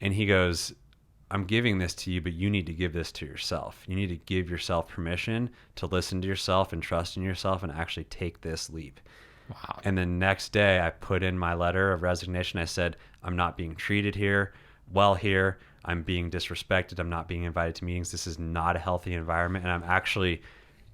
And he goes, I'm giving this to you, but you need to give this to yourself. You need to give yourself permission to listen to yourself and trust in yourself and actually take this leap. Wow. And the next day I put in my letter of resignation. I said, I'm not being treated well here. I'm being disrespected. I'm not being invited to meetings. This is not a healthy environment. And I'm actually,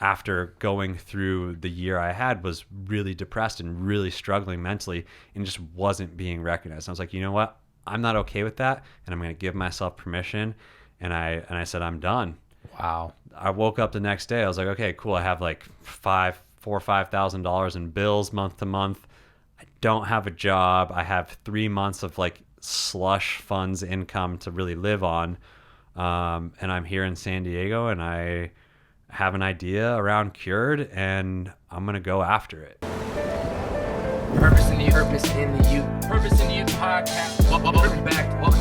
after going through the year I had, was really depressed and really struggling mentally and just wasn't being recognized. I was like, you know what? I'm not okay with that. And I'm going to give myself permission. And I said, I'm done. Wow. I woke up the next day. I was like, okay, cool. I have like $4,000 or $5,000 in bills month to month. I don't have a job. I have 3 months of like slush funds income to really live on. And I'm here in San Diego and I have an idea around CURED and I'm going to go after it. Purpose in the Youth. Purpose in the Youth podcast. Welcome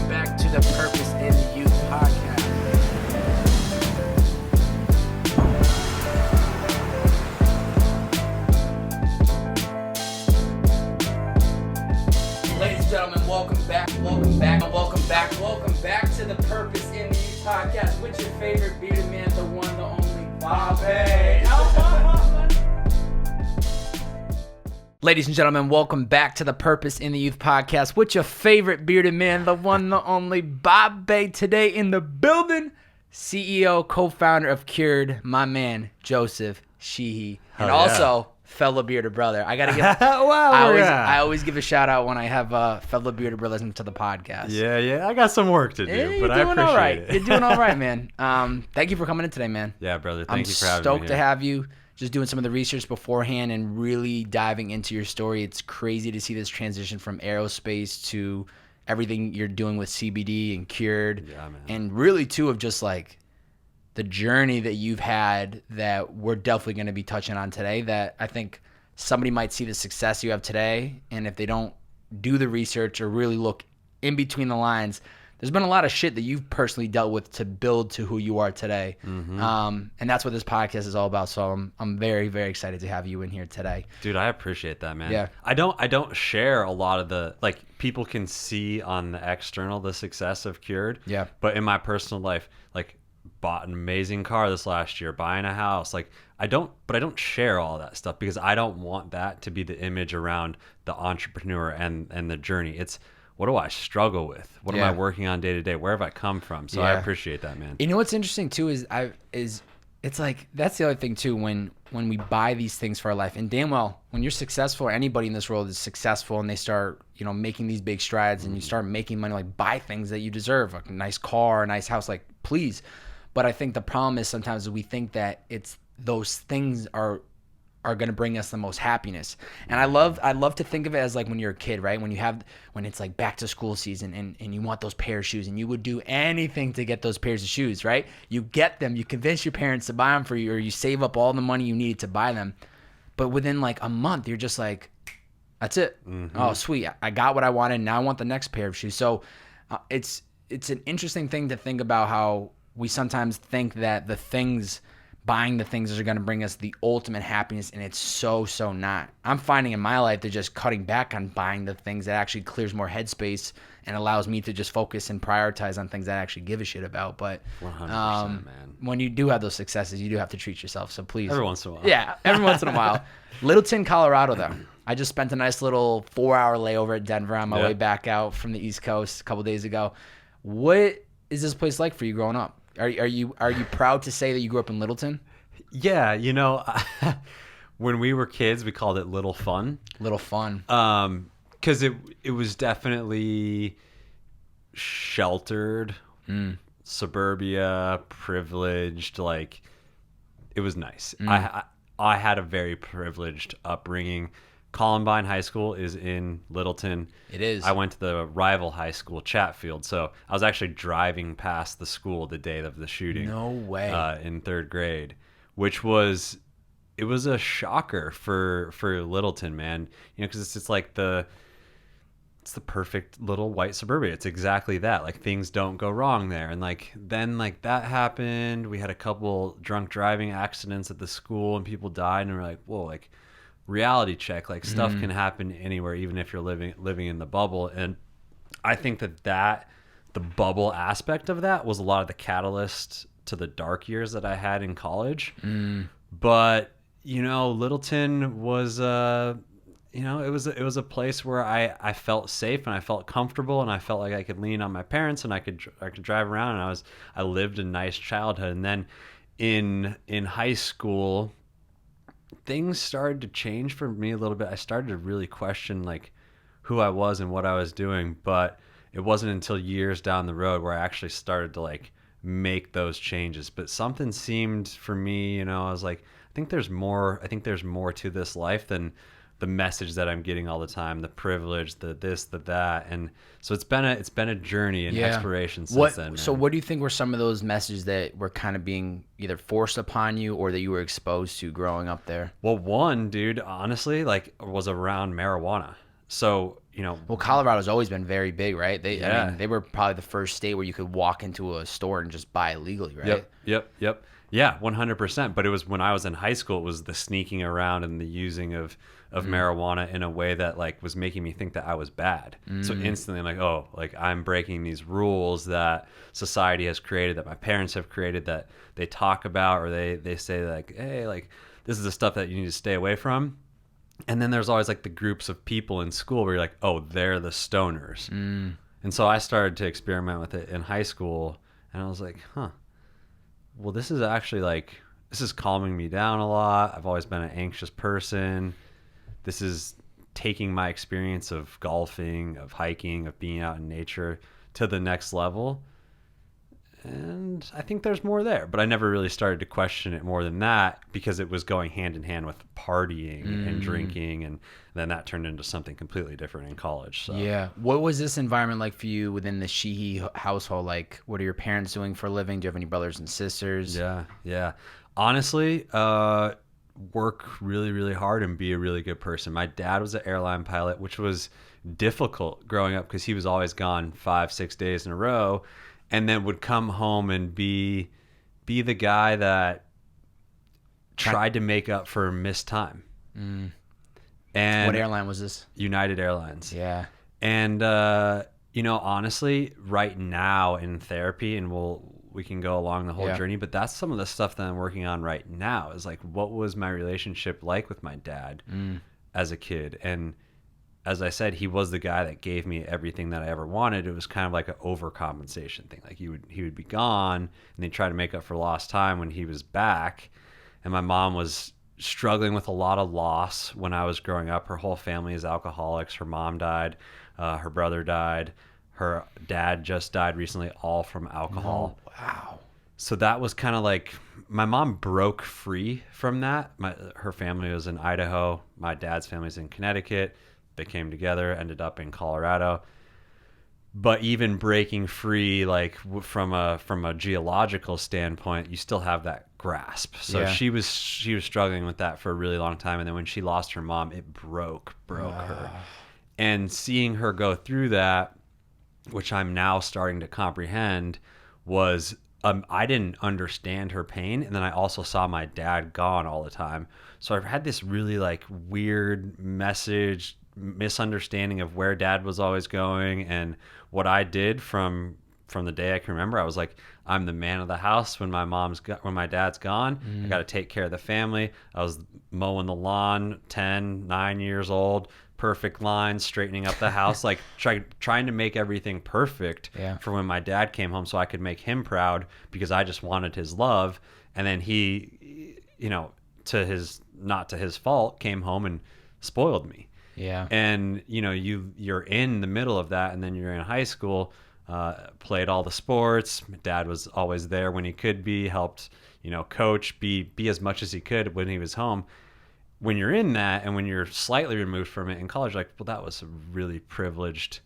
back to the Purpose in the Youth podcast. Ladies and gentlemen, welcome back to the Purpose in the Youth podcast with your favorite bearded man, the one, the only Bobbbaaaay. Ladies and gentlemen, welcome back to the Purpose in the Youth podcast with your favorite bearded man, the one, the only Bobbbaaaay. Today in the building, CEO, co-founder of CURED, my man, Joseph Sheehey. And also, fellow bearded brother. I gotta give. I always give a shout out when I have fellow bearded brothers into the podcast. Yeah. I got some work to do, but I appreciate it. You're doing all right, man. Thank you for coming in today, man. Yeah, brother. Thank you for having me. I'm stoked to have you. Just doing some of the research beforehand and really diving into your story. It's crazy to see this transition from aerospace to everything you're doing with CBD and CURED. Yeah, man. And really, too, of just like the journey that you've had that we're definitely going to be touching on today, that I think somebody might see the success you have today, and if they don't do the research or really look in between the lines, there's been a lot of shit that you've personally dealt with to build to who you are today. Mm-hmm. And that's what this podcast is all about. So I'm very, very excited to have you in here today. Dude, I appreciate that, man. Yeah. I don't share a lot of the, like, people can see on the external the success of CURED. Yeah. But in my personal life, like, bought an amazing car this last year, buying a house, like, I don't share all that stuff because I don't want that to be the image around the entrepreneur and the journey. It's, what do I struggle with? What am I working on day to day? Where have I come from? So I appreciate that, man. You know what's interesting too is it's like, that's the other thing too, when we buy these things for our life, and damn well, when you're successful, or anybody in this world is successful and they start, making these big strides and you start making money, like, buy things that you deserve, like a nice car, a nice house, like, please. But I think the problem is sometimes we think that it's those things are going to bring us the most happiness. And I love to think of it as like when you're a kid, right? When it's like back to school season and you want those pair of shoes and you would do anything to get those pairs of shoes, right? You get them, you convince your parents to buy them for you, or you save up all the money you needed to buy them. But within like a month, you're just like, that's it. Mm-hmm. Oh, sweet. I got what I wanted. Now I want the next pair of shoes. So it's an interesting thing to think about, how we sometimes think that buying the things that are going to bring us the ultimate happiness, and it's so not. I'm finding in my life that just cutting back on buying the things that actually clears more headspace and allows me to just focus and prioritize on things that I actually give a shit about. But 100%, man. When you do have those successes, you do have to treat yourself. So please. Every once in a while. Yeah, every once in a while. Littleton, Colorado, though. I just spent a nice little 4-hour layover at Denver on my way back out from the East Coast a couple days ago. What is this place like for you growing up? Are you proud to say that you grew up in Littleton? Yeah, when we were kids, we called it Little Fun. Little Fun. Because it was definitely sheltered, suburbia, privileged. Like, it was nice. I had a very privileged upbringing. Columbine High School is in Littleton. It is. I went to the rival high school, Chatfield. So I was actually driving past the school the day of the shooting. No way. In third grade, which was a shocker for Littleton, man. Because it's just like it's the perfect little white suburbia. It's exactly that. Like, things don't go wrong there. And then that happened. We had a couple drunk driving accidents at the school and people died, and we're like, whoa, like, reality check, like, stuff can happen anywhere, even if you're living in the bubble. And I think that the bubble aspect of that was a lot of the catalyst to the dark years that I had in college. But, you know, Littleton was, you know, it was a place where I felt safe and I felt comfortable and I felt like I could lean on my parents and I could drive around, and I lived a nice childhood. And then in high school, things started to change for me a little bit. I started to really question like who I was and what I was doing, but it wasn't until years down the road where I actually started to like make those changes. But something seemed for me, you know, I was like, I think there's more to this life than the message that I'm getting all the time, the privilege, the this, the that. And so it's been a journey and exploration since then. Man. So what do you think were some of those messages that were kind of being either forced upon you or that you were exposed to growing up there? Well, one, dude, honestly, like was around marijuana. So, you know, well, Colorado's always been very big, right? I mean, they were probably the first state where you could walk into a store and just buy it legally, right? Yep. Yeah, 100%. But it was when I was in high school, it was the sneaking around and the using of marijuana in a way that like was making me think that I was bad. So instantly I'm like, oh, like I'm breaking these rules that society has created, that my parents have created, that they talk about, or they say like, hey, like this is the stuff that you need to stay away from. And then there's always like the groups of people in school where you're like, oh, they're the stoners. And so I started to experiment with it in high school, and I was like, well, this is actually like, this is calming me down a lot. I've always been an anxious person. This is taking my experience of golfing, of hiking, of being out in nature to the next level. And I think there's more there, but I never really started to question it more than that because it was going hand in hand with partying and drinking, and then that turned into something completely different in college. So. Yeah. What was this environment like for you within the Sheehey household? Like, what are your parents doing for a living? Do you have any brothers and sisters? Yeah. Honestly, work really, really hard and be a really good person. My dad was an airline pilot, which was difficult growing up because he was always gone 5-6 days in a row. And then would come home and be the guy that tried to make up for missed time. And what airline was this? United Airlines. Yeah. And you know, honestly, right now in therapy, and we can go along the whole journey, but that's some of the stuff that I'm working on right now. Is like, what was my relationship like with my dad as a kid? And as I said, he was the guy that gave me everything that I ever wanted. It was kind of like an overcompensation thing. Like he would be gone, and they'd try to make up for lost time when he was back. And my mom was struggling with a lot of loss when I was growing up. Her whole family is alcoholics. Her mom died. Her brother died. Her dad just died recently, all from alcohol. Oh, wow. So that was kind of like, my mom broke free from that. Her family was in Idaho. My dad's family's in Connecticut. They came together, ended up in Colorado. But even breaking free, like from a geological standpoint, you still have that grasp. So she was struggling with that for a really long time. And then when she lost her mom, it broke her. And seeing her go through that, which I'm now starting to comprehend, was I didn't understand her pain. And then I also saw my dad gone all the time. So I've had this really like weird misunderstanding of where dad was always going and what I did from the day I can remember. I was like, I'm the man of the house when my dad's gone. I got to take care of the family. I was mowing the lawn, 9 years old, perfect lines, straightening up the house, like trying to make everything perfect for when my dad came home so I could make him proud because I just wanted his love. And then he, you know, not to his fault, came home and spoiled me. Yeah. And, you know, you're in the middle of that, and then you're in high school, played all the sports. My dad was always there when he could be, helped, you know, coach, be as much as he could when he was home. When you're in that and when you're slightly removed from it in college, like, well, that was a really privileged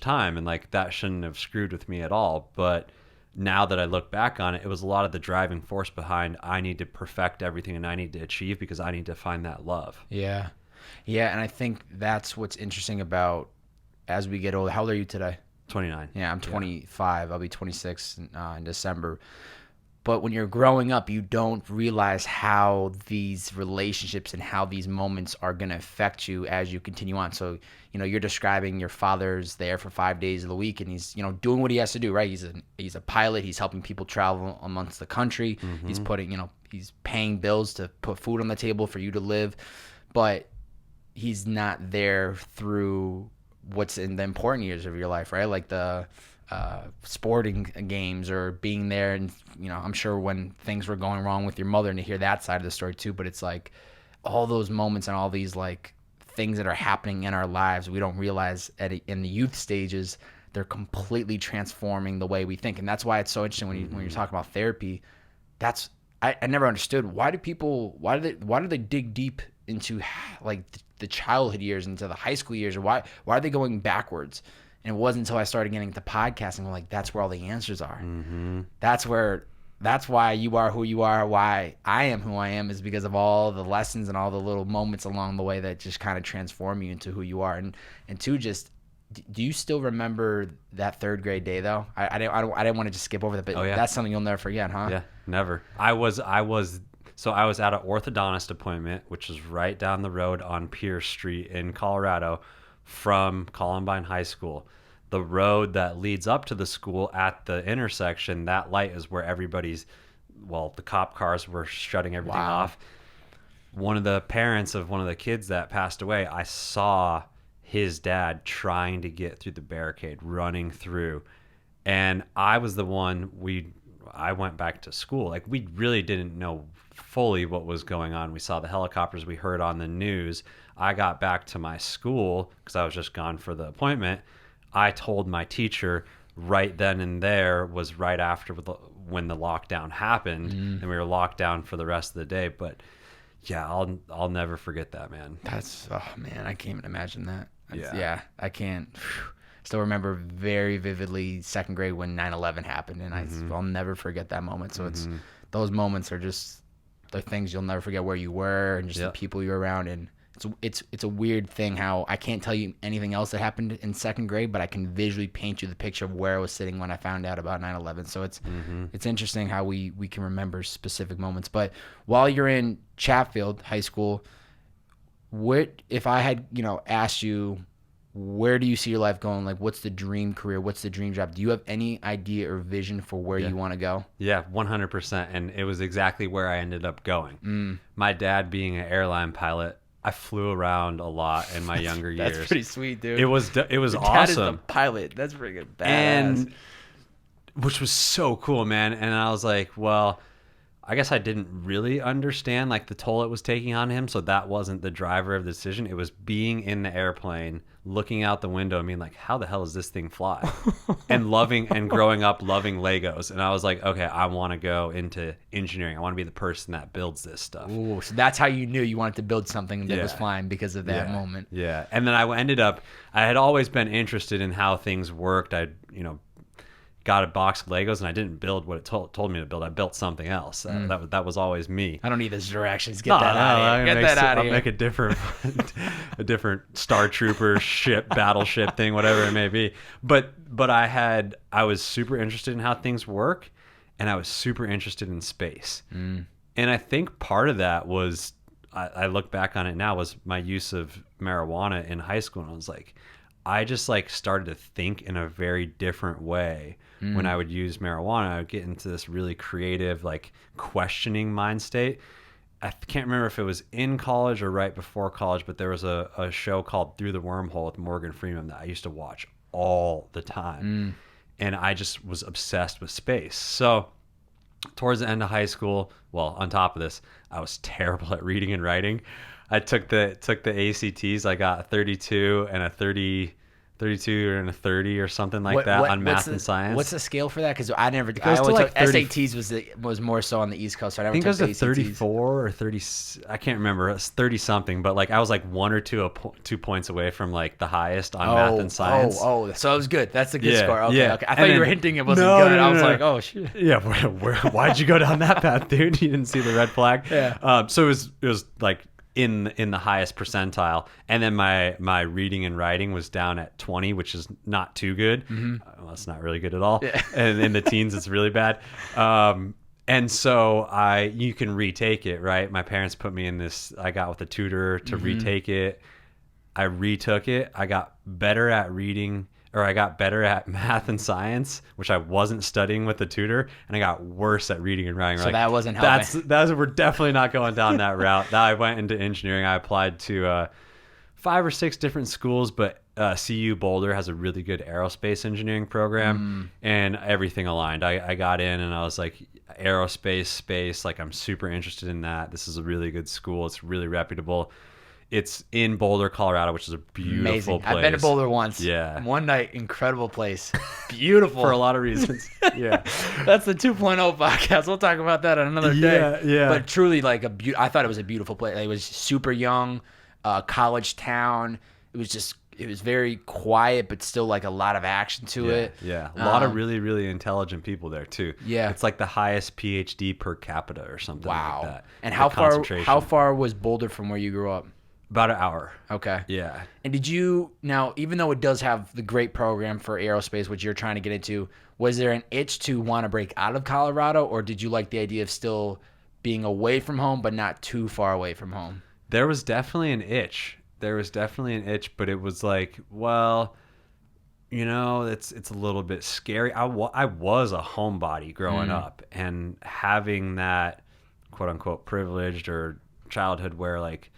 time, and like that shouldn't have screwed with me at all. But now that I look back on it, it was a lot of the driving force behind I need to perfect everything and I need to achieve because I need to find that love. Yeah. Yeah, and I think that's what's interesting about as we get older. How old are you today? 29. Yeah, I'm 25. I'll be 26 in December. But when you're growing up, you don't realize how these relationships and how these moments are going to affect you as you continue on. So, you're describing your father's there for 5 days of the week, and he's, doing what he has to do, right? He's a pilot. He's helping people travel amongst the country. He's putting, he's paying bills to put food on the table for you to live. But he's not there through what's in the important years of your life, right? Like the sporting games or being there. And, I'm sure when things were going wrong with your mother, and to hear that side of the story too, but it's like all those moments and all these like things that are happening in our lives, we don't realize in the youth stages, they're completely transforming the way we think. And that's why it's so interesting when you're talking about therapy. I never understood why do they dig deep into like the childhood years, into the high school years, or why are they going backwards? And it wasn't until I started getting into podcasting, I'm like, that's where all the answers are. That's why you are who you are. Why I am who I am is because of all the lessons and all the little moments along the way that just kind of transform you into who you are. And two, just, do you still remember that third grade day though? I didn't want to just skip over that, but that's something you'll never forget, huh? Yeah, never. I was at an orthodontist appointment, which is right down the road on Pierce Street in Colorado from Columbine High School. The road that leads up to the school, at the intersection, that light is where the cop cars were shutting everything off. One of the parents of one of the kids that passed away, I saw his dad trying to get through the barricade, running through. And I was the one, I went back to school. Like, we really didn't know fully what was going on. We saw the helicopters, we heard on the news. I got back to my school because I was just gone for the appointment. I told my teacher right then and there, was right after when the lockdown happened, and we were locked down for the rest of the day. But yeah, I'll never forget that, man. I can't even imagine that. Yeah, I can't. Still remember very vividly second grade when 9/11 happened, and I'll never forget that moment. So it's those moments are just the things you'll never forget, where you were and just the people you're around. And it's a weird thing how I can't tell you anything else that happened in second grade, but I can visually paint you the picture of where I was sitting when I found out about 9/11. So it's interesting how we can remember specific moments. But while you're in Chatfield High School, if I had asked you, where do you see your life going? Like, what's the dream career? What's the dream job? Do you have any idea or vision for where you want to go? Yeah, 100%. And it was exactly where I ended up going. My dad being an airline pilot, I flew around a lot in my younger years. That's pretty sweet, dude. It was awesome. Dad is the pilot. That's freaking badass. And which was so cool, man. And I was like, well, I guess I didn't really understand like the toll it was taking on him. So that wasn't the driver of the decision. It was being in the airplane, looking out the window and being like, how the hell does this thing fly? And growing up loving Legos. And I was like, okay, I want to go into engineering. I want to be the person that builds this stuff. Ooh, so that's how you knew you wanted to build something that was flying, because of that moment. Yeah. And then I had always been interested in how things worked. Got a box of Legos, and I didn't build what it told me to build. I built something else. That was always me. I don't need those directions. Get that out of here. Get that out of here. I'll make a different Star Trooper battleship thing, whatever it may be. But I was super interested in how things work, and I was super interested in space. And I think part of that was, I look back on it now, was my use of marijuana in high school. And I was like, I just like started to think in a very different way. When I would use marijuana, I would get into this really creative, like questioning mind state. I can't remember if it was in college or right before college, but there was a show called Through the Wormhole with Morgan Freeman that I used to watch all the time. And I just was obsessed with space. So towards the end of high school, well, on top of this, I was terrible at reading and writing. I took the ACTs. I got a 32 and a 30 32 and a 30 or something like that on math and science. What's the scale for that? Because I always took SATs was more so on the East Coast. So I think it was a 34 or 30. I can't remember. It was 30 something, but like I was like 1 or 2 points away from like the highest on math and science. So it was good. That's a good score. Okay. I thought you were hinting it wasn't good. I was like, oh shit. Yeah. Why'd you go down that path, dude? You didn't see the red flag. Yeah. So it was like in the highest percentile, and then my reading and writing was down at 20, which is not too good. Well, it's not really good at all. Yeah. And in the teens it's really bad. And so you can retake it, right? My parents put me in this, I got with a tutor to retake it. I retook it. I got better at reading, or I got better at math and science, which I wasn't studying with the tutor, and I got worse at reading and writing. So that wasn't helping. We're definitely not going down that route. Now I went into engineering. I applied to 5 or 6 different schools, but CU Boulder has a really good aerospace engineering program, and everything aligned. I got in, and I was like, aerospace, space, like I'm super interested in that. This is a really good school. It's really reputable. It's in Boulder, Colorado, which is a beautiful place. I've been to Boulder once. Yeah. One night, incredible place. Beautiful. For a lot of reasons. Yeah. That's the 2.0 podcast. We'll talk about that on another day. Yeah. But truly, like, I thought it was a beautiful place. It was super young, college town. It was very quiet, but still like a lot of action to it. Yeah. A lot of really, really intelligent people there too. Yeah. It's like the highest PhD per capita or something like that. And how far was Boulder from where you grew up? About an hour. Okay. Yeah. And did you, now, even though it does have the great program for aerospace, which you're trying to get into, was there an itch to want to break out of Colorado, or did you like the idea of still being away from home, but not too far away from home? There was definitely an itch. But it was like, well, you know, it's a little bit scary. I was a homebody growing up, and having that quote unquote privileged or childhood where like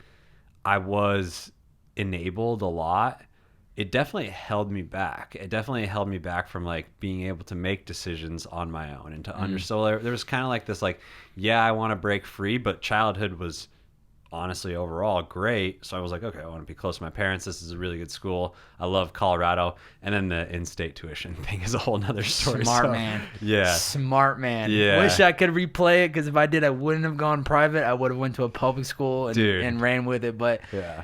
I was enabled a lot, it definitely held me back. It definitely held me back from like being able to make decisions on my own and to understand. So there was kind of like this, like, yeah, I want to break free, but childhood was honestly overall great. So I was like, okay, I want to be close to my parents. This is a really good school. I love Colorado. And then the in-state tuition thing is a whole nother story. Smart man. Yeah. Smart man. Yeah. Wish I could replay it, because if I did, I wouldn't have gone private. I would have went to a public school and ran with it. But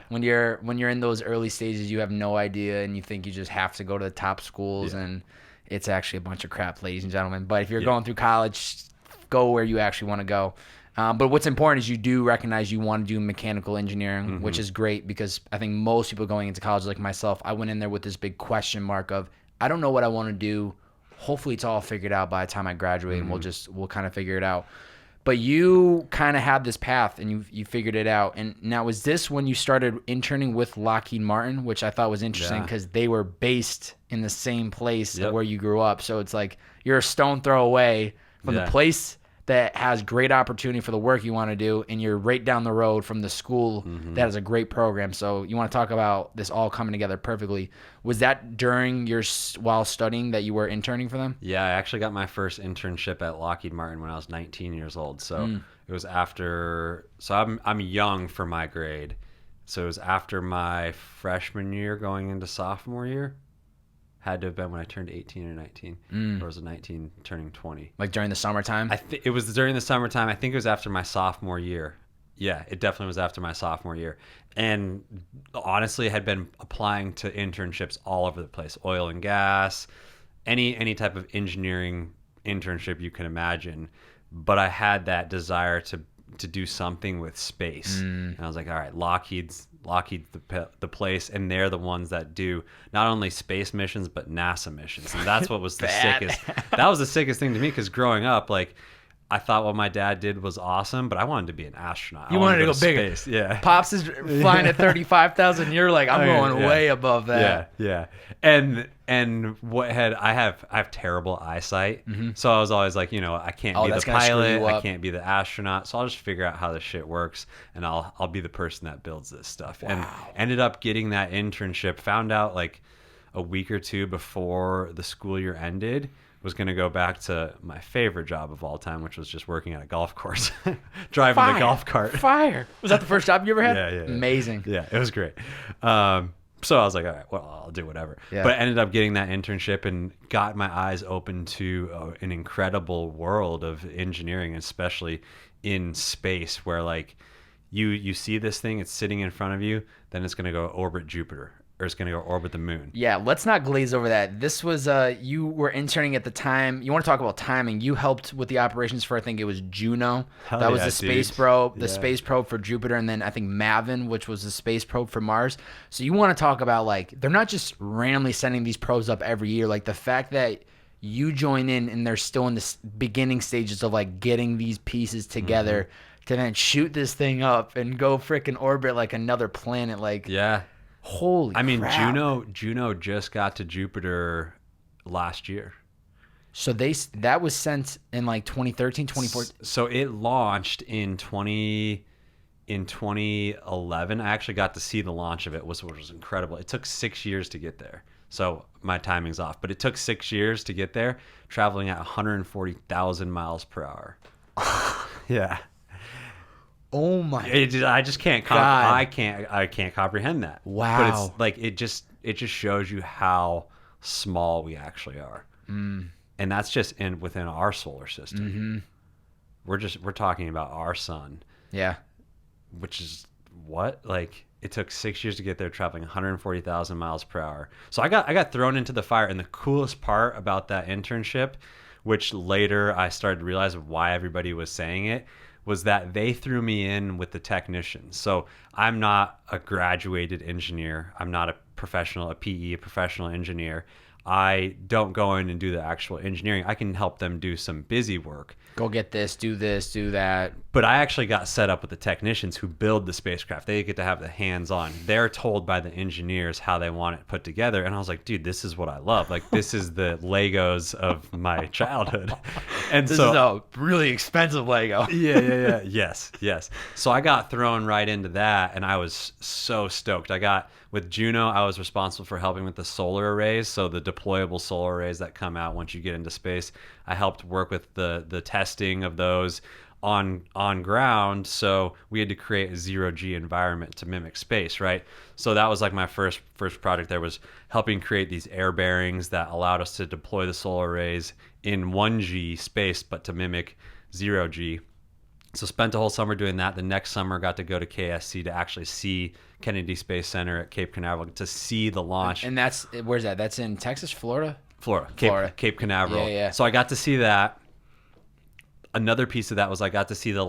when you're in those early stages, you have no idea, and you think you just have to go to the top schools, and it's actually a bunch of crap, ladies and gentlemen. But if you're going through college, go where you actually want to go. But what's important is you do recognize you want to do mechanical engineering, which is great, because I think most people going into college, like myself, I went in there with this big question mark of, I don't know what I want to do. Hopefully it's all figured out by the time I graduate, and we'll kind of figure it out. But you kind of had this path, and you figured it out. And now, was this when you started interning with Lockheed Martin, which I thought was interesting because they were based in the same place where you grew up. So it's like you're a stone throw away from the place that has great opportunity for the work you want to do, and you're right down the road from the school that has a great program. So you want to talk about this all coming together perfectly. Was that during while studying that you were interning for them? Yeah, I actually got my first internship at Lockheed Martin when I was 19 years old. So it was after, so I'm young for my grade. So it was after my freshman year going into sophomore year. Had to have been when I turned 18 or 19. Or was it 19 turning 20? Like during the summertime? It was during the summertime. I think it was after my sophomore year. Yeah, it definitely was after my sophomore year. And honestly, I had been applying to internships all over the place. Oil and gas, any type of engineering internship you can imagine. But I had that desire to do something with space. And I was like, all right, Lockheed's the place, and they're the ones that do not only space missions but NASA missions, and that's what was the sickest. That was the sickest thing to me, because growing up, like, I thought what my dad did was awesome, but I wanted to be an astronaut. You wanted to go bigger. Space. Yeah. Pops is flying at 35,000. You're like, I'm going way above that. Yeah. And I have terrible eyesight, so I was always like, I can't be the pilot, I can't be the astronaut, so I'll just figure out how this shit works, and I'll be the person that builds this stuff. Wow. And ended up getting that internship. Found out like a week or two before the school year ended, was going to go back to my favorite job of all time, which was just working at a golf course, driving the golf cart. Fire. Was that the first job you ever had? Yeah. Amazing. Yeah, it was great. So I was like, all right, well, I'll do whatever. Yeah. But I ended up getting that internship and got my eyes open to an incredible world of engineering, especially in space, where like you see this thing, it's sitting in front of you, then it's going to go orbit Jupiter, or it's going to go orbit the moon. Yeah, let's not glaze over that. This was, you were interning at the time. You want to talk about timing. You helped with the operations for, I think it was Juno. That was the space probe, space probe for Jupiter, and then I think Maven, which was the space probe for Mars. So you want to talk about, like, they're not just randomly sending these probes up every year. Like, the fact that You join in, and they're still in the beginning stages of like getting these pieces together to then shoot this thing up and go freaking orbit like another planet. Like, Yeah. holy I mean, crap. Juno just got to Jupiter last year. So that was sent in like 2013, 2014. So it launched in 2011. I actually got to see the launch of it, which was incredible. It took 6 years to get there. So my timing's off, but it took 6 years to get there, traveling at 140,000 miles per hour. Yeah. Oh my I just can't God. I can't comprehend that. Wow. But it's like it just shows you how small we actually are. And that's just within our solar system. We're talking about our sun, Yeah. which is what? Like, it took 6 years to get there, traveling 140,000 miles per hour. So I got thrown into the fire. And the coolest part about that internship, which later I started to realize why everybody was saying it, was that they threw me in with the technicians. So I'm not a graduated engineer. I'm not a professional, a PE, a professional engineer. I don't go in and do the actual engineering. I can help them do some busy work. Go get this, do that. But I actually got set up with the technicians who build the spacecraft. They get to have the hands-on. They're told by the engineers how they want it put together. And I was like, dude, this is what I love. Like, this is the Legos of my childhood. And This so, is a really expensive Lego. yeah. Yes. So I got thrown right into that, and I was so stoked. With Juno, I was responsible for helping with the solar arrays, so the deployable solar arrays that come out once you get into space. I helped work with the testing of those on ground, so we had to create a zero-G environment to mimic space, right? So that was like my first project there, was helping create these air bearings that allowed us to deploy the solar arrays in 1G space, but to mimic zero-G. So spent the whole summer doing that. The next summer got to go to KSC to actually see Kennedy Space Center at Cape Canaveral, to see the launch. And where's that? That's in Texas, Florida? Florida. Cape Canaveral. Yeah. So I got to see that. Another piece of that was I got to see the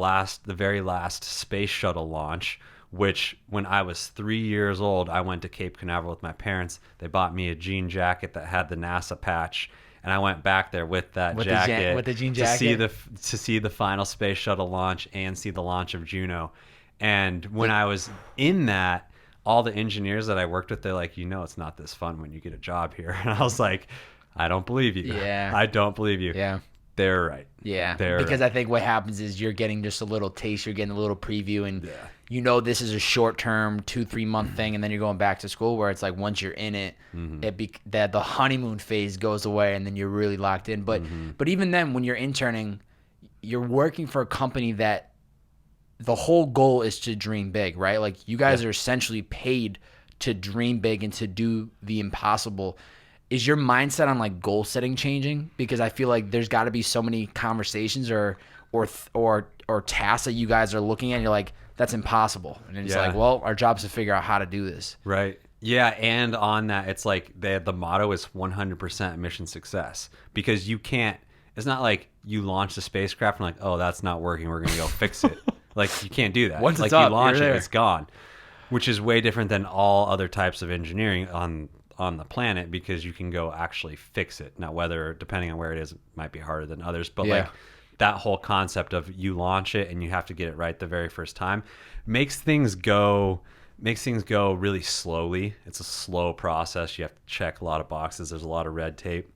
very last space shuttle launch, which when I was 3 years old, I went to Cape Canaveral with my parents. They bought me a jean jacket that had the NASA patch. And I went back there with that jacket with the jean jacket to see the final space shuttle launch and see the launch of Juno. And when I was in that, all the engineers that I worked with, they're like, it's not this fun when you get a job here. And I was like, I don't believe you. Yeah. I don't believe you. Yeah. They're right. Yeah. They're because right. I think what happens is you're getting just a little taste, you're getting a little preview, and this is a short-term 2-3 month thing, and then you're going back to school, where it's like once you're in it, that the honeymoon phase goes away, and then you're really locked in. But even then, when you're interning, you're working for a company that the whole goal is to dream big, right? Like, you guys are essentially paid to dream big and to do the impossible. Is your mindset on like goal setting changing? Because I feel like there's got to be so many conversations or tasks that you guys are looking at, and you're like, that's impossible. And it's like, well, our job is to figure out how to do this. Right. Yeah. And on that, it's like the motto is 100% mission success, because it's not like you launch the spacecraft and like, oh, that's not working, we're going to go fix it. Like, you can't do that. Once like, it's up, you launch you're it, there. it's gone, which is way different than all other types of engineering on the planet, because you can go actually fix it. Now, depending on where it is, it might be harder than others, but like that whole concept of you launch it and you have to get it right the very first time makes things go really slowly. It's a slow process. You have to check a lot of boxes. There's a lot of red tape.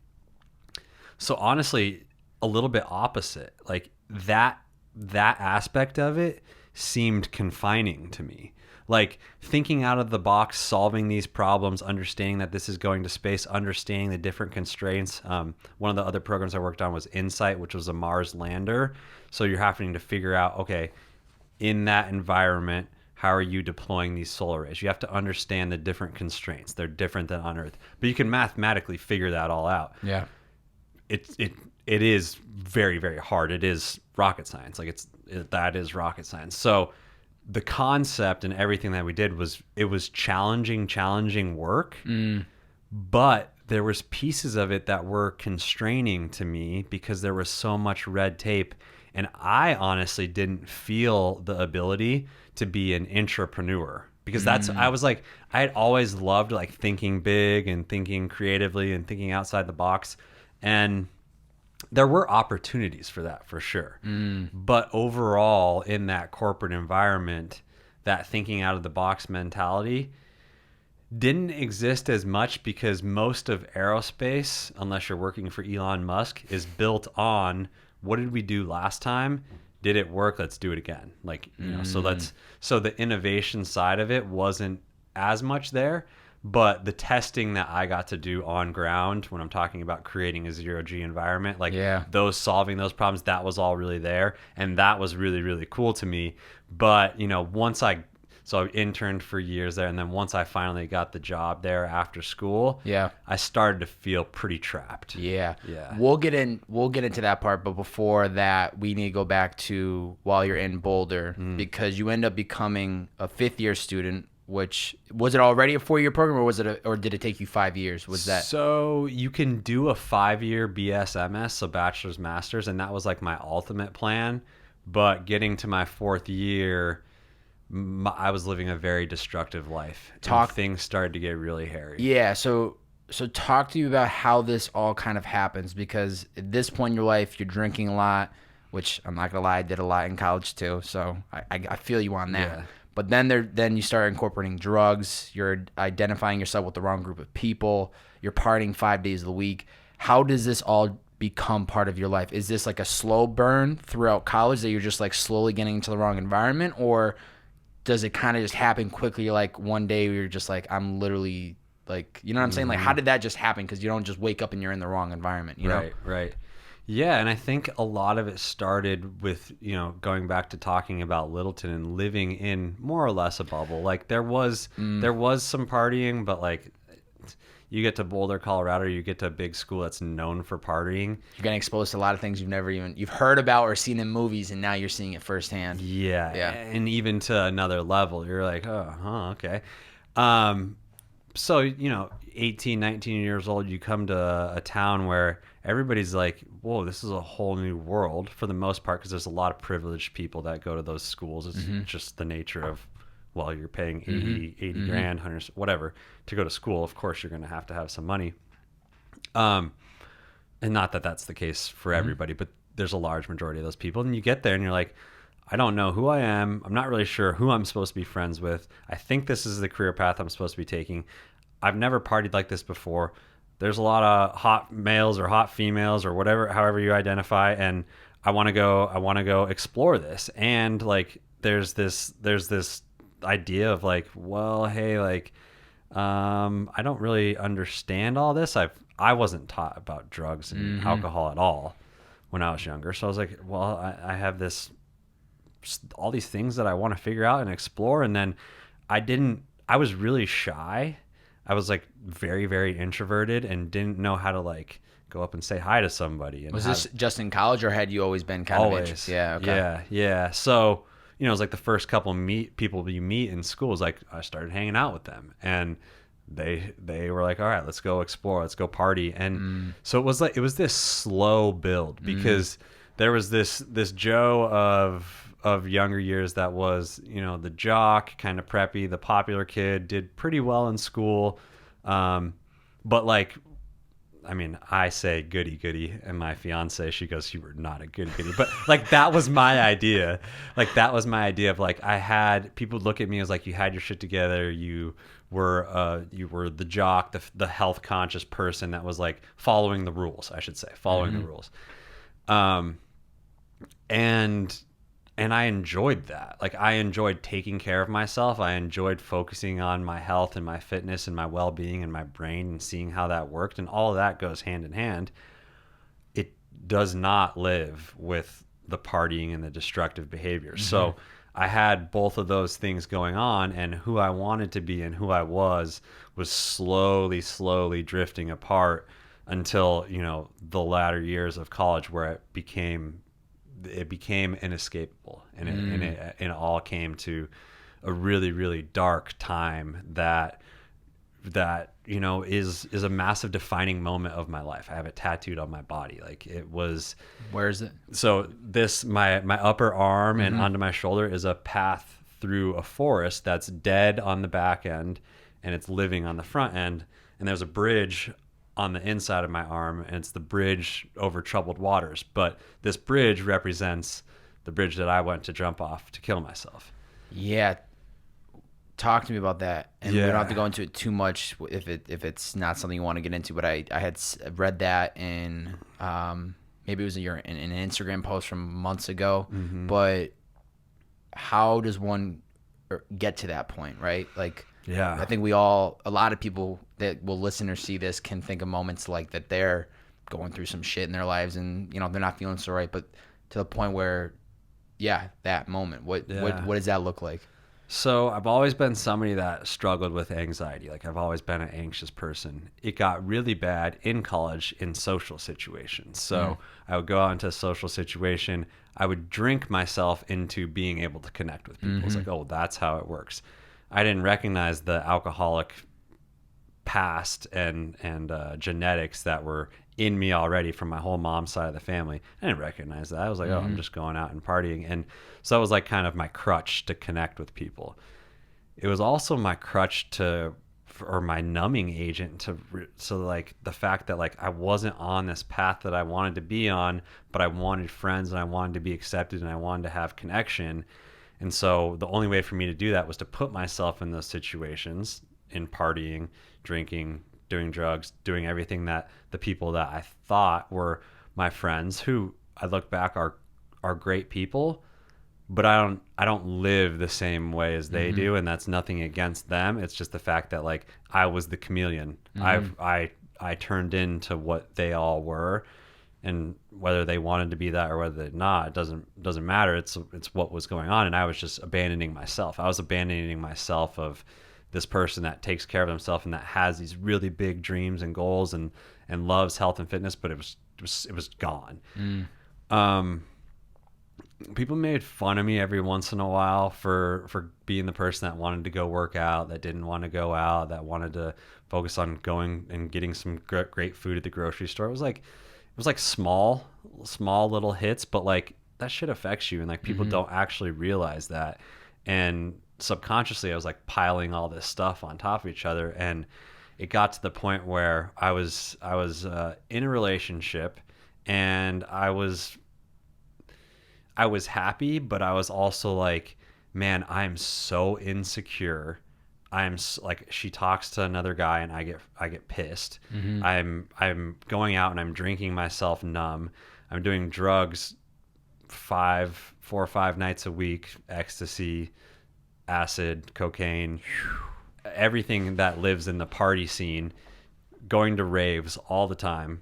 So honestly, a little bit opposite. Like that aspect of it seemed confining to me. Like, thinking out of the box, solving these problems, understanding that this is going to space, understanding the different constraints. One of the other programs I worked on was InSight, which was a Mars lander. So you're having to figure out, okay, in that environment, how are you deploying these solar arrays? You have to understand the different constraints. They're different than on Earth, but you can mathematically figure that all out. Yeah. It is very, very hard. It is rocket science. Like, that is rocket science. So the concept and everything that we did was challenging work, but there was pieces of it that were constraining to me because there was so much red tape, and I honestly didn't feel the ability to be an intrapreneur, because I had always loved like thinking big and thinking creatively and thinking outside the box. And there were opportunities for that for sure. But overall, in that corporate environment, that thinking out of the box mentality didn't exist as much, because most of aerospace, unless you're working for Elon Musk, is built on what did we do last time? Did it work? Let's do it again. Like, so the innovation side of it wasn't as much there. But the testing that I got to do on ground, when I'm talking about creating a zero-G environment, like those solving those problems, that was all really there. And that was really, really cool to me. But, so I interned for years there. And then once I finally got the job there after school, I started to feel pretty trapped. Yeah. We'll get into that part. But before that, we need to go back to while you're in Boulder, because you end up becoming a 5th-year student. Which was it already a 4-year program, or did it take you 5 years? Was that so? You can do a 5-year BS/MS, so bachelor's master's, and that was like my ultimate plan. But getting to my 4th year, I was living a very destructive life. Things started to get really hairy. Yeah. So talk to you about how this all kind of happens, because at this point in your life, you're drinking a lot, which I'm not gonna lie, I did a lot in college too. So I feel you on that. Yeah. But then you start incorporating drugs. You're identifying yourself with the wrong group of people. You're partying 5 days of the week. How does this all become part of your life? Is this like a slow burn throughout college that you're just like slowly getting into the wrong environment, or does it kind of just happen quickly? Like one day you're just like, I'm literally like, you know what I'm saying? Like, how did that just happen? Because you don't just wake up and you're in the wrong environment, you know? Right. Yeah, and I think a lot of it started with, going back to talking about Littleton and living in more or less a bubble. Like there was some partying, but like you get to Boulder, Colorado, you get to a big school that's known for partying. You're getting exposed to a lot of things you've heard about or seen in movies, and now you're seeing it firsthand. Yeah. And even to another level, you're like, okay. So, 18, 19 years old, you come to a town where everybody's like, whoa, this is a whole new world for the most part, because there's a lot of privileged people that go to those schools. It's just the nature of, well, you're paying 80 grand, 100, whatever, to go to school. Of course, you're going to have some money. And not that that's the case for everybody, but there's a large majority of those people. And you get there and you're like, I don't know who I am. I'm not really sure who I'm supposed to be friends with. I think this is the career path I'm supposed to be taking. I've never partied like this before. There's a lot of hot males or hot females or whatever, however you identify, and I want to go explore this. And like there's this idea of like, well, hey, like I don't really understand all this. I wasn't taught about drugs and alcohol at all when I was younger. So I was like, well, I have all these things that I want to figure out and explore. And then I was really shy. I was like very, very introverted and didn't know how to like go up and say hi to somebody. And was this just in college, or had you always been kind of interested? Yeah. Okay. Yeah. So, it was like the first couple people you meet in school is like, I started hanging out with them, and they were like, all right, let's go explore, let's go party. And so it was this slow build, because there was this Joe of younger years that was, the jock, kind of preppy, the popular kid, did pretty well in school. But like, I mean, I say goody, and my fiance, she goes, you were not a goody. But like, that was my idea. Like, that was my idea of like, I had people look at me as like, you had your shit together. You were the jock, the health conscious person that was like following the rules, I should say, the rules. And I enjoyed that. Like, I enjoyed taking care of myself. I enjoyed focusing on my health and my fitness and my well-being and my brain and seeing how that worked. And all of that goes hand in hand. It does not live with the partying and the destructive behavior. So I had both of those things going on, and who I wanted to be and who I was slowly drifting apart until, the latter years of college, where it became inescapable, and it all came to a really, really dark time that is a massive defining moment of my life. I have it tattooed on my body. Like, it was. Where is it? So my upper arm and onto my shoulder is a path through a forest that's dead on the back end, and it's living on the front end. And there's a bridge on the inside of my arm, and it's the bridge over troubled waters. But this bridge represents the bridge that I went to jump off to kill myself. Yeah. Talk to me about that. And we Yeah. don't have to go into it too much if it's not something you want to get into. But I had read that in maybe it was in an Instagram post from months ago. Mm-hmm. But how does one get to that point, right? Like, Yeah. I think a lot of people that will listen or see this can think of moments like that they're going through some shit in their lives and, they're not feeling so right. But to the point where, that moment, what does that look like? So I've always been somebody that struggled with anxiety. Like, I've always been an anxious person. It got really bad in college in social situations. So I would go out into a social situation. I would drink myself into being able to connect with people. It's like, oh, that's how it works. I didn't recognize the alcoholic past and genetics that were in me already from my whole mom's side of the family. I didn't recognize that. I was like, oh, I'm just going out and partying. And so it was like kind of my crutch to connect with people. It was also my crutch or my numbing agent so like the fact that like I wasn't on this path that I wanted to be on, but I wanted friends and I wanted to be accepted and I wanted to have connection. And so the only way for me to do that was to put myself in those situations, in partying, drinking, doing drugs, doing everything that the people that I thought were my friends, who I look back are great people, but I don't live the same way as they do, and that's nothing against them. It's just the fact that like I was the chameleon. I turned into what they all were, and whether they wanted to be that or whether they're not, it doesn't matter. It's what was going on, and I was just abandoning myself. I was abandoning myself of this person that takes care of himself and that has these really big dreams and goals and loves health and fitness, but it was gone. People made fun of me every once in a while for being the person that wanted to go work out, that didn't want to go out, that wanted to focus on going and getting some great food at the grocery store. It was like small little hits, but like that shit affects you, and like people don't actually realize that. And subconsciously I was like piling all this stuff on top of each other, and it got to the point where I was in a relationship, and I was happy, but I was also like, man, I'm so insecure. Like, she talks to another guy and I get pissed. I'm going out and I'm drinking myself numb. I'm doing drugs 4 or 5 nights a week, ecstasy, acid, cocaine, everything that lives in the party scene, going to raves all the time,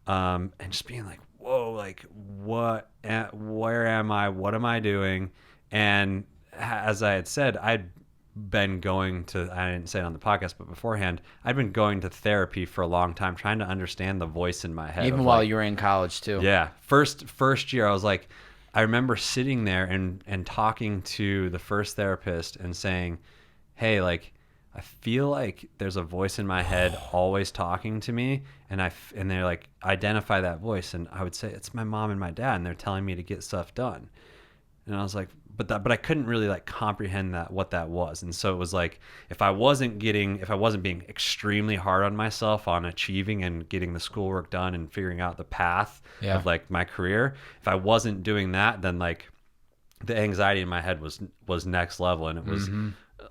and just being like, whoa, like where am I? What am I doing? And as I had said, I'd been going to, I didn't say it on the podcast, but beforehand, I'd been going to therapy for a long time, trying to understand the voice in my head. Even while you were in college too. Yeah. First year, I was like, I remember sitting there and talking to the first therapist and saying, hey, like, I feel like there's a voice in my head always talking to me, and they're like, identify that voice, and I would say, it's my mom and my dad, and they're telling me to get stuff done. And I was like, but I couldn't really like comprehend what that was. And so it was like, if I wasn't being extremely hard on myself on achieving and getting the schoolwork done and figuring out the path of like my career, if I wasn't doing that, then like the anxiety in my head was next level, and it was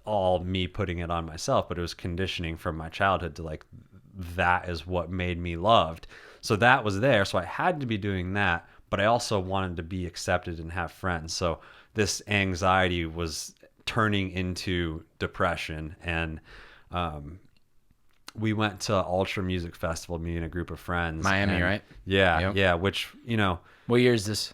all me putting it on myself, but it was conditioning from my childhood to like, that is what made me loved. So that was there. So I had to be doing that, but I also wanted to be accepted and have friends. So this anxiety was turning into depression. And we went to Ultra Music Festival, me and a group of friends. Miami, right? Yeah, Yep. yeah. Which, What year is this?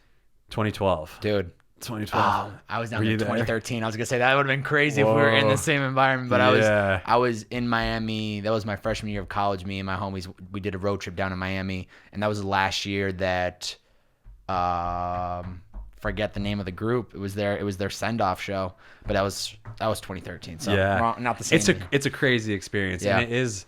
2012. Dude. 2012. Oh, I was down Were there you in there? 2013. I was gonna say that would have been crazy if we were in the same environment. But I was in Miami. That was my freshman year of college. Me and my homies, we did a road trip down to Miami, and that was the last year that forget the name of the group. It was their send off show, but that was 2013. So not the same. It's a crazy experience, and it is.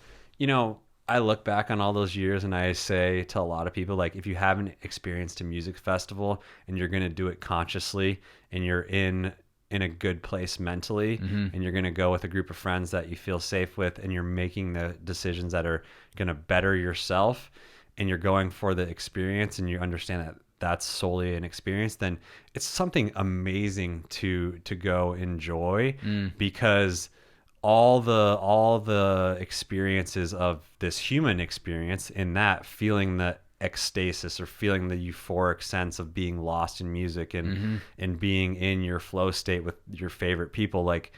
I look back on all those years and I say to a lot of people, like, if you haven't experienced a music festival and you're going to do it consciously and you're in in a good place mentally, and you're going to go with a group of friends that you feel safe with, and you're making the decisions that are going to better yourself, and you're going for the experience, and you understand that that's solely an experience, then it's something amazing to go enjoy, because all the experiences of this human experience, in that feeling the ecstasis or feeling the euphoric sense of being lost in music and being in your flow state with your favorite people, like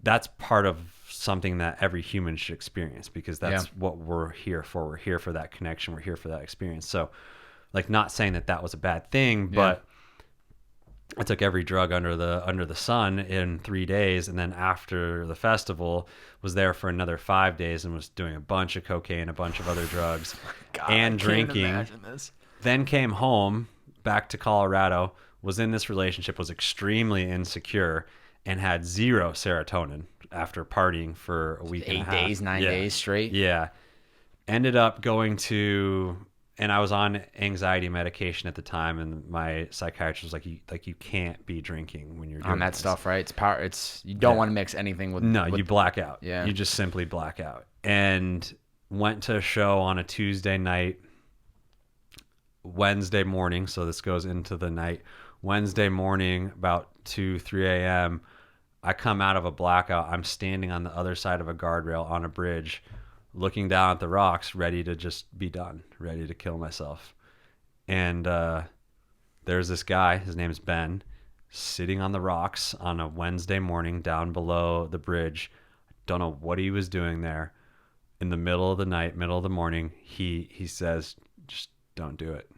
that's part of something that every human should experience, because that's what we're here for. We're here for that connection. We're here for that experience. So like, not saying that that was a bad thing, but I took every drug under the sun in 3 days, and then after the festival was there for another 5 days and was doing a bunch of cocaine, a bunch of other drugs, and drinking. Then came home back to Colorado, was in this relationship, was extremely insecure, and had zero serotonin after partying for a week and a half. 8 days, 9 days straight. Yeah. Ended up going to, and I was on anxiety medication at the time, and my psychiatrist was like, you can't be drinking when you're doing on that this stuff, right? It's power. It's, you don't want to mix anything with. No, you black out. Yeah. You just simply black out. And went to a show on a Tuesday night, Wednesday morning. So this goes into the night. Wednesday morning, about 2, 3 a.m., I come out of a blackout. I'm standing on the other side of a guardrail on a bridge, looking down at the rocks, ready to just be done, ready to kill myself. And there's this guy, his name's Ben, sitting on the rocks on a Wednesday morning down below the bridge. I don't know what he was doing there. In the middle of the night, middle of the morning, he says, just don't do it.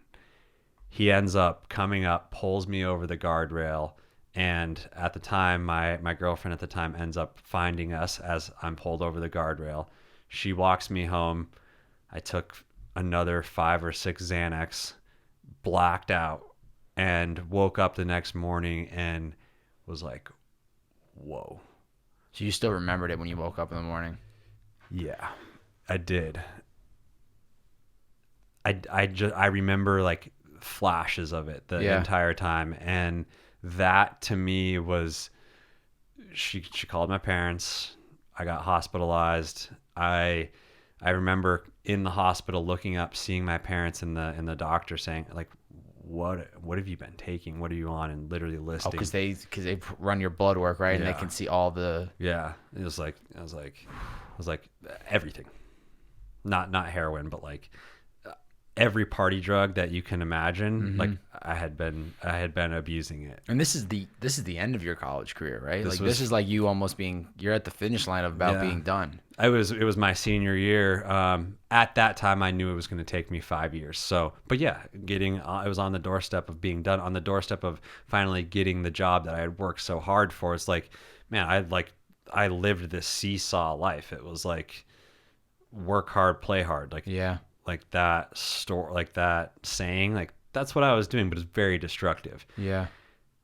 He ends up coming up, pulls me over the guardrail, and at the time, my girlfriend at the time ends up finding us as I'm pulled over the guardrail. She walks me home. I took another 5 or 6 Xanax, blacked out, and woke up the next morning and was like, whoa. So you still remembered it when you woke up in the morning? Yeah, I did. I remember like flashes of it the entire time. And that to me was, she called my parents. I got hospitalized. I remember in the hospital looking up, seeing my parents and the doctor saying like, what have you been taking? What are you on? And literally listing. Oh, because they run your blood work, right? And they can see all the. Yeah, it was like I was like everything, not heroin, but like every party drug that you can imagine. Like I had been abusing it. And this is the end of your college career, right? This is like you almost you're at the finish line of being done. It was my senior year. At that time, I knew it was going to take me 5 years. So, but yeah, I was on the doorstep of being done, on the doorstep of finally getting the job that I had worked so hard for. It's like, man, I lived this seesaw life. It was like work hard, play hard. Like, like that like that saying, like that's what I was doing, but it's very destructive. Yeah.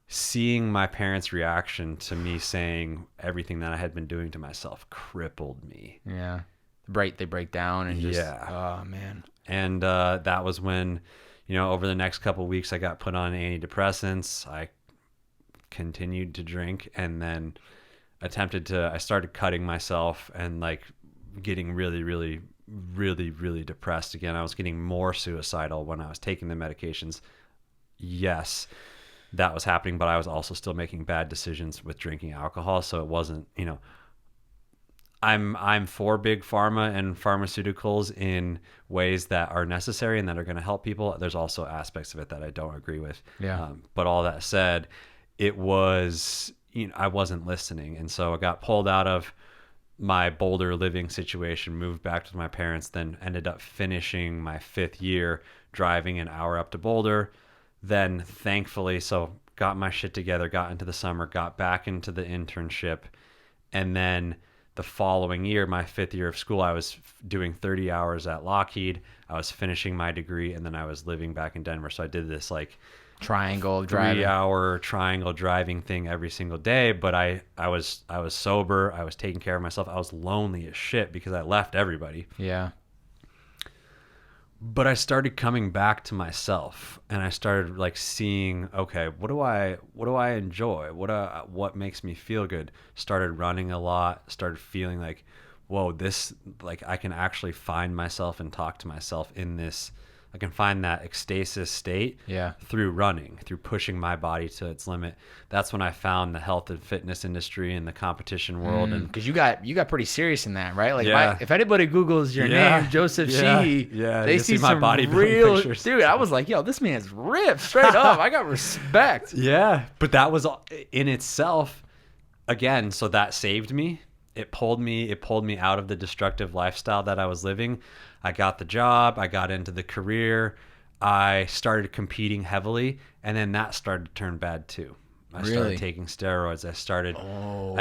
Seeing my parents' reaction to me saying everything that I had been doing to myself crippled me. Yeah. They break down and just, oh man. And that was when, over the next couple of weeks, I got put on antidepressants. I continued to drink, and then I started cutting myself and like getting really, really, really, really depressed again. I was getting more suicidal when I was taking the medications. Yes, that was happening, but I was also still making bad decisions with drinking alcohol. So it wasn't, I'm for big pharma and pharmaceuticals in ways that are necessary and that are going to help people. There's also aspects of it that I don't agree with. Yeah. But all that said, it was, I wasn't listening. And so I got pulled out of my Boulder living situation, moved back to my parents, then ended up finishing my 5th year driving an hour up to Boulder. Then thankfully, so got my shit together, got into the summer, got back into the internship. And then the following year, my 5th year of school, I was doing 30 hours at Lockheed. I was finishing my degree, and then I was living back in Denver. So I did this like triangle driving, 3-hour triangle driving thing every single day. But I was sober. I was taking care of myself. I was lonely as shit because I left everybody. Yeah. But I started coming back to myself, and I started like seeing, okay, what do I enjoy? What makes me feel good? Started running a lot, started feeling like, whoa, this, like, I can actually find myself and talk to myself in this. I can find that ecstasis state through running, through pushing my body to its limit. That's when I found the health and fitness industry and the competition world. And because you got pretty serious in that, right? Like if anybody Googles your name, Joseph Sheehey, they see my body real pictures. Dude, I was like, yo, this man's ripped straight up. I got respect. Yeah, but that was in itself, again, so that saved me. It pulled me out of the destructive lifestyle that I was living. I got the job, I got into the career, I started competing heavily, and then that started to turn bad too. I started taking steroids. I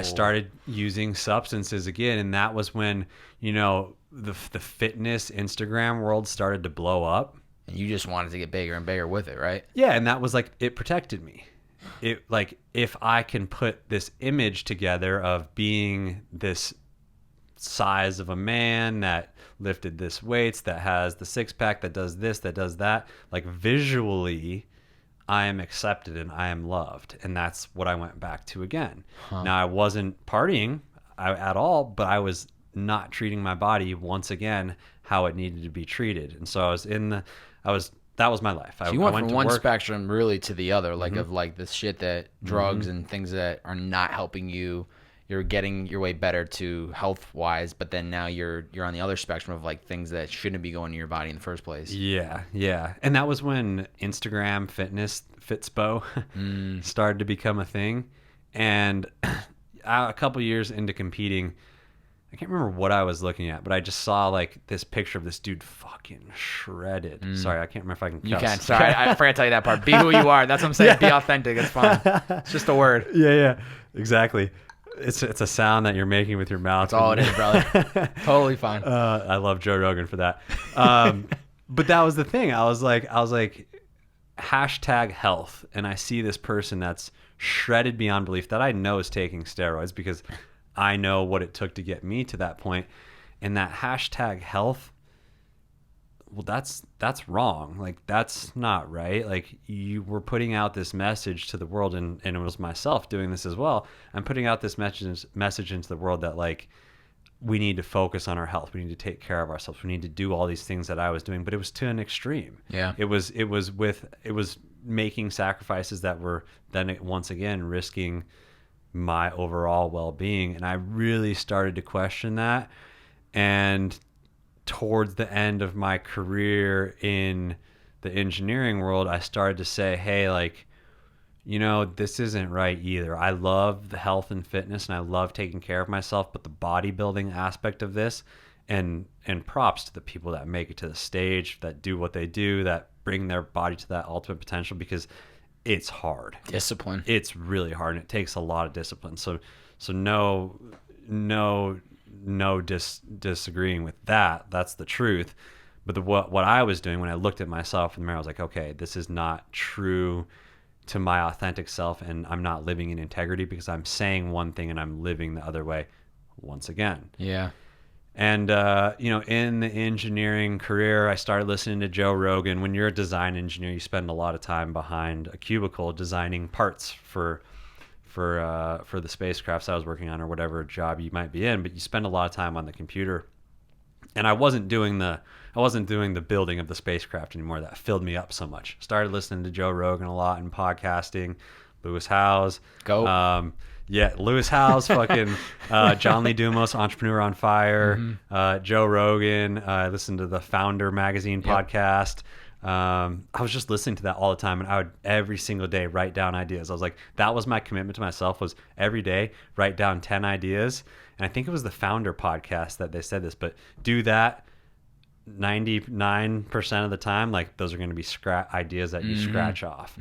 started using substances again, and that was when, you know, the fitness Instagram world started to blow up. And you just wanted to get bigger and bigger with it, right? Yeah, and that was like, it protected me. It, like, if I can put this image together of being this size of a man that lifted this weights, that has the six pack, that does this, that does that, like, visually I am accepted and I am loved. And that's what I went back to again. Now, I wasn't partying at all, but I was not treating my body once again how it needed to be treated. And so that was my life. So you went from one spectrum really to the other, like of like the shit that drugs and things that are not helping you. You're getting your way better to health wise, but then now you're on the other spectrum of like things that shouldn't be going to your body in the first place. Yeah. And that was when Instagram fitness, Fitspo, started to become a thing. And a couple years into competing, I can't remember what I was looking at, but I just saw like this picture of this dude fucking shredded. Sorry, I can't remember if I can cuss. You can. Sorry, I forgot to tell you that part. Be who you are. That's what I'm saying. Be authentic. It's fine. It's just a word. Yeah. Exactly. It's a sound that you're making with your mouth. That's all it is, brother. Totally fine. I love Joe Rogan for that. But that was the thing. I was like, hashtag health. And I see this person that's shredded beyond belief that I know is taking steroids because I know what it took to get me to that point. And that hashtag health, well, that's wrong. Like, that's not right. Like, you were putting out this message to the world, and it was myself doing this as well. I'm putting out this message into the world that, like, we need to focus on our health. We need to take care of ourselves. We need to do all these things that I was doing, but it was to an extreme. Yeah. It was making sacrifices that were then once again risking my overall well-being. And I really started to question that. And towards the end of my career in the engineering world, I started to say, hey, like, you know, this isn't right either. I love the health and fitness and I love taking care of myself, but the bodybuilding aspect of this, and props to the people that make it to the stage, that do what they do, that bring their body to that ultimate potential, because it's hard. Discipline. It's really hard, and it takes a lot of discipline. So no disagreeing with that. That's the truth. But what I was doing when I looked at myself in the mirror, I was like, okay, this is not true to my authentic self, and I'm not living in integrity because I'm saying one thing and I'm living the other way once again. Yeah. And, you know, in the engineering career, I started listening to Joe Rogan. When you're a design engineer, you spend a lot of time behind a cubicle designing parts for the spacecrafts I was working on, or whatever job you might be in, but you spend a lot of time on the computer. And I wasn't doing the building of the spacecraft anymore. That filled me up so much. Started listening to Joe Rogan a lot and podcasting, Lewis Howes. Lewis Howes, fucking John Lee Dumas, Entrepreneur on Fire, Joe Rogan. I listened to the Founder Magazine podcast. I was just listening to that all the time, and I would every single day write down ideas. I was like, that was my commitment to myself, was every day write down 10 ideas. And I think it was the Founder podcast that they said this, but do that 99% of the time. Like, those are going to be ideas that you scratch off.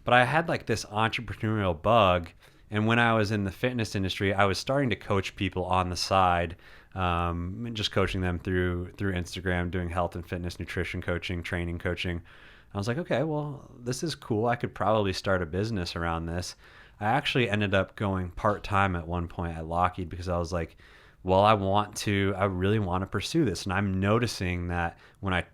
But I had like this entrepreneurial bug. And when I was in the fitness industry, I was starting to coach people on the side, just coaching them through Instagram, doing health and fitness, nutrition coaching, training coaching. I was like, okay, well, this is cool. I could probably start a business around this. I actually ended up going part-time at one point at Lockheed because I was like, well, I really want to pursue this. And I'm noticing that when I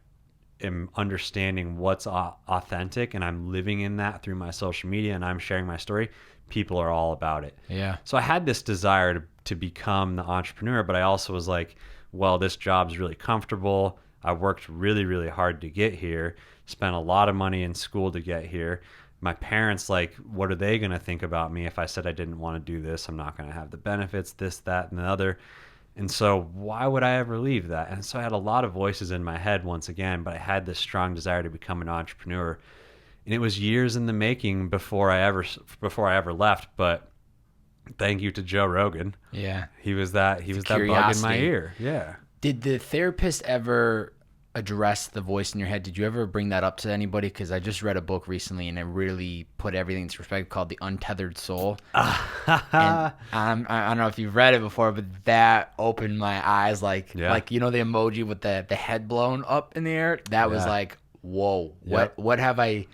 am understanding what's authentic and I'm living in that through my social media and I'm sharing my story, people are all about it. Yeah. So I had this desire to become the entrepreneur, but I also was like, well, this job's really comfortable. I worked really, really hard to get here, spent a lot of money in school to get here. My parents, like, what are they going to think about me if I said I didn't want to do this? I'm not going to have the benefits, this, that, and the other. And so why would I ever leave that? And so I had a lot of voices in my head once again, but I had this strong desire to become an entrepreneur. And it was years in the making before I ever left. But thank you to Joe Rogan. Yeah. He was that bug in my ear. Yeah. Did the therapist ever address the voice in your head? Did you ever bring that up to anybody? Because I just read a book recently and it really put everything into perspective called The Untethered Soul. And I don't know if you've read it before, but that opened my eyes like the emoji with the head blown up in the air. That was like, whoa, what have I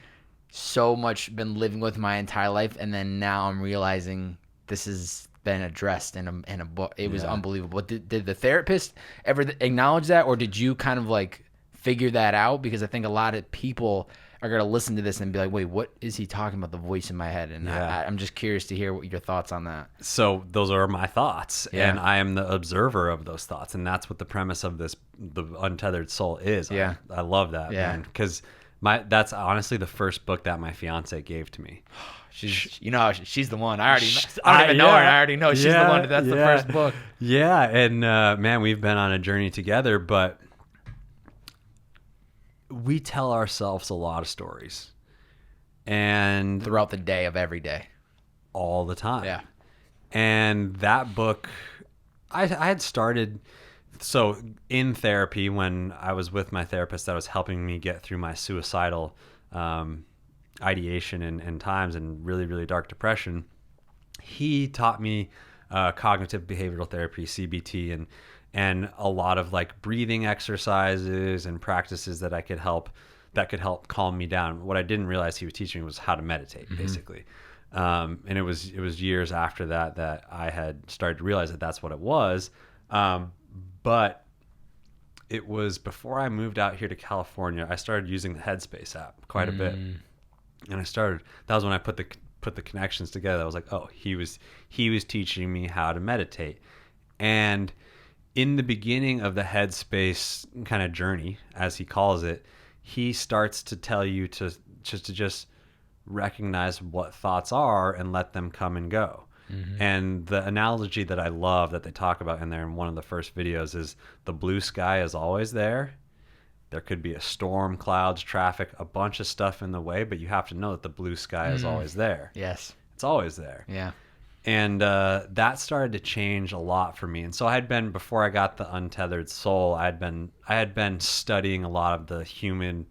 so much been living with my entire life? And then now I'm realizing this has been addressed in a book. It was unbelievable. Did the therapist ever acknowledge that, or did you kind of like figure that out? Because I think a lot of people are going to listen to this and be like, wait, what is he talking about? The voice in my head. And I'm just curious to hear what your thoughts on that. So those are my thoughts, and I am the observer of those thoughts. And that's what the premise of the Untethered Soul is. Yeah. I love that, man. Because that's honestly the first book that my fiance gave to me. She's the one. I don't even know her. And I already know she's the one. That's the first book. Yeah. And man, we've been on a journey together, but we tell ourselves a lot of stories, and throughout the day of every day, all the time. Yeah. And that book, I had started so in therapy when I was with my therapist that was helping me get through my suicidal ideation and times and really, really dark depression. He taught me cognitive behavioral therapy, CBT, and a lot of like breathing exercises and practices that could help calm me down. What I didn't realize he was teaching me was how to meditate, basically. And it was years after that I had started to realize that that's what it was. But it was before I moved out here to California, I started using the Headspace app quite a bit. And that was when I put the connections together. I was like, oh, he was teaching me how to meditate. And in the beginning of the Headspace kind of journey, as he calls it, he starts to tell you to just recognize what thoughts are and let them come and go. And the analogy that I love that they talk about in there in one of the first videos is the blue sky is always there. There could be a storm, clouds, traffic, a bunch of stuff in the way, but you have to know that the blue sky is always there. Yes. It's always there. Yeah. And that started to change a lot for me. And so before I got the Untethered Soul, I had been studying a lot of the human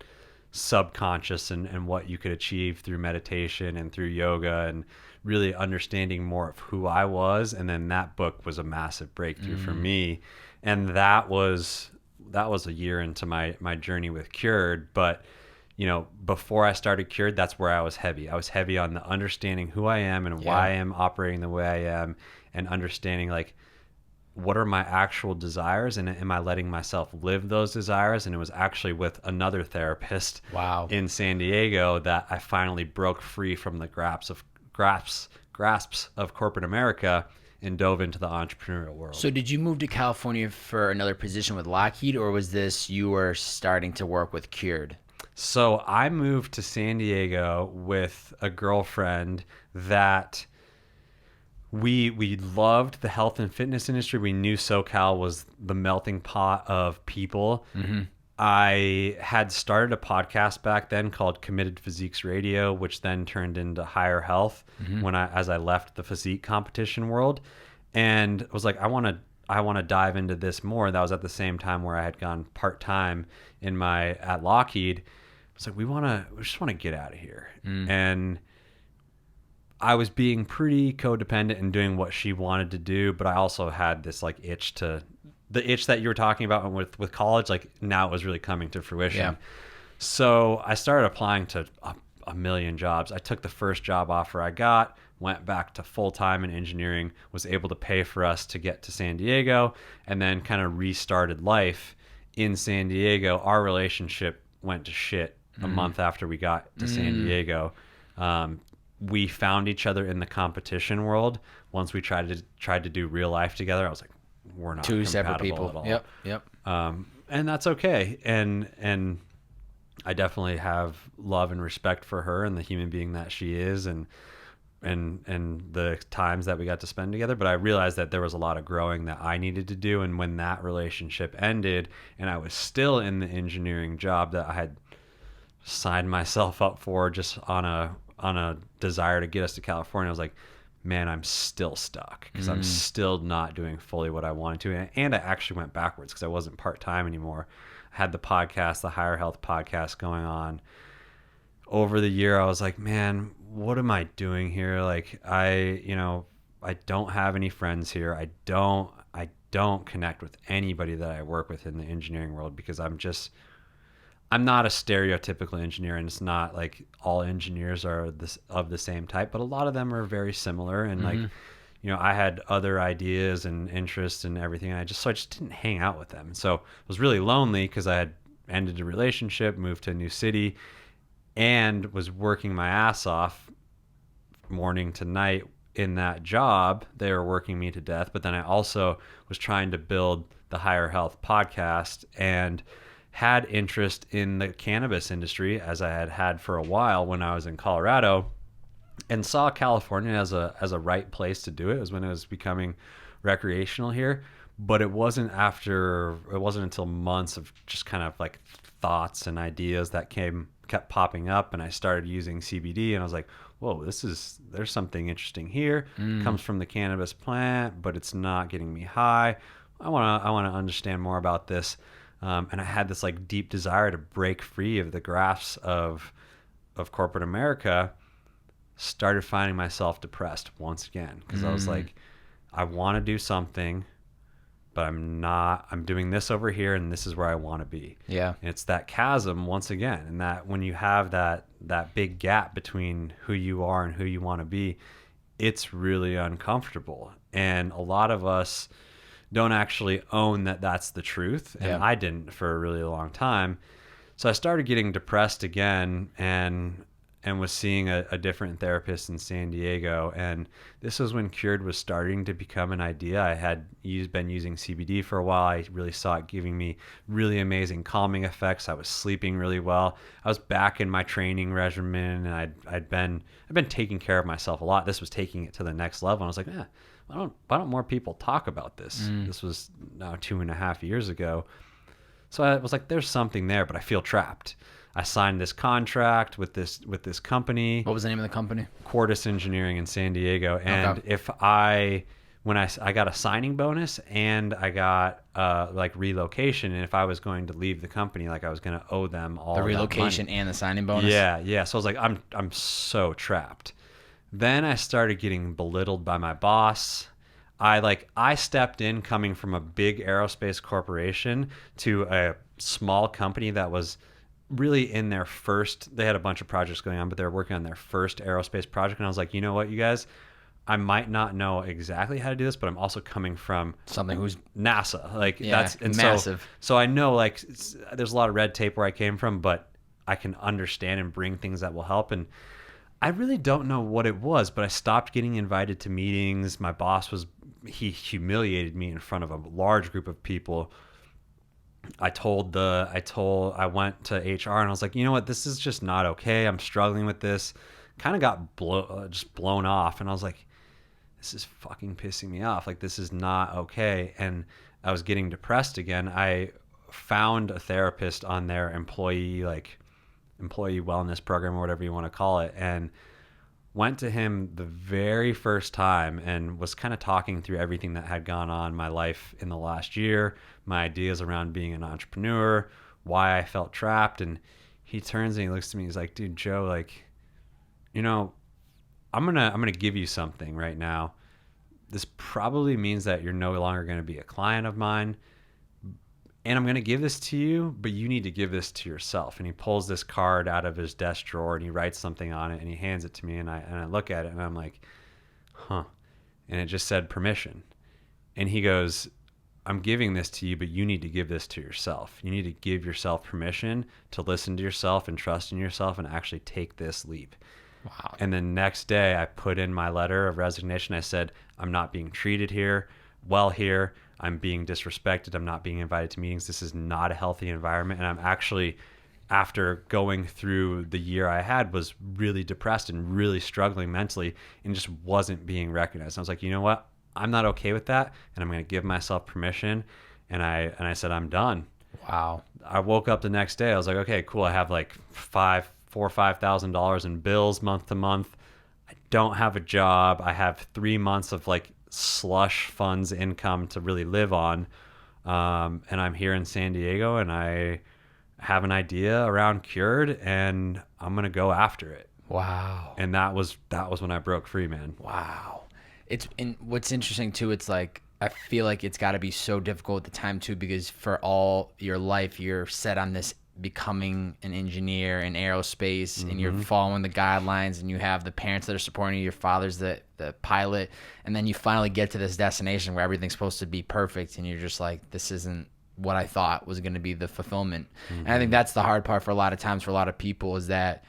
subconscious and what you could achieve through meditation and through yoga and really understanding more of who I was. And then that book was a massive breakthrough for me. And that was a year into my journey with CURED. But, before I started CURED, that's where I was heavy. I was heavy on the understanding who I am and why I am operating the way I am, and understanding like, what are my actual desires, and am I letting myself live those desires? And it was actually with another therapist in San Diego that I finally broke free from the grasps of corporate America and dove into the entrepreneurial world. So did you move to California for another position with Lockheed, or was this you were starting to work with CURED? So I moved to San Diego with a girlfriend that we loved the health and fitness industry. We knew SoCal was the melting pot of people. I had started a podcast back then called Committed Physiques Radio, which then turned into Higher Health as I left the physique competition world, and was like, I want to dive into this more. That was at the same time where I had gone part-time at Lockheed. I was like, we just want to get out of here. And I was being pretty codependent and doing what she wanted to do, but I also had this like itch that you were talking about with college. Like now it was really coming to fruition. Yeah. So I started applying to a million jobs. I took the first job offer I got, went back to full-time in engineering, was able to pay for us to get to San Diego, and then kind of restarted life in San Diego. Our relationship went to shit a month after we got to San Diego. We found each other in the competition world. Once we tried to do real life together, I was like, we're not two separate compatible people. at all. Yep. And that's okay. And I definitely have love and respect for her and the human being that she is, and the times that we got to spend together. But I realized that there was a lot of growing that I needed to do. And when that relationship ended and I was still in the engineering job that I had signed myself up for just on a desire to get us to California, I was like, man, I'm still stuck because I'm still not doing fully what I wanted to. And I actually went backwards because I wasn't part-time anymore. I had the podcast, the Higher Health podcast going on. Over the year, I was like, man, what am I doing here? Like, I don't have any friends here. I don't connect with anybody that I work with in the engineering world because I'm not a stereotypical engineer, and it's not like all engineers are of the same type, but a lot of them are very similar. And like, I had other ideas and interests and everything. And I just didn't hang out with them. And so I was really lonely because I had ended a relationship, moved to a new city, and was working my ass off morning to night in that job. They were working me to death. But then I also was trying to build the Higher Health podcast and had interest in the cannabis industry, as I had for a while when I was in Colorado, and saw California as a right place to do it. It was when it was becoming recreational here. But it wasn't until months of just kind of like thoughts and ideas that kept popping up, and I started using CBD, and I was like, whoa, there's something interesting here. It comes from the cannabis plant, but it's not getting me high. I want to understand more about this. And I had this like deep desire to break free of the grasp of corporate America. Started finding myself depressed once again because I was like, I want to do something, but I'm doing this over here, and this is where I want to be. Yeah. And it's that chasm once again. And that when you have that big gap between who you are and who you want to be, it's really uncomfortable. And a lot of us don't actually own that that's the truth. And I didn't for a really long time. So I started getting depressed again and was seeing a different therapist in San Diego. And this was when CURED was starting to become an idea. I had been using CBD for a while. I really saw it giving me really amazing calming effects. I was sleeping really well. I was back in my training regimen, and I'd been taking care of myself a lot. This was taking it to the next level. And I was like, why don't more people talk about this? This was now 2.5 years ago. So I was like, there's something there, but I feel trapped. I signed this contract with this company. What was the name of the company? Cordis Engineering in San Diego. And if I got a signing bonus and I got like relocation, and if I was going to leave the company, like I was going to owe them all the relocation and the signing bonus. Yeah. So I was like, I'm so trapped. Then I started getting belittled by my boss. I stepped in coming from a big aerospace corporation to a small company that was really in their first, they had a bunch of projects going on, but they were working on their first aerospace project. And I was like, you know what, you guys, I might not know exactly how to do this, but I'm also coming from something who's NASA. Like that's massive. So I know like there's a lot of red tape where I came from, but I can understand and bring things that will help. And I really don't know what it was, but I stopped getting invited to meetings. My boss he humiliated me in front of a large group of people. I went to HR and I was like, you know what, this is just not okay. I'm struggling with this. Kind of got blown off. And I was like, this is fucking pissing me off. Like, this is not okay. And I was getting depressed again. I found a therapist on their employee wellness program or whatever you want to call it. And went to him the very first time and was kind of talking through everything that had gone on in my life in the last year, my ideas around being an entrepreneur, why I felt trapped. And he turns and he looks at me, he's like, dude, Joe, like, you know, I'm gonna give you something right now. This probably means that you're no longer going to be a client of mine, and I'm going to give this to you, but you need to give this to yourself. And he pulls this card out of his desk drawer and he writes something on it and he hands it to me, and I look at it and I'm like, huh. And it just said permission. And he goes, I'm giving this to you, but you need to give this to yourself. You need to give yourself permission to listen to yourself and trust in yourself and actually take this leap. Wow. And then next day I put in my letter of resignation. I said, I'm not being treated well here. I'm being disrespected. I'm not being invited to meetings. This is not a healthy environment. And I'm actually, after going through the year I had, was really depressed and really struggling mentally and just wasn't being recognized. I was like, you know what? I'm not okay with that, and I'm going to give myself permission. And I said, I'm done. Wow. I woke up the next day. I was like, okay, cool. I have like $4,000 or $5,000 in bills month to month. I don't have a job. I have 3 months of like slush funds income to really live on. And I'm here in San Diego, and I have an idea around CURED, and I'm going to go after it. Wow. And that was when I broke free, man. Wow. And what's interesting too, it's like, I feel like it's got to be so difficult at the time too, because for all your life, you're set on this becoming an engineer in aerospace, and you're following the guidelines, and you have the parents that are supporting you, your father's the pilot, and then you finally get to this destination where everything's supposed to be perfect, and you're just like, this isn't what I thought was going to be the fulfillment. And I think that's the hard part for a lot of times for a lot of people, is that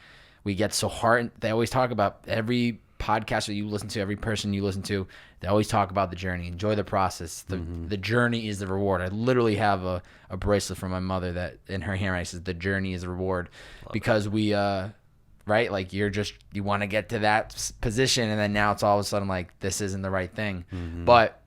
we get so hard. They always talk about, every podcast that you listen to, every person you listen to, they always talk about the journey. Enjoy the process. The journey is the reward. I literally have a bracelet from my mother that in her handwriting says, the journey is the reward. Because we right, like you want to get to that position, and then now it's all of a sudden like, this isn't the right thing. But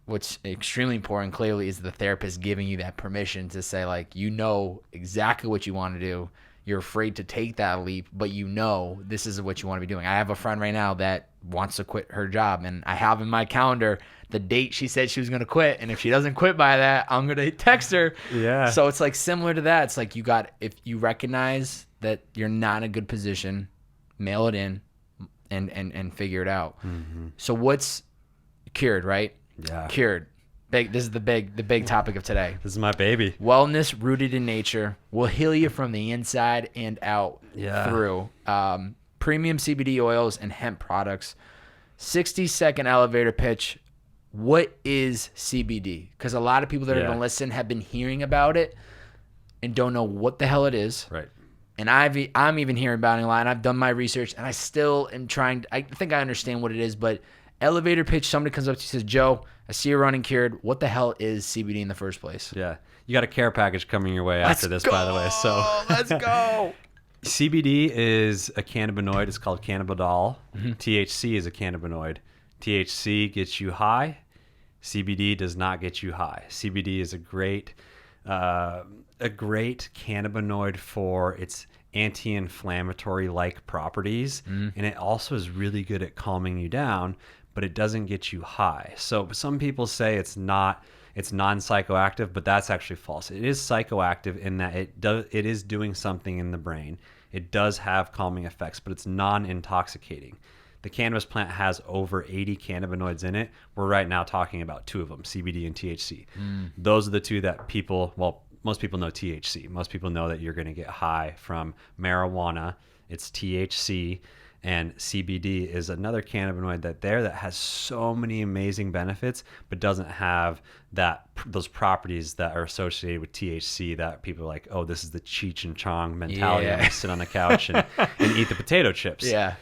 what's extremely important clearly is the therapist giving you that permission to say, like, you know exactly what you want to do. You're afraid to take that leap, but you know this is what you want to be doing. I have a friend right now that wants to quit her job, and I have in my calendar the date she said she was going to quit, and if she doesn't quit by that, I'm going to text her. Yeah. So it's like similar to that. It's like, if you recognize that you're not in a good position, mail it in and figure it out. So what's CURED, right? Yeah. CURED. This is the big topic of today. This is my baby. Wellness rooted in nature will heal you from the inside and out. Through premium CBD oils and hemp products. 60-second elevator pitch. What is CBD? Because a lot of people that are going to listen have been hearing about it and don't know what the hell it is. Right. And I'm even hearing about it a lot, and I've done my research, and I still am trying. I think I understand what it is, but elevator pitch, somebody comes up to you and says, Joe, I see you're running CURED. What the hell is CBD in the first place? Yeah. You got a care package coming your way after this, by the way. So let's go. CBD is a cannabinoid. It's called cannabidiol. THC is a cannabinoid. THC gets you high. CBD does not get you high. CBD is a great cannabinoid for its anti-inflammatory like properties, and it also is really good at calming you down, but it doesn't get you high. So some people say it's non-psychoactive, but that's actually false. It is psychoactive in that it is doing something in the brain. It does have calming effects, but it's non-intoxicating. The cannabis plant has over 80 cannabinoids in it. We're right now talking about 2 of them, CBD and THC. Those are the 2 that most people know THC. Most people know that you're going to get high from marijuana. It's THC. And CBD is another cannabinoid that has so many amazing benefits, but doesn't have those properties that are associated with THC that people are like, oh, this is the Cheech and Chong mentality. I'm going to sit on the couch and eat the potato chips. Yeah.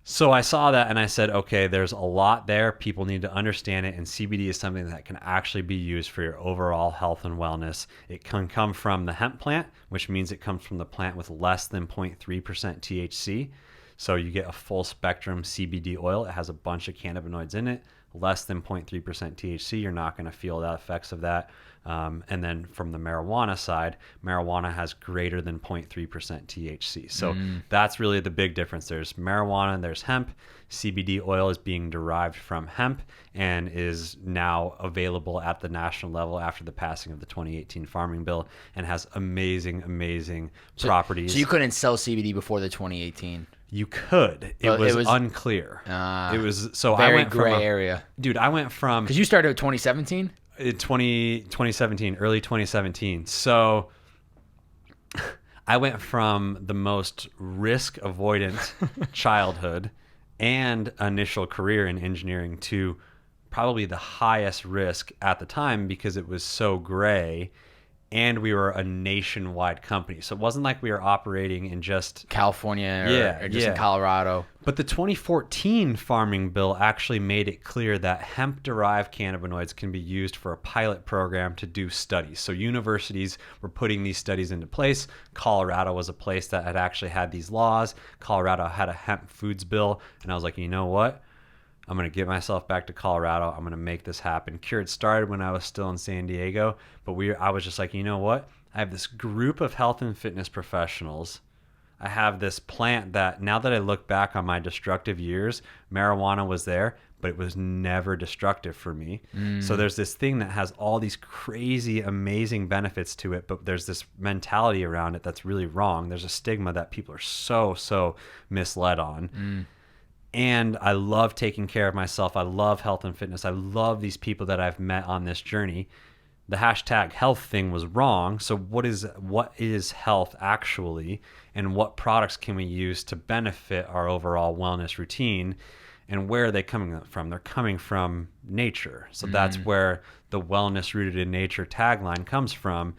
So I saw that and I said, okay, there's a lot there. People need to understand it. And CBD is something that can actually be used for your overall health and wellness. It can come from the hemp plant, which means it comes from the plant with less than 0.3% THC. So you get a full spectrum CBD oil. It has a bunch of cannabinoids in it, less than 0.3% THC. You're not going to feel the effects of that. And then from the marijuana side, marijuana has greater than 0.3% THC. So that's really the big difference. There's marijuana and there's hemp. CBD oil is being derived from hemp and is now available at the national level after the passing of the 2018 Farming Bill, and has amazing properties. So you couldn't sell CBD before the 2018? You could. It was unclear. It was so very I went gray from area. Dude, I went from because you started in 2017. In 2017, early 2017. So I went from the most risk avoidant childhood and initial career in engineering to probably the highest risk at the time because it was so gray, and we were a nationwide company. So it wasn't like we were operating in just California or just in Colorado. But the 2014 farming bill actually made it clear that hemp-derived cannabinoids can be used for a pilot program to do studies. So universities were putting these studies into place. Colorado was a place that had actually had these laws. Colorado had a hemp foods bill. And I was like, you know what? I'm going to get myself back to Colorado. I'm going to make this happen. CURED started when I was still in San Diego, but I was just like, you know what? I have this group of health and fitness professionals. I have this plant that now that I look back on my destructive years, marijuana was there, but it was never destructive for me. So there's this thing that has all these crazy, amazing benefits to it, but there's this mentality around it that's really wrong. There's a stigma that people are so misled on. And I love taking care of myself. I love health and fitness. I love these people that I've met on this journey. The hashtag health thing was wrong. So what is health actually? And what products can we use to benefit our overall wellness routine? And where are they coming from? They're coming from nature. So that's where the wellness rooted in nature tagline comes from.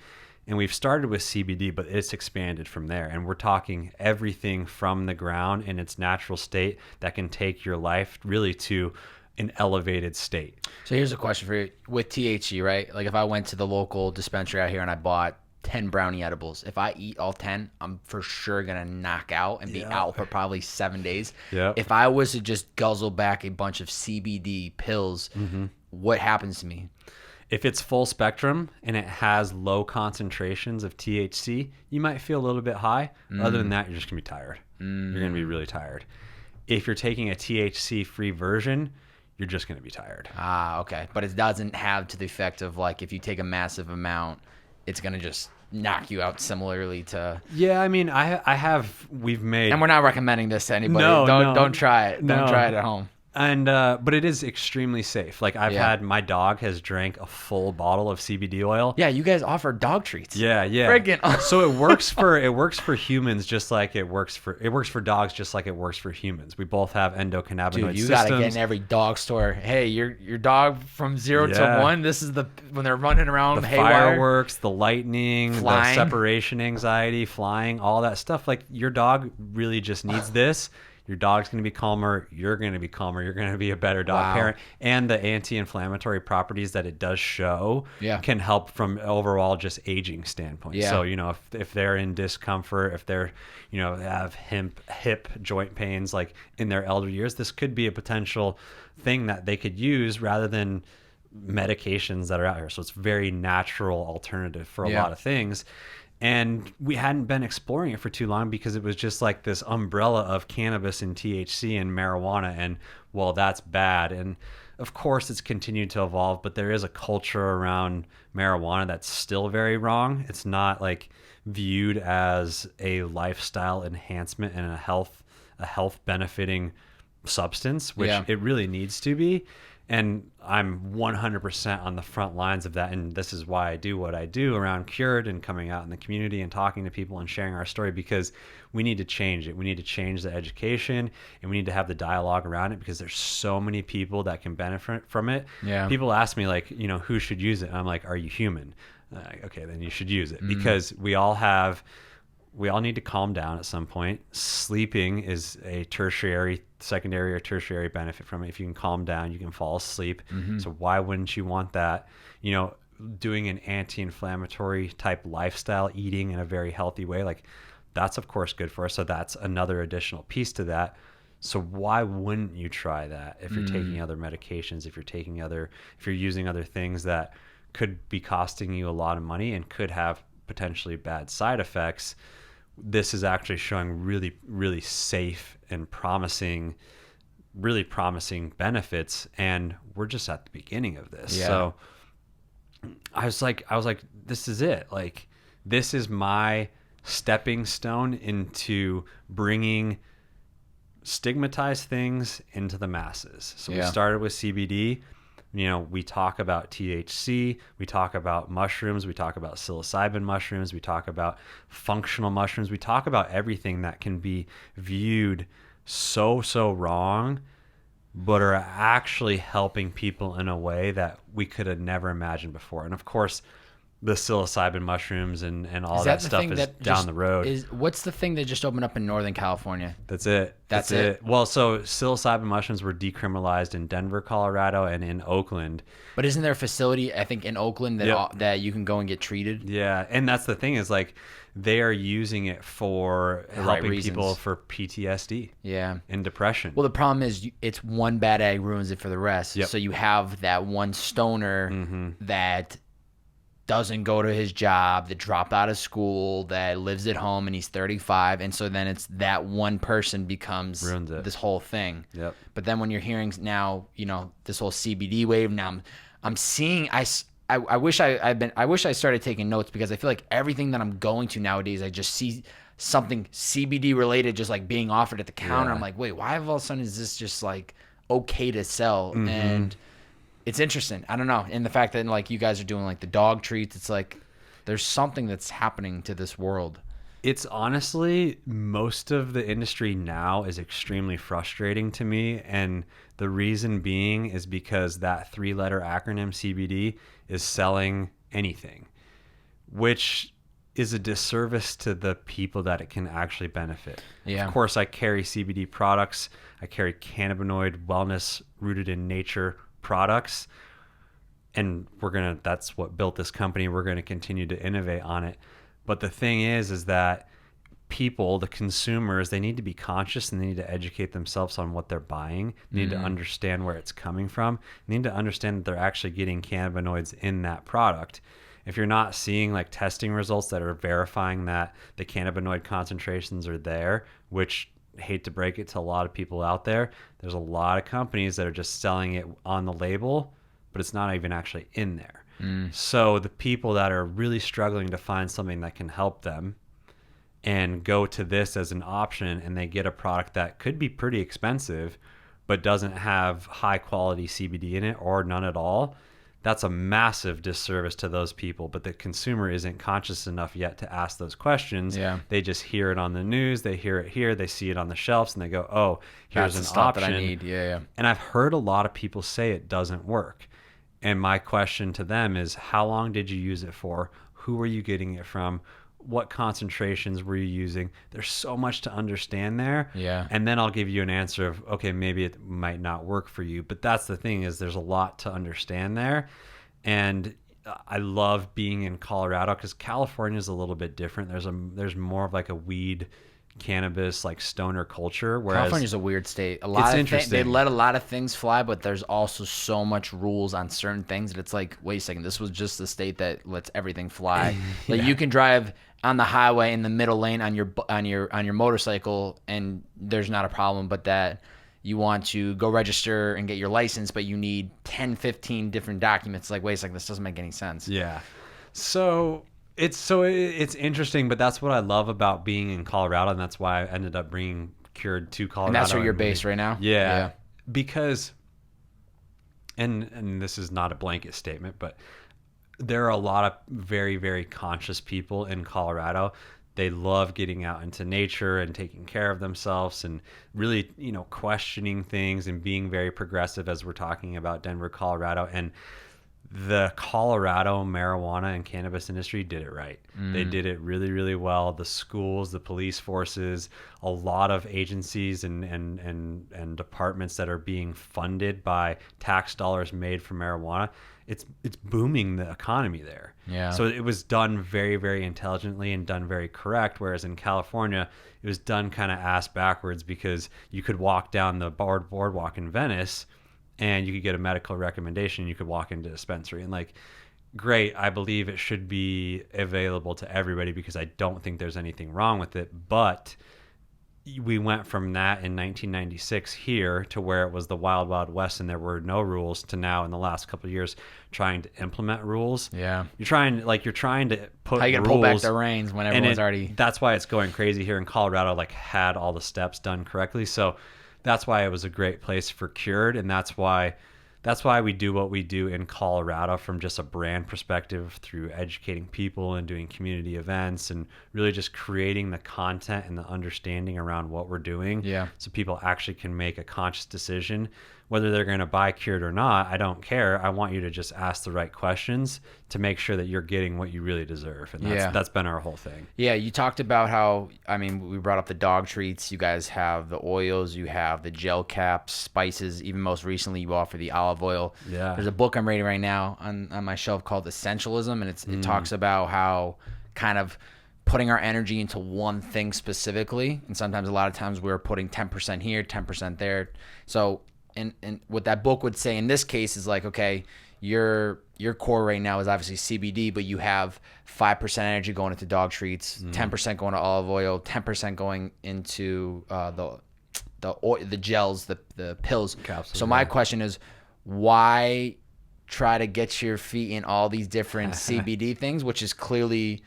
And we've started with CBD, but it's expanded from there. And we're talking everything from the ground in its natural state that can take your life really to an elevated state. So here's a question for you. With THC, right? Like if I went to the local dispensary out here and I bought 10 brownie edibles, if I eat all 10, I'm for sure going to knock out and be out for probably 7 days. If I was to just guzzle back a bunch of CBD pills, what happens to me? If it's full spectrum and it has low concentrations of THC, you might feel a little bit high. Other than that, you're just going to be tired. You're going to be really tired. If you're taking a THC-free version, you're just going to be tired. Okay. But it doesn't have to the effect of like if you take a massive amount, it's going to just knock you out similarly to... Yeah, I mean, we've made... And we're not recommending this to anybody. Don't try it. Don't try it at home. And but it is extremely safe. Like I've had, my dog has drank a full bottle of CBD oil. Yeah, you guys offer dog treats. Yeah. Friggin' So it works for humans just like it works for dogs just like it works for humans. We both have endocannabinoid systems. Dude, you gotta get in every dog store. Hey, your dog from 0 to 1. This is when they're running around the haywire. Fireworks, the lightning, flying. The separation anxiety, flying, all that stuff. Like your dog really just needs this. Your dog's going to be calmer. You're going to be calmer. You're going to be a better dog parent. And the anti-inflammatory properties that it does show can help from overall just aging standpoint. So, if they're in discomfort, if they're, have hip joint pains, like in their elder years, this could be a potential thing that they could use rather than medications that are out here. So it's a very natural alternative for a lot of things. And we hadn't been exploring it for too long because it was just like this umbrella of cannabis and THC and marijuana. And, well, that's bad. And, of course, it's continued to evolve, but there is a culture around marijuana that's still very wrong. It's not, like, viewed as a lifestyle enhancement and a health benefiting substance, which it really needs to be. And I'm 100% on the front lines of that. And this is why I do what I do around CURED and coming out in the community and talking to people and sharing our story, because we need to change it. We need to change the education and we need to have the dialogue around it because there's so many people that can benefit from it. Yeah. People ask me like, who should use it? And I'm like, are you human? Okay, then you should use it because we all need to calm down at some point. Sleeping is a secondary or tertiary benefit from it. If you can calm down, you can fall asleep. So why wouldn't you want that? Doing an anti-inflammatory type lifestyle, eating in a very healthy way, like that's of course good for us. So that's another additional piece to that. So why wouldn't you try that if you're taking other medications, if you're using other things that could be costing you a lot of money and could have potentially bad side effects? This is actually showing really, really safe and really promising benefits. And we're just at the beginning of this. Yeah. So I was like, this is it. Like, this is my stepping stone into bringing stigmatized things into the masses. So we started with CBD. We talk about THC, we talk about mushrooms, we talk about psilocybin mushrooms, we talk about functional mushrooms, we talk about everything that can be viewed so wrong but are actually helping people in a way that we could have never imagined before. And of course, the psilocybin mushrooms and all that stuff is down the road. What's the thing that just opened up in Northern California? That's it. That's it. Well, so psilocybin mushrooms were decriminalized in Denver, Colorado, and in Oakland. But isn't there a facility, I think, in Oakland that you can go and get treated? Yeah, and that's the thing is like they are using it for helping people for PTSD. Yeah. And depression. Well, the problem is it's one bad egg ruins it for the rest. Yep. So you have that one stoner that doesn't go to his job, that dropped out of school, that lives at home, and he's 35, and so then it's that one person becomes this whole thing. Yep. But then when you're hearing now, this whole CBD wave, now I'm seeing. I wish I started taking notes, because I feel like everything that I'm going to nowadays, I just see something CBD related just like being offered at the counter. I'm like, wait, why all of a sudden is this just like okay to sell? And it's interesting. I don't know. And the fact that like you guys are doing like the dog treats, it's like there's something that's happening to this world. It's honestly, most of the industry now is extremely frustrating to me. And the reason being is because that 3-letter acronym CBD is selling anything, which is a disservice to the people that it can actually benefit. Yeah. Of course, I carry CBD products. I carry cannabinoid wellness rooted in nature products, and that's what built this company. We're going to continue to innovate on it. But the thing is that people, the consumers, they need to be conscious, and they need to educate themselves on what they're buying. They need to understand where it's coming from. They need to understand that they're actually getting cannabinoids in that product. If you're not seeing like testing results that are verifying that the cannabinoid concentrations are there, which, hate to break it to a lot of people out there, there's a lot of companies that are just selling it on the label, but it's not even actually in there. So the people that are really struggling to find something that can help them and go to this as an option, and they get a product that could be pretty expensive but doesn't have high quality CBD in it or none at all, that's a massive disservice to those people. But the consumer isn't conscious enough yet to ask those questions. Yeah. They just hear it on the news, they hear it here, they see it on the shelves, and they go, oh, here's that's an the option stuff that I need. Yeah. And I've heard a lot of people say it doesn't work. And my question to them is, how long did you use it for? Who were you getting it from? What concentrations were you using? There's so much to understand there. Yeah. And then I'll give you an answer of, okay, maybe it might not work for you. But that's the thing, is there's a lot to understand there. And I love being in Colorado because California is a little bit different. There's more of like a weed, cannabis, like stoner culture. Whereas California's a weird state. A lot it's of interesting. They let a lot of things fly, but there's also so much rules on certain things that it's like, wait a second, this was just the state that lets everything fly. Like you can drive on the highway in the middle lane on your motorcycle and there's not a problem, but that you want to go register and get your license, but you need 10, 15 different documents. Like, wait a second, this doesn't make any sense. Yeah. So it's interesting, but that's what I love about being in Colorado, and that's why I ended up bringing CURED to Colorado. And that's where you're based right now? Yeah. Because, and this is not a blanket statement, but there are a lot of very, very conscious people in Colorado. They love getting out into nature and taking care of themselves and really, questioning things and being very progressive, as we're talking about Denver, Colorado. And the Colorado marijuana and cannabis industry did it right. They did it really, really well. The schools, the police forces, a lot of agencies and departments that are being funded by tax dollars made from marijuana. It's booming the economy there. Yeah. So it was done very, very intelligently and done very correct. Whereas in California, it was done kind of ass backwards, because you could walk down the boardwalk in Venice and you could get a medical recommendation. You could walk into a dispensary and like, great. I believe it should be available to everybody because I don't think there's anything wrong with it. But we went from that in 1996 here to where it was the wild, wild west and there were no rules, to now in the last couple of years trying to implement rules. Yeah. You're trying to put how you gonna rules, pull back the reins when everyone's already. That's why it's going crazy here in Colorado, like had all the steps done correctly. So that's why it was a great place for CURED. And that's why we do what we do in Colorado from just a brand perspective, through educating people and doing community events and really just creating the content and the understanding around what we're doing. Yeah. So people actually can make a conscious decision. whether they're going to buy Cured or not, I don't care. I want you to just ask the right questions to make sure that you're getting what you really deserve. And that's been our whole thing. Yeah, you talked about how, I mean, we brought up the dog treats. You guys have the oils, you have the gel caps, spices. Even most recently, you offer the olive oil. Yeah. There's a book I'm reading right now on my shelf called Essentialism, and it talks about how kind of putting our energy into one thing specifically. And sometimes, a lot of times, we're putting 10% here, 10% there. So, and what that book would say in this case is like, okay, your core right now is obviously CBD, but you have 5% energy going into dog treats, 10% going to olive oil, 10% going into the gels, the pills. Capsules, so my question is, why try to get your feet in all these different CBD things, which is clearly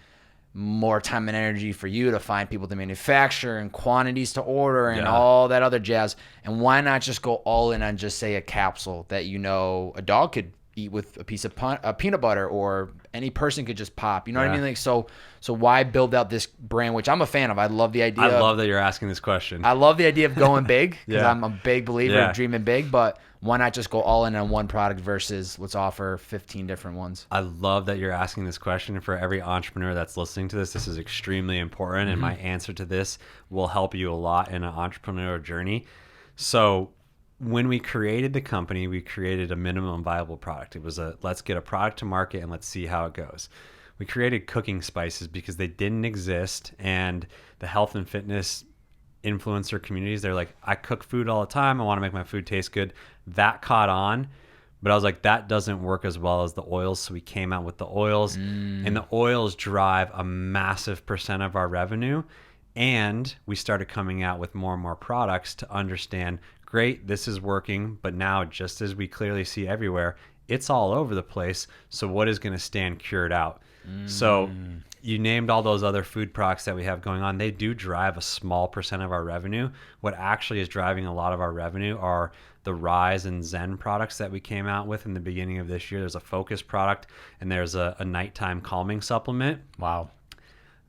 more time and energy for you to find people to manufacture and quantities to order and all that other jazz. And why not just go all in on just say a capsule that a dog could eat with a piece of peanut butter, or any person could just pop, you know what I mean? Like, so why build out this brand, which I'm a fan of? I love the idea. I love that you're asking this question. I love the idea of going big, because I'm a big believer of dreaming big, but why not just go all in on one product versus let's offer 15 different ones? I love that you're asking this question. For every entrepreneur that's listening to this, this is extremely important, and my answer to this will help you a lot in an entrepreneurial journey. So when we created the company, we created a minimum viable product. It was let's get a product to market and let's see how it goes. We created cooking spices because they didn't exist, and the health and fitness influencer communities, they're like, I cook food all the time, I want to make my food taste good. That caught on, but I was like, that doesn't work as well as the oils. So we came out with the oils, and the oils drive a massive percent of our revenue. And we started coming out with more and more products to understand, great, this is working, but now, just as we clearly see everywhere, it's all over the place. So what is going to stand Cured out? So you named all those other food products that we have going on. They do drive a small percent of our revenue. What actually is driving a lot of our revenue are the Rise and Zen products that we came out with in the beginning of this year. There's a focus product, and there's a nighttime calming supplement. Wow.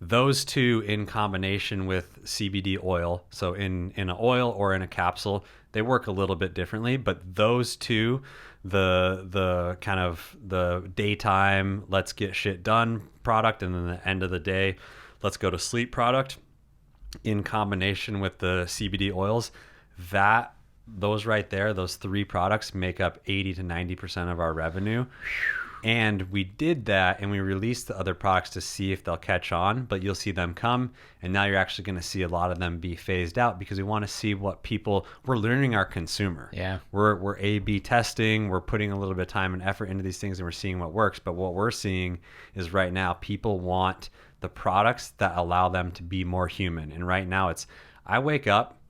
Those two, in combination with CBD oil, so in an oil or in a capsule, they work a little bit differently, but those two, the kind of the daytime let's get shit done product, and then the end of the day let's go to sleep product, in combination with the CBD oils, those right there, those three products make up 80 to 90% of our revenue. And we did that, and we released the other products to see if they'll catch on, but you'll see them come, and now you're actually going to see a lot of them be phased out, because we want to see what we're learning our consumer. Yeah. We're A/B testing, we're putting a little bit of time and effort into these things, and we're seeing what works. But what we're seeing is right now, people want the products that allow them to be more human. And right now I wake up,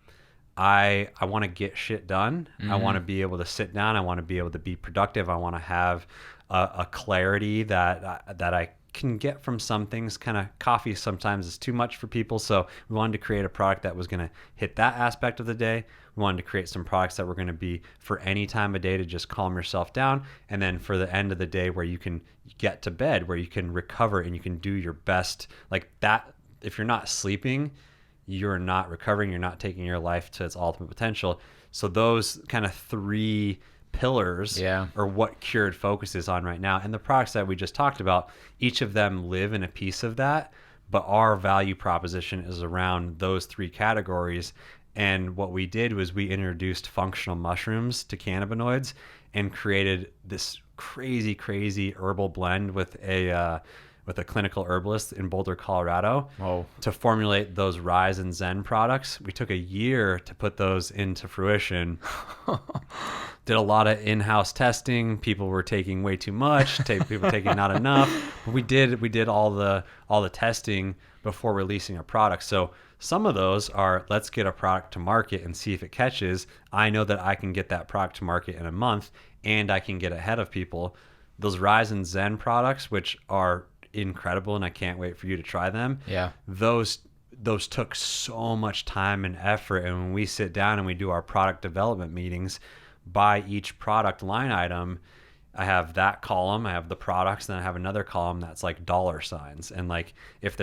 I want to get shit done. I want to be able to sit down. I want to be able to be productive. I want to have a clarity that I can get from some things. Kind of coffee sometimes is too much for people. So we wanted to create a product that was going to hit that aspect of the day. We wanted to create some products that were going to be for any time of day to just calm yourself down. And then for the end of the day, where you can get to bed, where you can recover and you can do your best. Like that, if you're not sleeping, you're not recovering, you're not taking your life to its ultimate potential. So those kind of three pillars are what Cured focuses on right now. And the products that we just talked about, each of them live in a piece of that, but our value proposition is around those three categories. And what we did was we introduced functional mushrooms to cannabinoids and created this crazy herbal blend with a clinical herbalist in Boulder, Colorado, to formulate those Rise and Zen products. We took a year to put those into fruition. Did a lot of in-house testing. People were taking way too much. People were taking not enough. But we did all the testing before releasing a product. So some of those are, let's get a product to market and see if it catches. I know that I can get that product to market in a month, and I can get ahead of people. Those Rise and Zen products, which are incredible, and I can't wait for you to try them. Yeah. Those took so much time and effort, and when we sit down and we do our product development meetings, by each product line item, I have that column, I have the products, and then I have another column that's like dollar signs. And like if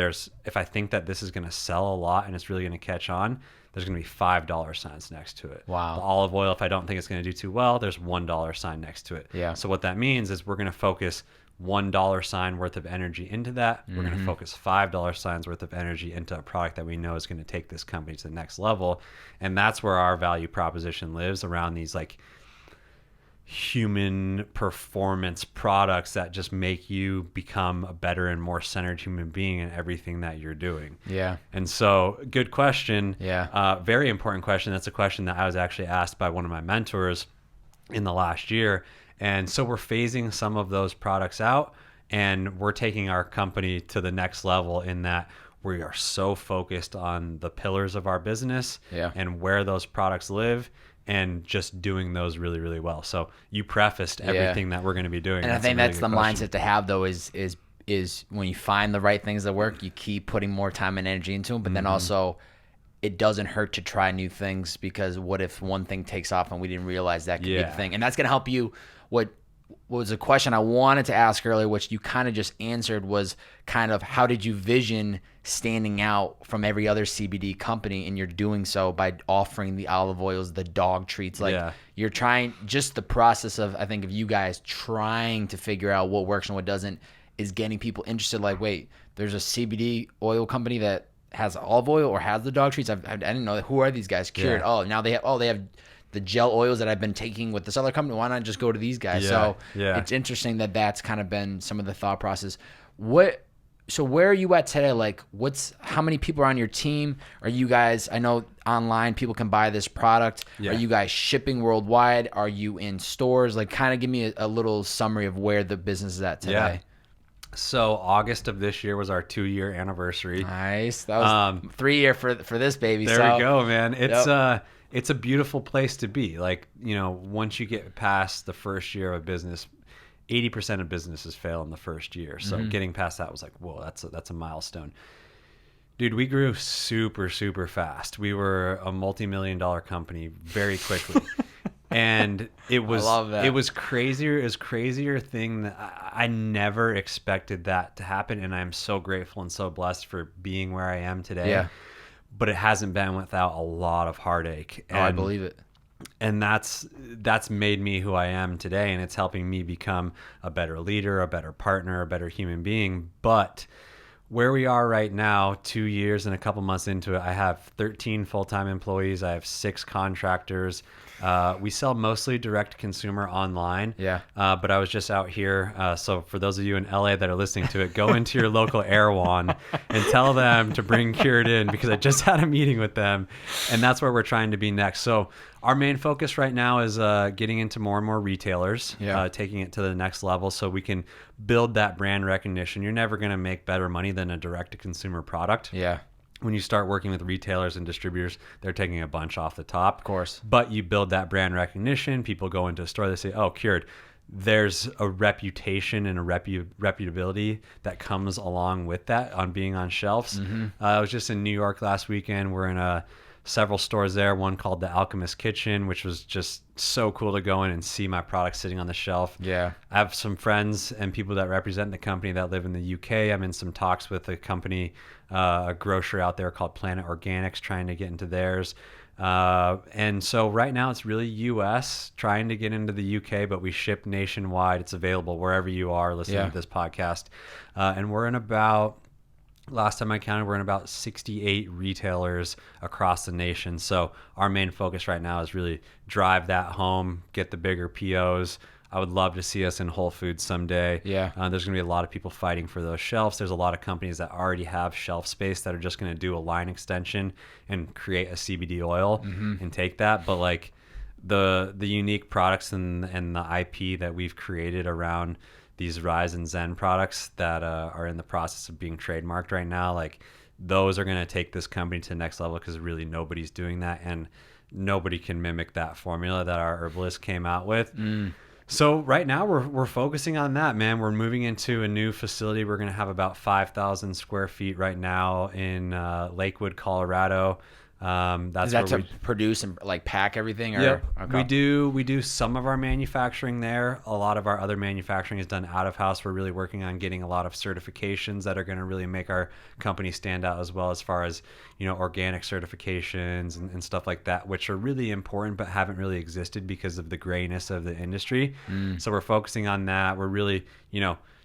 I think that this is going to sell a lot and it's really going to catch on, there's going to be $5 signs next to it. Wow. The olive oil, if I don't think it's going to do too well, there's $1 sign next to it. Yeah. So what that means is we're going to focus $1 sign worth of energy into that. We're going to focus $5 signs worth of energy into a product that we know is going to take this company to the next level. And that's where our value proposition lives, around these like human performance products that just make you become a better and more centered human being in everything that you're doing. Yeah. And so, good question. Yeah. Very important question. That's a question that I was actually asked by one of my mentors in the last year. And so we're phasing some of those products out, and we're taking our company to the next level in that we are so focused on the pillars of our business and where those products live, and just doing those really, really well. So you prefaced everything that we're going to be doing. And I think that's the mindset to have, though, is when you find the right things that work, you keep putting more time and energy into them. But then also, it doesn't hurt to try new things, because what if one thing takes off and we didn't realize that could be the thing? And that's going to help you. What was a question I wanted to ask earlier, which you kind of just answered, was kind of how did you vision standing out from every other CBD company? And you're doing so by offering the olive oils, the dog treats. Like you're trying, just the process of, I think, of you guys trying to figure out what works and what doesn't is getting people interested. Like, wait, there's a CBD oil company that has olive oil or has the dog treats. I didn't know. Who are these guys? Cured. Oh, now they have the gel oils that I've been taking with this other company. Why not just go to these guys? So it's interesting that that's kind of been some of the thought process. So where are you at today? Like, how many people are on your team? Are you guys, I know online people can buy this product. Are you guys shipping worldwide? Are you in stores? Like, kind of give me a little summary of where the business is at today. So August of this year was our 2-year anniversary. Nice. That was 3 year for this baby. There we go, man. It's a beautiful place to be. Like, once you get past the first year of business, 80% of businesses fail in the first year. So getting past that was like, whoa, that's a milestone. Dude, we grew super, super fast. We were a multi-million-dollar company very quickly. And it was crazier. It was crazier thing that I never expected that to happen. And I'm so grateful and so blessed for being where I am today. Yeah. But it hasn't been without a lot of heartache. And, I believe it. And that's made me who I am today. And it's helping me become a better leader, a better partner, a better human being. But where we are right now, 2 years and a couple months into it, I have 13 full-time employees. I have 6 contractors. We sell mostly direct consumer online. But I was just out here. So for those of you in LA that are listening to it, go into your local Erewhon and tell them to bring Cured in, because I just had a meeting with them, and that's where we're trying to be next. So our main focus right now is getting into more and more retailers, taking it to the next level so we can build that brand recognition. You're never going to make better money than a direct-to-consumer product. When you start working with retailers and distributors, they're taking a bunch off the top. Of course. But you build that brand recognition. People go into a store, they say, oh, Cured. There's a reputation and a reputability that comes along with that on being on shelves. I was just in New York last weekend. We're in several stores there, one called the Alchemist Kitchen, which was just so cool to go in and see my products sitting on the shelf. I have some friends and people that represent the company that live in the UK. I'm in some talks with a company, a grocer out there called Planet Organics, trying to get into theirs. And so right now it's really US, trying to get into the UK, but we ship nationwide. It's available wherever you are listening to this podcast. And we're in about, last time I counted, we're in about 68 retailers across the nation. So our main focus right now is really drive that home, get the bigger POs. I would love to see us in Whole Foods someday. There's going to be a lot of people fighting for those shelves. There's a lot of companies that already have shelf space that are just going to do a line extension and create a CBD oil and take that. But like the unique products and the IP that we've created around these Rise and Zen products that are in the process of being trademarked right now, like those are going to take this company to the next level, because really nobody's doing that, and nobody can mimic that formula that our herbalist came out with. So right now we're focusing on that, man. We're moving into a new facility. We're going to have about 5,000 square feet right now in Lakewood, Colorado. That's Is that where to produce and like pack everything? Or Yep. okay. We do some of our manufacturing there. A lot of our other manufacturing is done out of house. We're really working on getting a lot of certifications that are going to really make our company stand out, as well as far as, organic certifications and stuff like that, which are really important but haven't really existed because of the grayness of the industry. So we're focusing on that. We're really,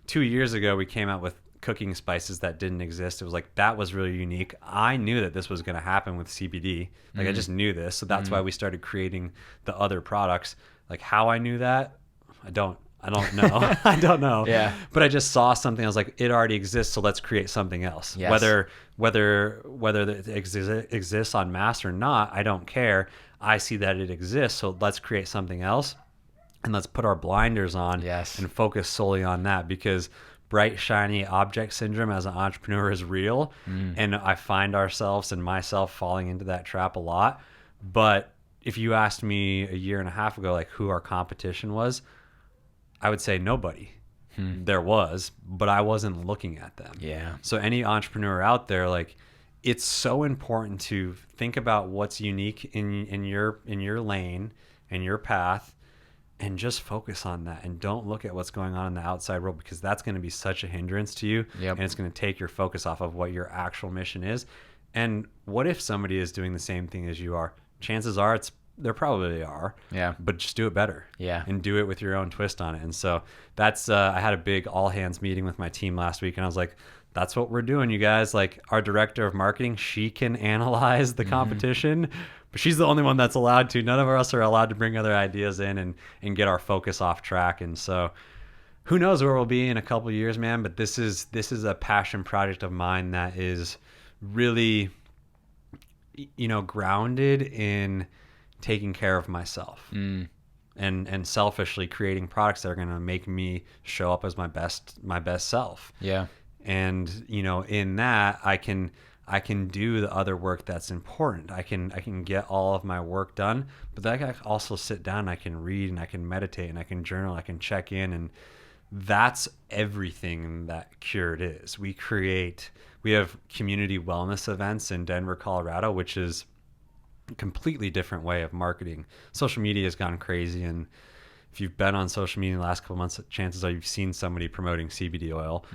2 years ago we came out with cooking spices that didn't exist. It was like, that was really unique. I knew that this was going to happen with CBD. Like I just knew this. So that's why we started creating the other products. Like how I knew that, I don't know. I don't know. Yeah. But I just saw something. I was like, it already exists. So let's create something else. Yes. Whether it exists on mass or not, I don't care. I see that it exists. So let's create something else and let's put our blinders on and focus solely on that, because bright, shiny object syndrome as an entrepreneur is real. And I find ourselves and myself falling into that trap a lot. But if you asked me a year and a half ago, like who our competition was, I would say nobody. There was, but I wasn't looking at them. Yeah. So any entrepreneur out there, like, it's so important to think about what's unique in your lane and your path, and just focus on that, and don't look at what's going on in the outside world, because that's going to be such a hindrance to you. Yep. And it's going to take your focus off of what your actual mission is. And what if somebody is doing the same thing as you are? Chances are there probably are. Yeah. But just do it better. Yeah. And do it with your own twist on it. And so that's I had a big all hands meeting with my team last week, and I was like, that's what we're doing, you guys. Like, our director of marketing, she can analyze the competition, but she's the only one that's allowed to. None of us are allowed to bring other ideas in and get our focus off track. And so who knows where we'll be in a couple of years, man. But this is a passion project of mine that is really, grounded in taking care of myself and selfishly creating products that are going to make me show up as my best self. Yeah. And in that I can do the other work that's important. I can get all of my work done, but then I can also sit down and I can read and I can meditate and I can journal, I can check in, and that's everything that CURED is. We have community wellness events in Denver, Colorado, which is a completely different way of marketing. Social media has gone crazy, and if you've been on social media in the last couple months, chances are you've seen somebody promoting CBD oil.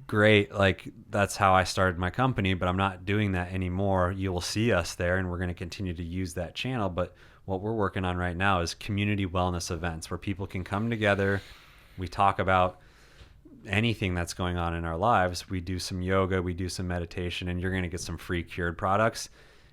Great, like that's how I started my company, but I'm not doing that anymore. You will see us there, and we're going to continue to use that channel. But what we're working on right now is community wellness events where people can come together. We talk about anything that's going on in our lives. We do some yoga, we do some meditation, and you're going to get some free CURED products.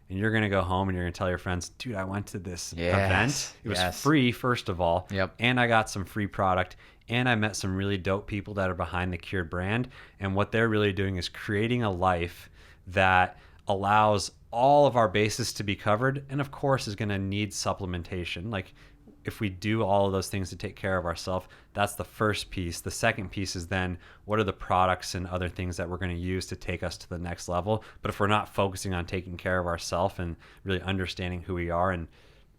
And you're going to go home and you're going to tell your friends, dude, I went to this event. It was free, first of all. Yep. And I got some free product. And I met some really dope people that are behind the CURED brand. And what they're really doing is creating a life that allows all of our bases to be covered. And of course is going to need supplementation. Like, if we do all of those things to take care of ourselves, that's the first piece. The second piece is then what are the products and other things that we're going to use to take us to the next level. But if we're not focusing on taking care of ourselves and really understanding who we are and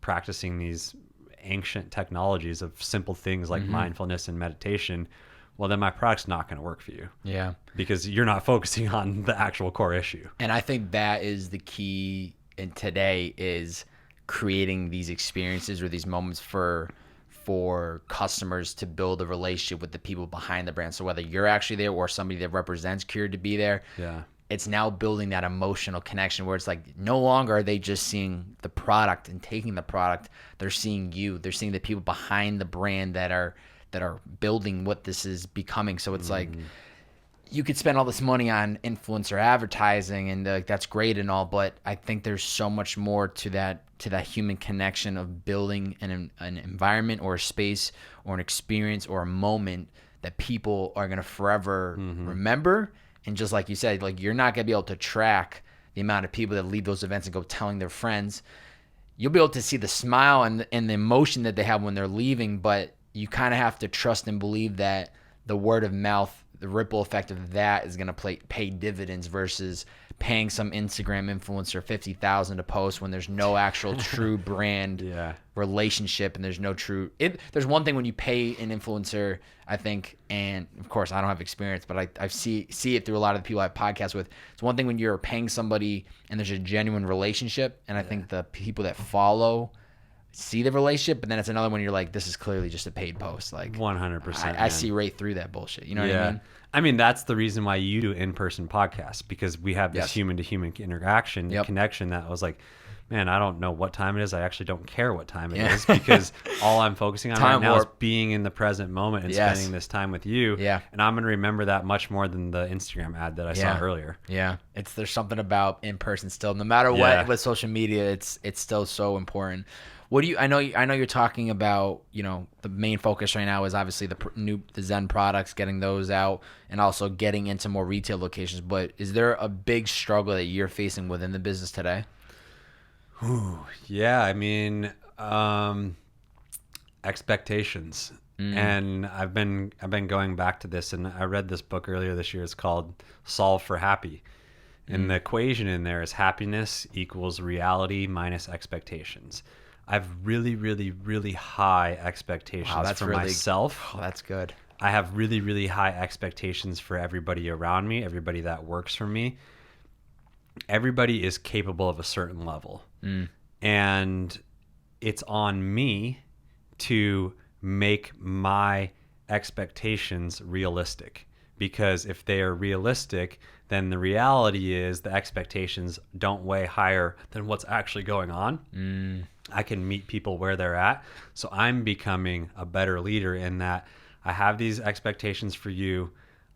practicing these ancient technologies of simple things like mindfulness and meditation, well, then my product's not going to work for you. Yeah. Because you're not focusing on the actual core issue. And I think that is the key in today, is creating these experiences or these moments for customers to build a relationship with the people behind the brand. So whether you're actually there or somebody that represents CURED to be there, it's now building that emotional connection where it's like no longer are they just seeing the product and taking the product. They're seeing you. They're seeing the people behind the brand that are building what this is becoming. So it's like, you could spend all this money on influencer advertising and that's great and all, but I think there's so much more to that human connection of building an environment or a space or an experience or a moment that people are going to forever remember. And just like you said, like, you're not going to be able to track the amount of people that leave those events and go telling their friends. You'll be able to see the smile and the emotion that they have when they're leaving, but you kind of have to trust and believe that the word of mouth the ripple effect of that is going to pay dividends versus paying some Instagram influencer $50,000 to post when there's no actual true brand relationship, and there's no true. There's one thing when you pay an influencer, I think, and of course I don't have experience, but I see it through a lot of the people I have podcasts with. It's one thing when you're paying somebody and there's a genuine relationship, and I think the people that follow see the relationship, but then it's another one you're like, this is clearly just a paid post. Like 100%. I see right through that bullshit. You know what I mean? I mean, that's the reason why you do in-person podcasts, because we have this human-to-human interaction, connection that was like, man, I don't know what time it is. I actually don't care what time it is, because all I'm focusing on right now is being in the present moment and spending this time with you. Yeah. And I'm going to remember that much more than the Instagram ad that I saw earlier. Yeah. There's something about in-person still, no matter what with social media, it's still so important. What do you? I know you're talking about, the main focus right now is obviously the Zen products, getting those out, and also getting into more retail locations. But is there a big struggle that you're facing within the business today? Yeah, I mean, expectations, and I've been going back to this, and I read this book earlier this year. It's called Solve for Happy, and the equation in there is happiness equals reality minus expectations. I have really, really, really high expectations for myself. Oh, that's good. I have really, really high expectations for everybody around me, everybody that works for me. Everybody is capable of a certain level. And it's on me to make my expectations realistic. Because if they are realistic, then the reality is the expectations don't weigh higher than what's actually going on. I can meet people where they're at. So I'm becoming a better leader in that I have these expectations for you.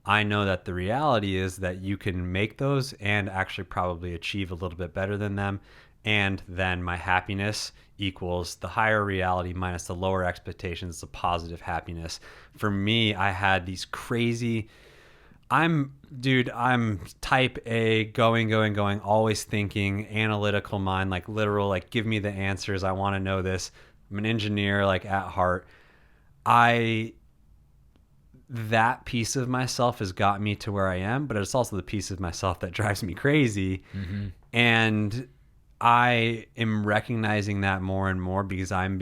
I know that the reality is that you can make those and actually probably achieve a little bit better than them. And then my happiness equals the higher reality minus the lower expectations, the positive happiness. For me, I had these crazy... I'm type A, going, always thinking, analytical mind, like literal, like give me the answers. I want to know this. I'm an engineer, like at heart. That piece of myself has got me to where I am, but it's also the piece of myself that drives me crazy. And I am recognizing that more and more because I'm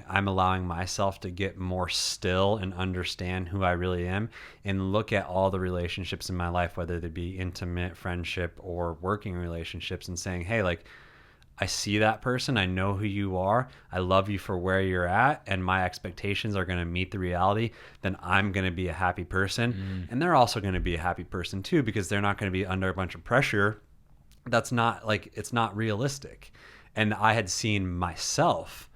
allowing myself to get more still and understand who I really am and look at all the relationships in my life, whether they be intimate, friendship, or working relationships, and saying, hey, like, I see that person. I know who you are. I love you for where you're at, and my expectations are going to meet the reality. Then I'm going to be a happy person. And they're also going to be a happy person too, because they're not going to be under a bunch of pressure. That's not like, it's not realistic. And I had seen myself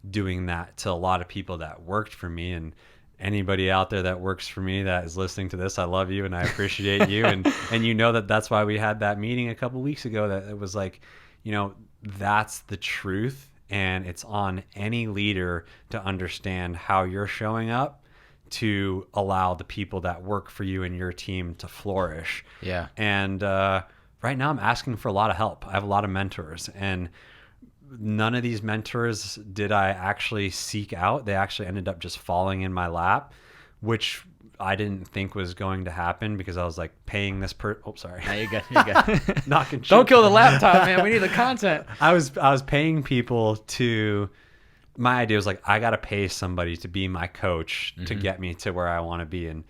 doing that to a lot of people that worked for me. And anybody out there that works for me that is listening to this, I love you and I appreciate you. And that's why we had that meeting a couple weeks ago, that it was like, that's the truth. And it's on any leader to understand how you're showing up to allow the people that work for you and your team to flourish. Yeah. And, right now I'm asking for a lot of help. I have a lot of mentors, and none of these mentors did I actually seek out. They actually ended up just falling in my lap, which I didn't think was going to happen because I was like paying this sorry. No, you're good. You're good. Knocking shit. Don't kill the laptop, man. We need the content. I was paying people to, my idea was like, I got to pay somebody to be my coach to get me to where I want to be. And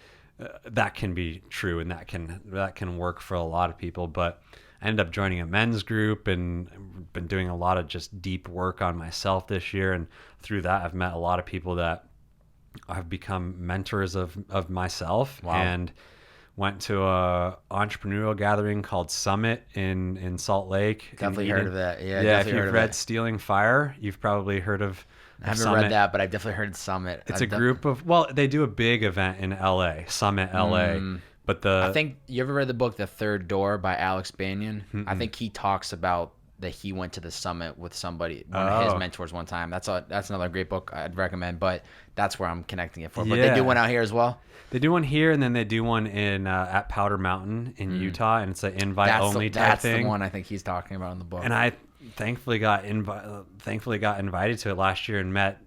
that can be true, and that can work for a lot of people. But I ended up joining a men's group and been doing a lot of just deep work on myself this year. And through that, I've met a lot of people that have become mentors of myself. Wow. And went to a entrepreneurial gathering called Summit in Salt Lake. Definitely heard of that. Yeah. If you've read Stealing Fire, you've probably heard of I haven't read that, but I've definitely heard Summit. It's a group of, they do a big event in LA, Summit LA. But I think, you ever read the book The Third Door by Alex Banyan? I think he talks about that he went to the summit with somebody, one of his mentors one time. That's another great book I'd recommend, but that's where I'm connecting it for. But they do one out here as well? They do one here, and then they do one in at Powder Mountain in Utah, and it's an invite-only type thing. That's the one I think he's talking about in the book. And I thankfully got invited to it last year and met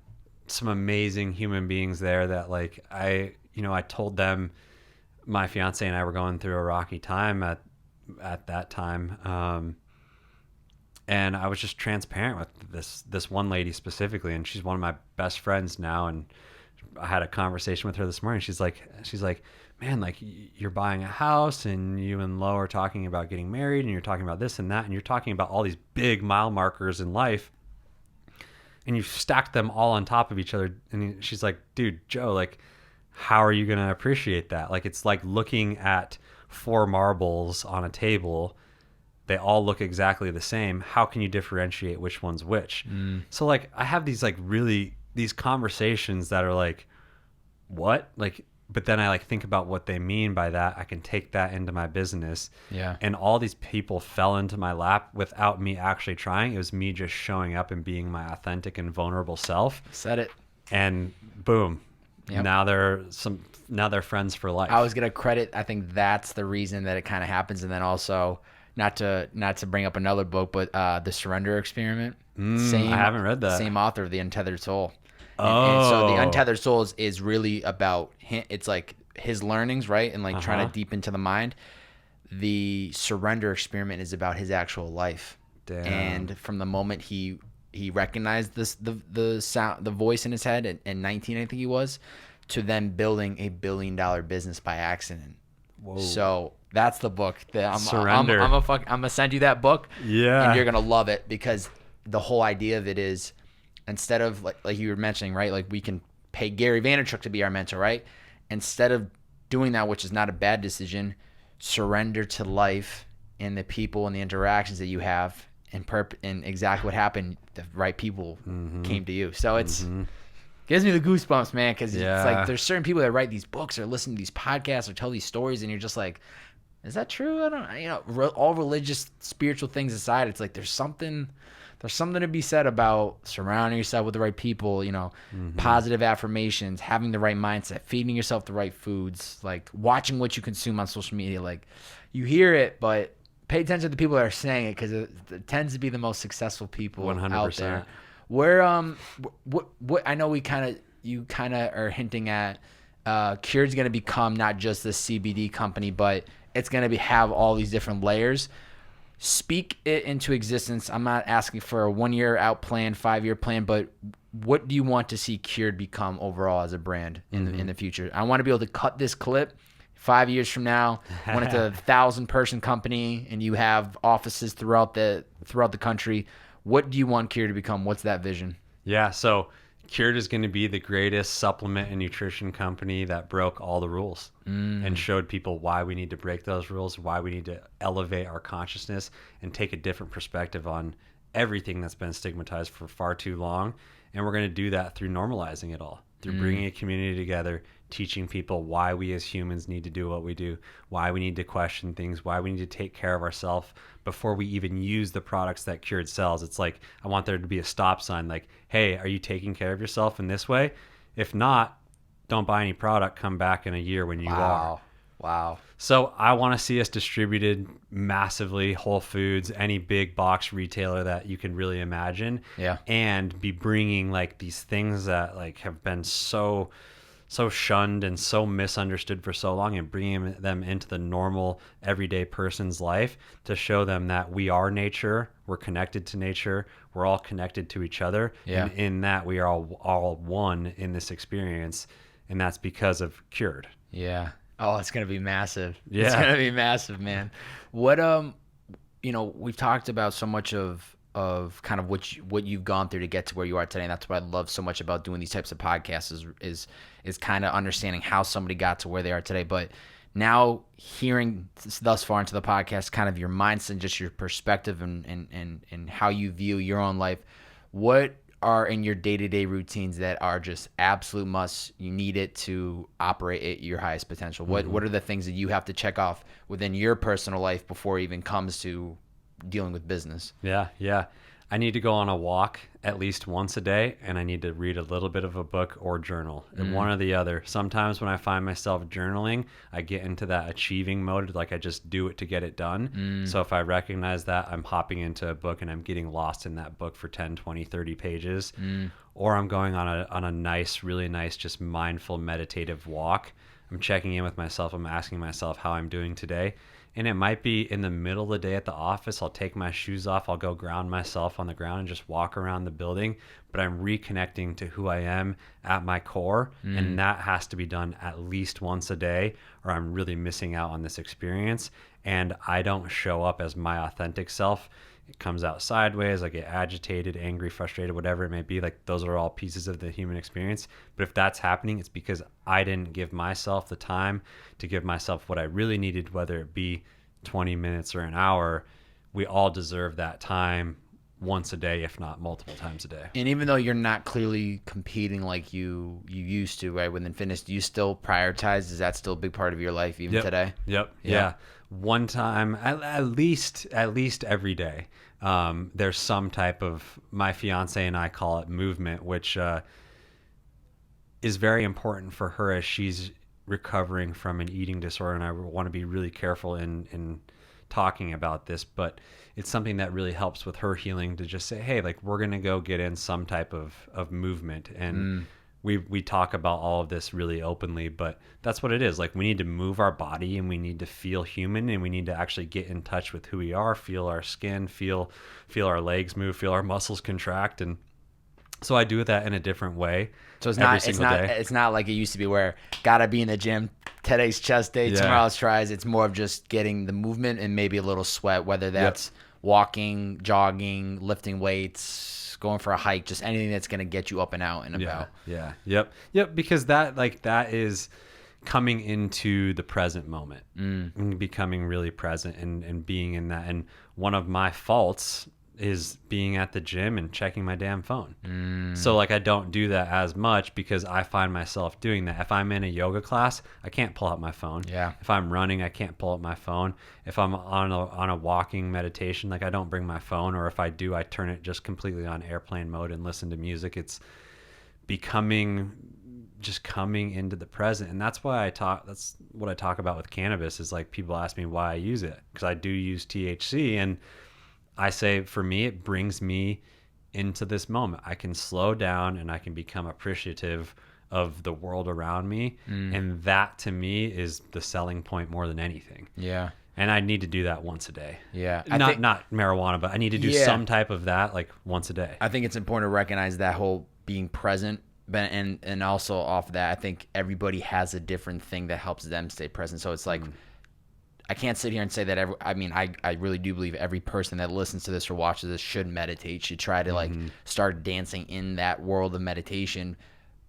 some amazing human beings there that, like, I told them my fiance and I were going through a rocky time at that time. And I was just transparent with this one lady specifically, and she's one of my best friends now. And I had a conversation with her this morning. She's like, man, like you're buying a house, and you and Lo are talking about getting married, and you're talking about this and that, and you're talking about all these big mile markers in life, and you've stacked them all on top of each other. And she's like, dude, Joe, like, how are you going to appreciate that? Like, it's like looking at 4 marbles on a table. They all look exactly the same. How can you differentiate which one's which? So like I have these like really these conversations that are like, what? Like, but then I like think about what they mean by that. I can take that into my business. Yeah. And all these people fell into my lap without me actually trying. It was me just showing up and being my authentic and vulnerable self. Said it. And boom. Yep. Now they're friends for life. I was gonna credit. I think that's the reason that it kind of happens, and then also not to bring up another book, but the Surrender Experiment. I haven't read that. Same author of the Untethered Soul. And so the Untethered Soul is really about him. It's like his learnings, right, and like trying to deep into the mind. The Surrender Experiment is about his actual life. Damn. And from the moment he recognized the sound, the voice in his head at 19, I think he was, to then building a $1 billion business by accident. Whoa. So that's the book that Surrender. I'm gonna send you that book. Yeah. And you're gonna love it, because the whole idea of it is, instead of like you were mentioning, right? Like we can pay Gary Vaynerchuk to be our mentor, right? Instead of doing that, which is not a bad decision, surrender to life and the people and the interactions that you have, and exactly what happened. The right people came to you. So it's gives me the goosebumps, man, because it's like there's certain people that write these books or listen to these podcasts or tell these stories, and you're just like, is that true? I don't, all religious, spiritual things aside, it's like there's something to be said about surrounding yourself with the right people, positive affirmations, having the right mindset, feeding yourself the right foods, like watching what you consume on social media. Like you hear it, but pay attention to the people that are saying it, because it tends to be the most successful people 100%. out there. Where what I know you kind of are hinting at, CURED's going to become not just the CBD company, but it's going to have all these different layers. Speak it into existence. I'm not asking for a 1-year out plan, 5-year plan, but what do you want to see CURED become overall as a brand in the future? I want to be able to cut this clip 5 years from now when it's a 1,000-person company and you have offices throughout the country. What do you want CURED to become? What's that vision? Yeah, so CURED is going to be the greatest supplement and nutrition company that broke all the rules and showed people why we need to break those rules, why we need to elevate our consciousness and take a different perspective on everything that's been stigmatized for far too long. And we're going to do that through normalizing it all, through bringing a community together, teaching people why we as humans need to do what we do, why we need to question things, why we need to take care of ourselves before we even use the products that CURED sells. It's like, I want there to be a stop sign like, hey, are you taking care of yourself in this way? If not, don't buy any product. Come back in a year when you are. Wow. So I want to see us distributed massively, Whole Foods, any big box retailer that you can really imagine. Yeah. And be bringing like these things that like have been so shunned and so misunderstood for so long, and bringing them into the normal everyday person's life to show them that we are nature, we're connected to nature, we're all connected to each other. Yeah. And in that we are all one in this experience, and that's because of CURED. Yeah. Oh, it's going to be massive. Yeah. It's going to be massive, man. What, we've talked about so much of kind of what you've gone through to get to where you are today. And that's what I love so much about doing these types of podcasts is kind of understanding how somebody got to where they are today. But now hearing thus far into the podcast, kind of your mindset and just your perspective and how you view your own life, what are in your day-to-day routines that are just absolute musts? You need it to operate at your highest potential. What are the things that you have to check off within your personal life before it even comes to dealing with business? Yeah. I need to go on a walk at least once a day, and I need to read a little bit of a book or journal, one or the other. Sometimes when I find myself journaling, I get into that achieving mode, like I just do it to get it done. So if I recognize that, I'm hopping into a book and I'm getting lost in that book for 10, 20, 30 pages. Or I'm going on a nice, really nice, just mindful meditative walk. I'm checking in with myself. I'm asking myself how I'm doing today. And it might be in the middle of the day at the office. I'll take my shoes off. I'll go ground myself on the ground and just walk around the building. But I'm reconnecting to who I am at my core. And that has to be done at least once a day, or I'm really missing out on this experience. And I don't show up as my authentic self. It comes out sideways. I get agitated, angry, frustrated, whatever it may be. Like, those are all pieces of the human experience. But if that's happening, it's because I didn't give myself the time to give myself what I really needed, whether it be 20 minutes or an hour. We all deserve that time once a day, if not multiple times a day. And even though you're not clearly competing like you used to, right, within fitness, do you still prioritize? Is that still a big part of your life even today? Yep. Yeah. One time, at least every day. There's some type of, my fiance and I call it movement, which is very important for her as she's recovering from an eating disorder. And I want to be really careful in talking about this, but it's something that really helps with her healing to just say, hey, like, we're going to go get in some type of movement. And we talk about all of this really openly, but that's what it is. Like, we need to move our body, and we need to feel human, and we need to actually get in touch with who we are, feel our skin, feel our legs move, feel our muscles contract. And so I do that in a different way. So it's not like it used to be where gotta be in the gym, today's chest day, tomorrow's tries. It's more of just getting the movement and maybe a little sweat, whether that's walking, jogging, lifting weights, going for a hike, just anything that's going to get you up and out and about. Yep. Because that is coming into the present moment, and becoming really present and being in that. And one of my faults is being at the gym and checking my damn phone. So like, I don't do that as much because I find myself doing that. If I'm in a yoga class, I can't pull out my phone. If I'm running, I can't pull out my phone. If I'm on a walking meditation, like, I don't bring my phone, or if I do, I turn it just completely on airplane mode and listen to music. It's coming into the present. And that's what I talk about with cannabis, is like, people ask me why I use it, because I do use THC, and I say, for me, it brings me into this moment. I can slow down and I can become appreciative of the world around me. And that, to me, is the selling point more than anything. Yeah. And I need to do that once a day. Yeah. Not marijuana, but I need to do some type of that, like, once a day. I think it's important to recognize that whole being present. And also off of that, I think everybody has a different thing that helps them stay present. So it's like, I can't sit here and say that I really do believe every person that listens to this or watches this should meditate, should try to like start dancing in that world of meditation.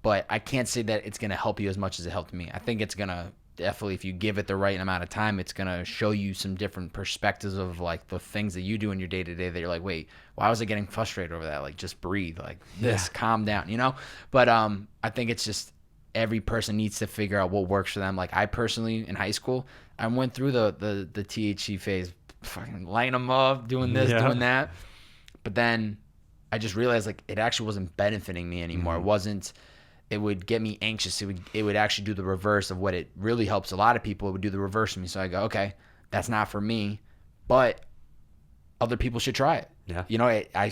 But I can't say that it's going to help you as much as it helped me. I think it's going to definitely, if you give it the right amount of time, it's going to show you some different perspectives of like the things that you do in your day to day that you're like, wait, why was I getting frustrated over that? Like, just breathe, like this, calm down, you know? But I think it's just, every person needs to figure out what works for them. Like, I personally, in high school, I went through the THC phase, fucking lighting them up, doing this, doing that. But then I just realized, like, it actually wasn't benefiting me anymore. It would get me anxious. It would actually do the reverse of what it really helps a lot of people. It would do the reverse of me. So I go, okay, that's not for me, but other people should try it. Yeah. You know, I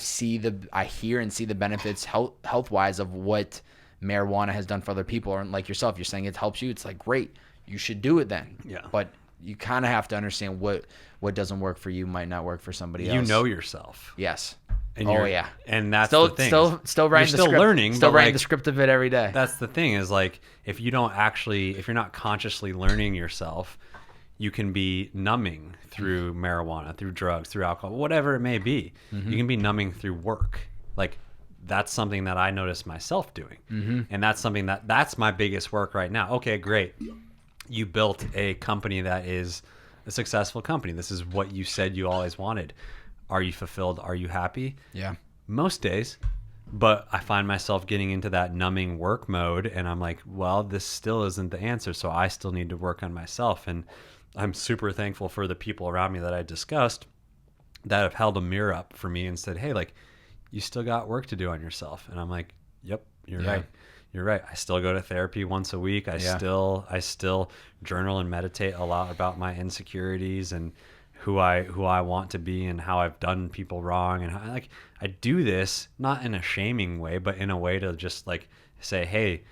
hear and see the benefits health wise of what marijuana has done for other people. Or like yourself, you're saying it helps you. It's like, great, you should do it then. Yeah. But you kind of have to understand what doesn't work for you might not work for somebody else. You know yourself. Yes. And and that's the thing. Still writing the script. Learning. Still writing the script of it every day. That's the thing, is like, if you're not consciously learning yourself, you can be numbing through marijuana, through drugs, through alcohol, whatever it may be. You can be numbing through work. Like, that's something that I notice myself doing. And that's something that's my biggest work right now. Okay, great. You built a company that is a successful company. This is what you said you always wanted. Are you fulfilled? Are you happy? Yeah. Most days. But I find myself getting into that numbing work mode, and I'm like, well, this still isn't the answer. So I still need to work on myself. And I'm super thankful for the people around me that I discussed that have held a mirror up for me and said, hey, like, you still got work to do on yourself. And I'm like, yep, you're right. You're right. I still go to therapy once a week. I still journal and meditate a lot about my insecurities and who I want to be and how I've done people wrong. And I do this not in a shaming way, but in a way to just like say, hey,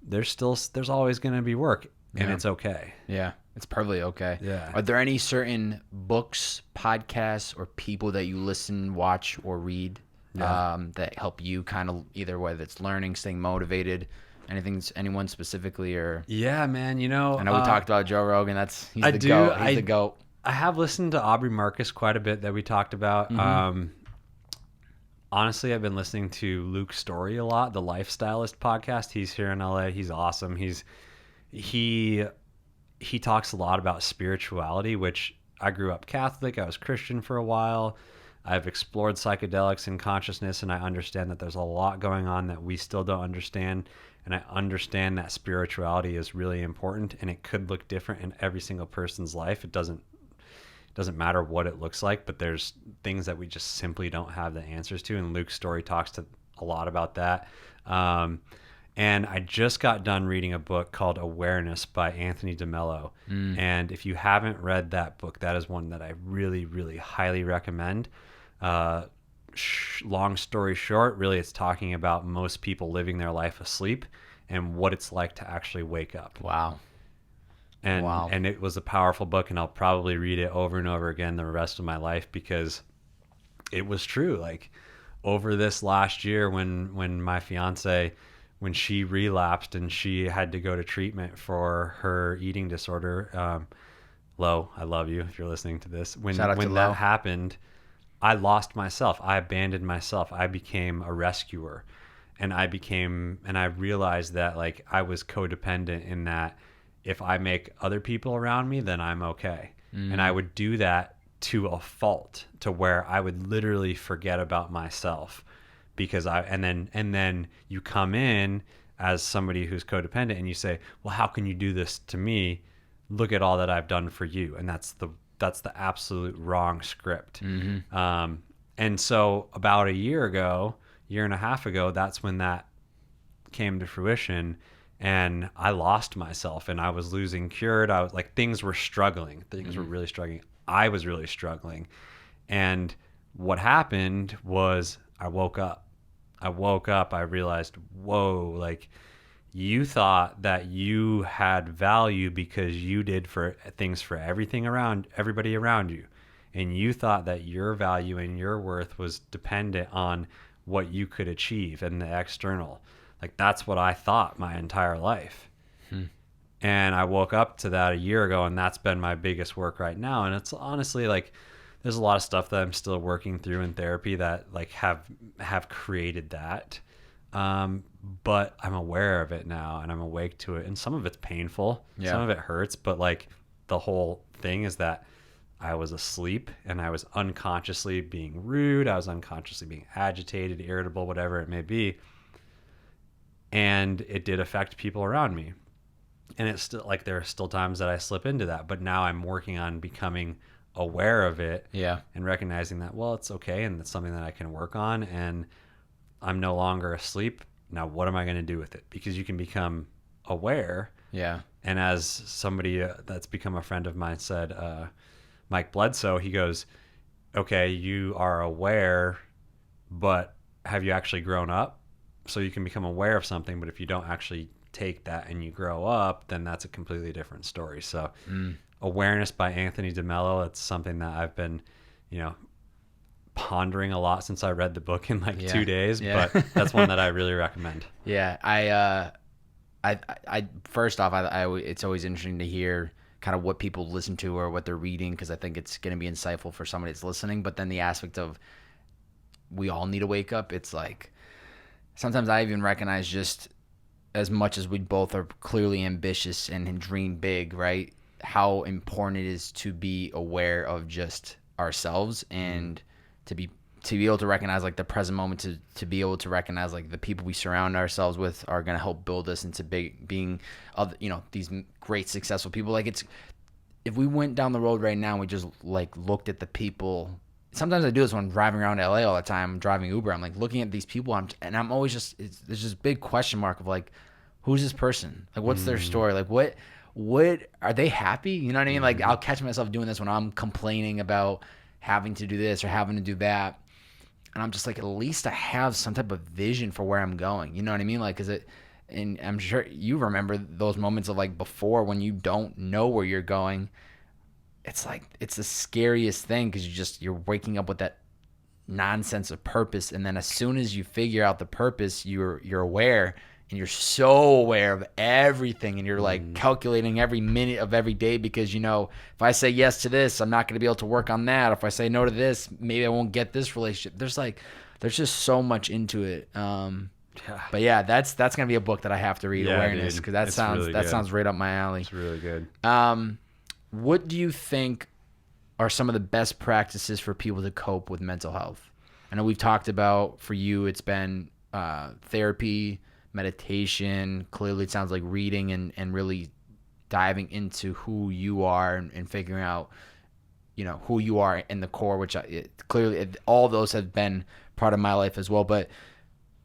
there's always going to be work. and it's okay. Yeah, it's perfectly okay. Yeah. Are there any certain books, podcasts, or people that you listen, watch, or read that help you kind of either whether it's learning, staying motivated, anyone specifically, or? Yeah, man. You know, I know we talked about Joe Rogan. He's I the do. GOAT. He's the GOAT. I have listened to Aubrey Marcus quite a bit that we talked about. Honestly, I've been listening to Luke Story a lot, the Lifestylist podcast. He's here in LA. He's awesome. He talks a lot about spirituality, which I grew up Catholic. I was Christian for a while. I've explored psychedelics and consciousness, and I understand that there's a lot going on that we still don't understand. And I understand that spirituality is really important, and it could look different in every single person's life. It doesn't matter what it looks like, but there's things that we just simply don't have the answers to. And Luke's Story talks to a lot about that. And I just got done reading a book called Awareness by Anthony DeMello. And if you haven't read that book, that is one that I really, really highly recommend. Long story short, really it's talking about most people living their life asleep and what it's like to actually wake up. Wow. And it was a powerful book, and I'll probably read it over and over again the rest of my life because it was true. Like over this last year when my fiance, when she relapsed and she had to go to treatment for her eating disorder, Lo, I love you if you're listening to this. When that happened, I lost myself. I abandoned myself. I became a rescuer, and I realized that like I was codependent in that if I make other people around me, then I'm okay. And I would do that to a fault, to where I would literally forget about myself because and then you come in as somebody who's codependent and you say, well, how can you do this to me? Look at all that I've done for you. And that's the absolute wrong script. And so about a year and a half ago, that's when that came to fruition. And I lost myself, and I was losing CURED. I was like, things were struggling. Things were really struggling. I was really struggling. And what happened was I woke up. I realized, whoa, like you thought that you had value because you did things for everybody around you. And you thought that your value and your worth was dependent on what you could achieve and the external. Like that's what I thought my entire life. And I woke up to that a year ago, and that's been my biggest work right now. And it's honestly like there's a lot of stuff that I'm still working through in therapy that like have created that. But I'm aware of it now, and I'm awake to it. And some of it's painful. Yeah. Some of it hurts, but like the whole thing is that I was asleep and I was unconsciously being rude. I was unconsciously being agitated, irritable, whatever it may be. And it did affect people around me. And it's still like there are still times that I slip into that, but now I'm working on becoming aware of it. Yeah. And recognizing that, well, it's okay. And it's something that I can work on, and I'm no longer asleep. Now, what am I going to do with it? Because you can become aware. Yeah. And as somebody that's become a friend of mine said, Mike Bledsoe, he goes, okay, you are aware, but have you actually grown up? So you can become aware of something, but if you don't actually take that and you grow up, then that's a completely different story. So Awareness by Anthony DeMello, it's something that I've been, pondering a lot since I read the book in 2 days, but that's one that I really recommend. Yeah. I first off, it's always interesting to hear kind of what people listen to or what they're reading, because I think it's going to be insightful for somebody that's listening. But then the aspect of we all need to wake up, it's like sometimes I even recognize, just as much as we both are clearly ambitious and dream big, right, how important it is to be aware of just ourselves and to be able to recognize like the present moment, to be able to recognize like the people we surround ourselves with are going to help build us into being other, these great successful people. Like if we went down the road right now and we just like looked at the people, sometimes I do this when I'm driving around LA all the time, I'm driving Uber, I'm like looking at these people, I'm always just, there's this big question mark of like, who's this person? Like, what's their story? Like, what are they happy? You know what I mean? Like, I'll catch myself doing this when I'm complaining about having to do this or having to do that. And I'm just like, at least I have some type of vision for where I'm going. You know what I mean? Like, and I'm sure you remember those moments of like before when you don't know where you're going. It's like, it's the scariest thing because you're waking up with that nonsense of purpose. And then as soon as you figure out the purpose, you're aware, and you're so aware of everything, and you're like calculating every minute of every day because, you know, if I say yes to this, I'm not going to be able to work on that. If I say no to this, maybe I won't get this relationship. There's just so much into it. But yeah, that's going to be a book that I have to read, Awareness, because that sounds right up my alley. It's really good. What do you think are some of the best practices for people to cope with mental health? I know we've talked about, for you, it's been therapy, meditation. Clearly, it sounds like reading and really diving into who you are and figuring out, you know, who you are in the core, which clearly all those have been part of my life as well. But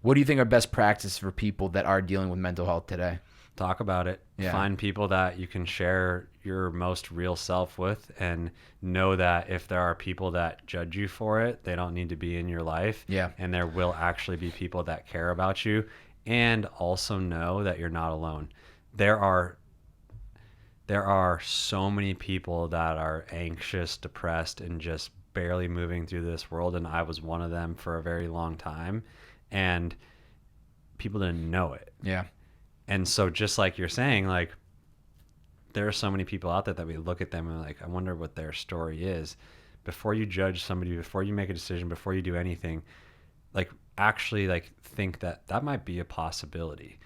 what do you think are best practices for people that are dealing with mental health today? Talk about it. Yeah. Find people that you can share your most real self with, and know that if there are people that judge you for it, they don't need to be in your life. Yeah. And there will actually be people that care about you, and also know that you're not alone. There are so many people that are anxious, depressed, and just barely moving through this world, and I was one of them for a very long time, and people didn't know it. Yeah. And so just like you're saying, like, there are so many people out there that we look at them and like, I wonder what their story is. Before you judge somebody, before you make a decision, before you do anything, like, actually like think that might be a possibility.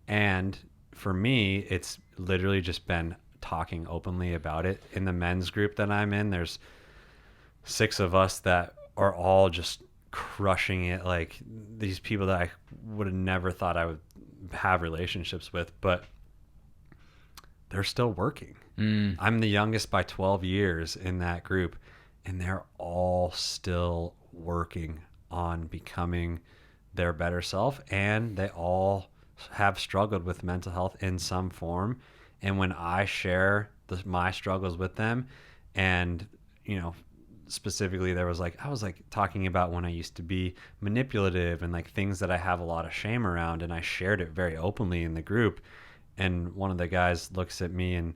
And for me, it's literally just been talking openly about it. In the men's group that I'm in, there's 6 of us that are all just crushing it. Like, these people that I would have never thought I would have relationships with, but they're still working. I'm the youngest by 12 years in that group, and they're all still working on becoming their better self, and they all have struggled with mental health in some form. And when I share my struggles with them, and, you know, specifically I was like talking about when I used to be manipulative and like things that I have a lot of shame around, and I shared it very openly in the group, and one of the guys looks at me and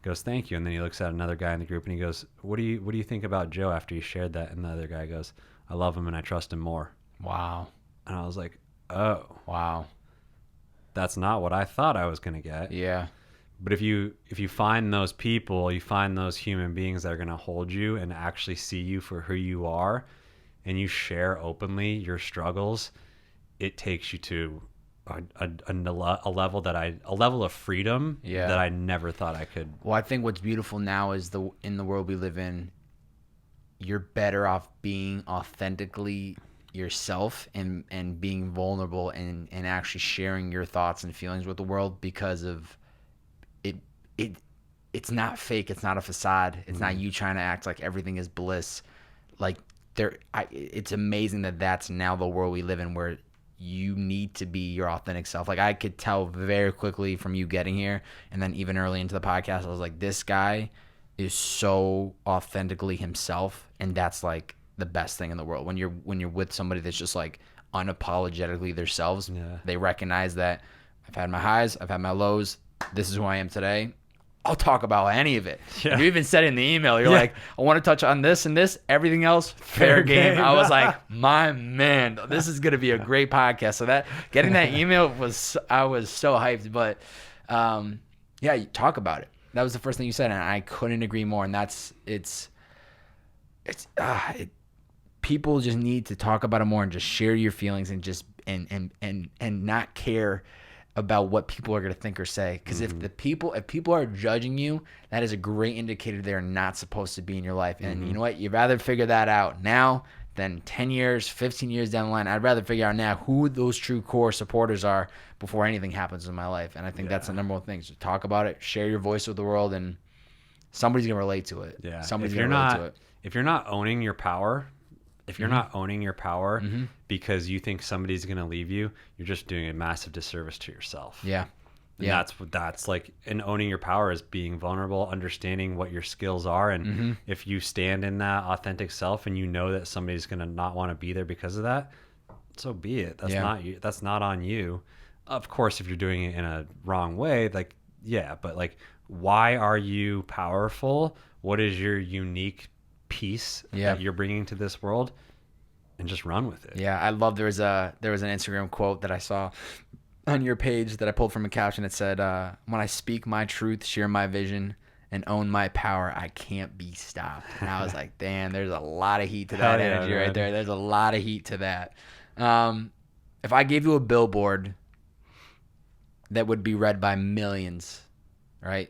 goes, "Thank you," and then he looks at another guy in the group and he goes, what do you think about Joe after you shared that?" And the other guy goes, "I love him and I trust him more." Wow. And I was like, oh wow, that's not what I thought I was gonna get. Yeah. But if you find those people, you find those human beings that are going to hold you and actually see you for who you are, and you share openly your struggles, it takes you to a level of freedom that I never thought I could. Well, I think what's beautiful now is in the world we live in, you're better off being authentically yourself and being vulnerable and actually sharing your thoughts and feelings with the world, because of it's not fake. It's not a facade. It's not you trying to act like everything is bliss. Like, it's amazing that that's now the world we live in, where you need to be your authentic self. Like, I could tell very quickly from you getting here, and then even early into the podcast, I was like, this guy is so authentically himself, and that's like the best thing in the world. When you're with somebody that's just like unapologetically themselves, they recognize that I've had my highs, I've had my lows. This is who I am today. I'll talk about any of it. Yeah. You even said in the email, you're like, I want to touch on this and this. Everything else, fair game. I was like, my man, this is going to be a great podcast. So getting that email I was so hyped. But yeah, you talk about it. That was the first thing you said, and I couldn't agree more. And people just need to talk about it more and just share your feelings and just and not care about what people are going to think or say. Because if people are judging you, that is a great indicator they're not supposed to be in your life. And you know what? You'd rather figure that out now than 10 years, 15 years down the line. I'd rather figure out now who those true core supporters are before anything happens in my life. And I think that's the number one thing. So talk about it, share your voice with the world, and somebody's going to relate to it. Yeah. Somebody's going to relate to it. If you're not owning your power, because you think somebody's going to leave you, you're just doing a massive disservice to yourself. Yeah. And that's like, and owning your power is being vulnerable, understanding what your skills are. And if you stand in that authentic self and you know that somebody's going to not want to be there because of that, so be it. That's not you. That's not on you. Of course, if you're doing it in a wrong way, like, yeah, but like, why are you powerful? What is your unique piece that you're bringing to this world? And just run with it. Yeah, I love there was an Instagram quote that I saw on your page that I pulled from a caption. It said, when I speak my truth, share my vision, and own my power, I can't be stopped. And I was like, damn, there's a lot of heat to that energy right there. There's a lot of heat to that. If I gave you a billboard that would be read by millions, right?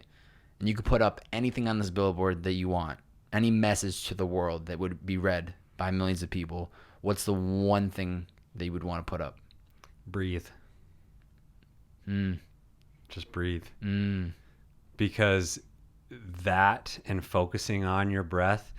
And you could put up anything on this billboard that you want, any message to the world that would be read by millions of people, what's the one thing that you would want to put up? Breathe. Just breathe. Because that and focusing on your breath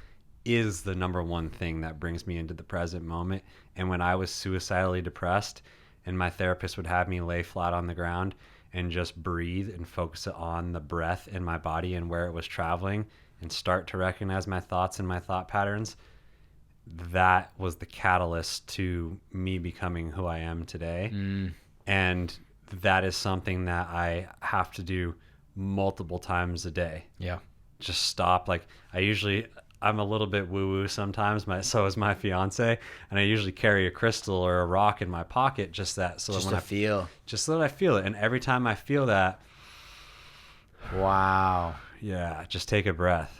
is the number one thing that brings me into the present moment. And when I was suicidally depressed and my therapist would have me lay flat on the ground and just breathe and focus on the breath in my body and where it was traveling and start to recognize my thoughts and my thought patterns, that was the catalyst to me becoming who I am today. And that is something that I have to do multiple times a day. Yeah. Just stop. Like, I'm a little bit woo-woo sometimes. So is my fiance, and I usually carry a crystal or a rock in my pocket, just so that I feel it. And every time I feel that, wow. Yeah, just take a breath.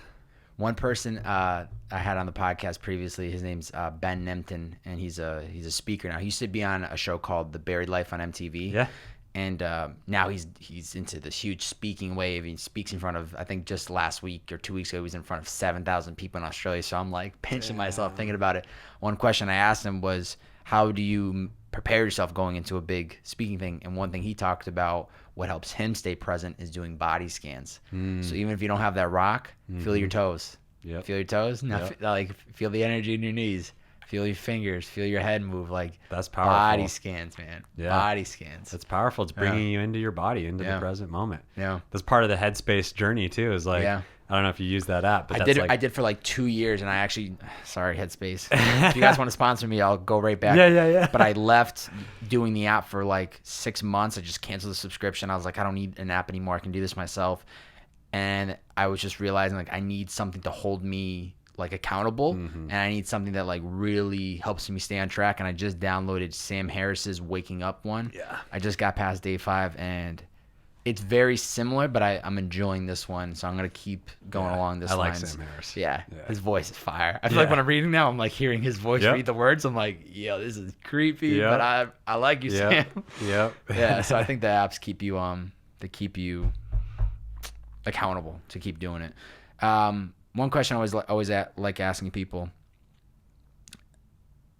One person I had on the podcast previously, his name's Ben Nemton, and he's a speaker now. He used to be on a show called The Buried Life on MTV. Yeah. And now he's into this huge speaking wave. He speaks in front of, I think just last week or 2 weeks ago, he was in front of 7,000 people in Australia. So I'm like pinching myself thinking about it. One question I asked him was, how do you prepare yourself going into a big speaking thing? And one thing he talked about, what helps him stay present, is doing body scans. So even if you don't have that rock, feel your toes. Yep. Feel your toes. Now, like, feel the energy in your knees. Feel your fingers. Feel your head move. Like, that's powerful. Body scans, man. Yeah. Body scans. That's powerful. It's bringing you into your body, into the present moment. Yeah. That's part of the Headspace journey too. Is like, I don't know if you use that app, but I did for like 2 years, and I actually, sorry, Headspace. If you guys want to sponsor me, I'll go right back. Yeah. But I left doing the app for like 6 months. I just canceled the subscription. I was like, I don't need an app anymore. I can do this myself. And I was just realizing, like, I need something to hold me like accountable, and I need something that like really helps me stay on track. And I just downloaded Sam Harris's Waking Up one. Yeah. I just got past day 5, and it's very similar, but I'm enjoying this one, so I'm gonna keep going along this line. I like Sam Harris. Yeah, his voice is fire. I feel like when I'm reading now, I'm like hearing his voice read the words. I'm like, yo, this is creepy, but I like you, Sam. Yeah. So I think the apps keep you accountable to keep doing it. One question I always like asking people,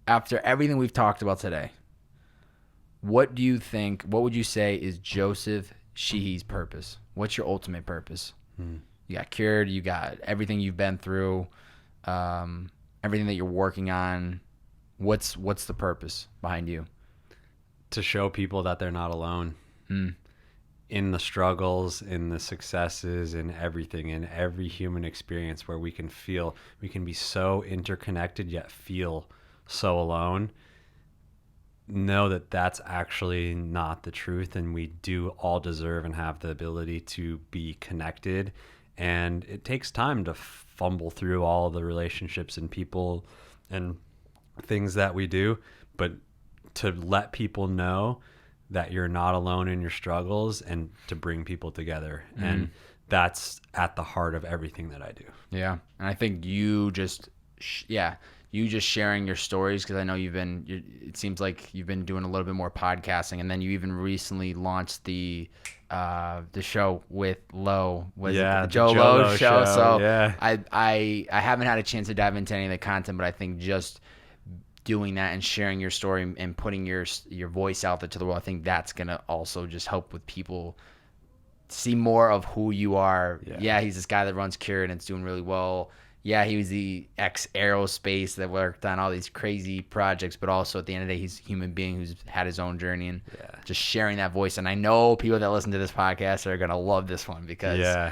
after everything we've talked about today, what do you think, what would you say is Joseph Sheehey's purpose? What's your ultimate purpose? You got Cured, you got everything you've been through, everything that you're working on. What's the purpose behind you? To show people that they're not alone. In the struggles, in the successes, in everything, in every human experience, where we can be so interconnected yet feel so alone. Know that that's actually not the truth, and we do all deserve and have the ability to be connected. And it takes time to fumble through all of the relationships and people and things that we do, but to let people know that you're not alone in your struggles, and to bring people together. And that's at the heart of everything that I do. Yeah. And I think you just sharing your stories, because I know it seems like you've been doing a little bit more podcasting, and then you even recently launched the show with Lowe. The Joe Lowe show. So I haven't had a chance to dive into any of the content, but I think just doing that and sharing your story and putting your voice out there to the world, I think that's gonna also just help with people see more of who you are. He's this guy that runs CURED and it's doing really well. He was the ex-Aerospace that worked on all these crazy projects, but also at the end of the day, he's a human being who's had his own journey, and just sharing that voice. And I know people that listen to this podcast are gonna love this one, because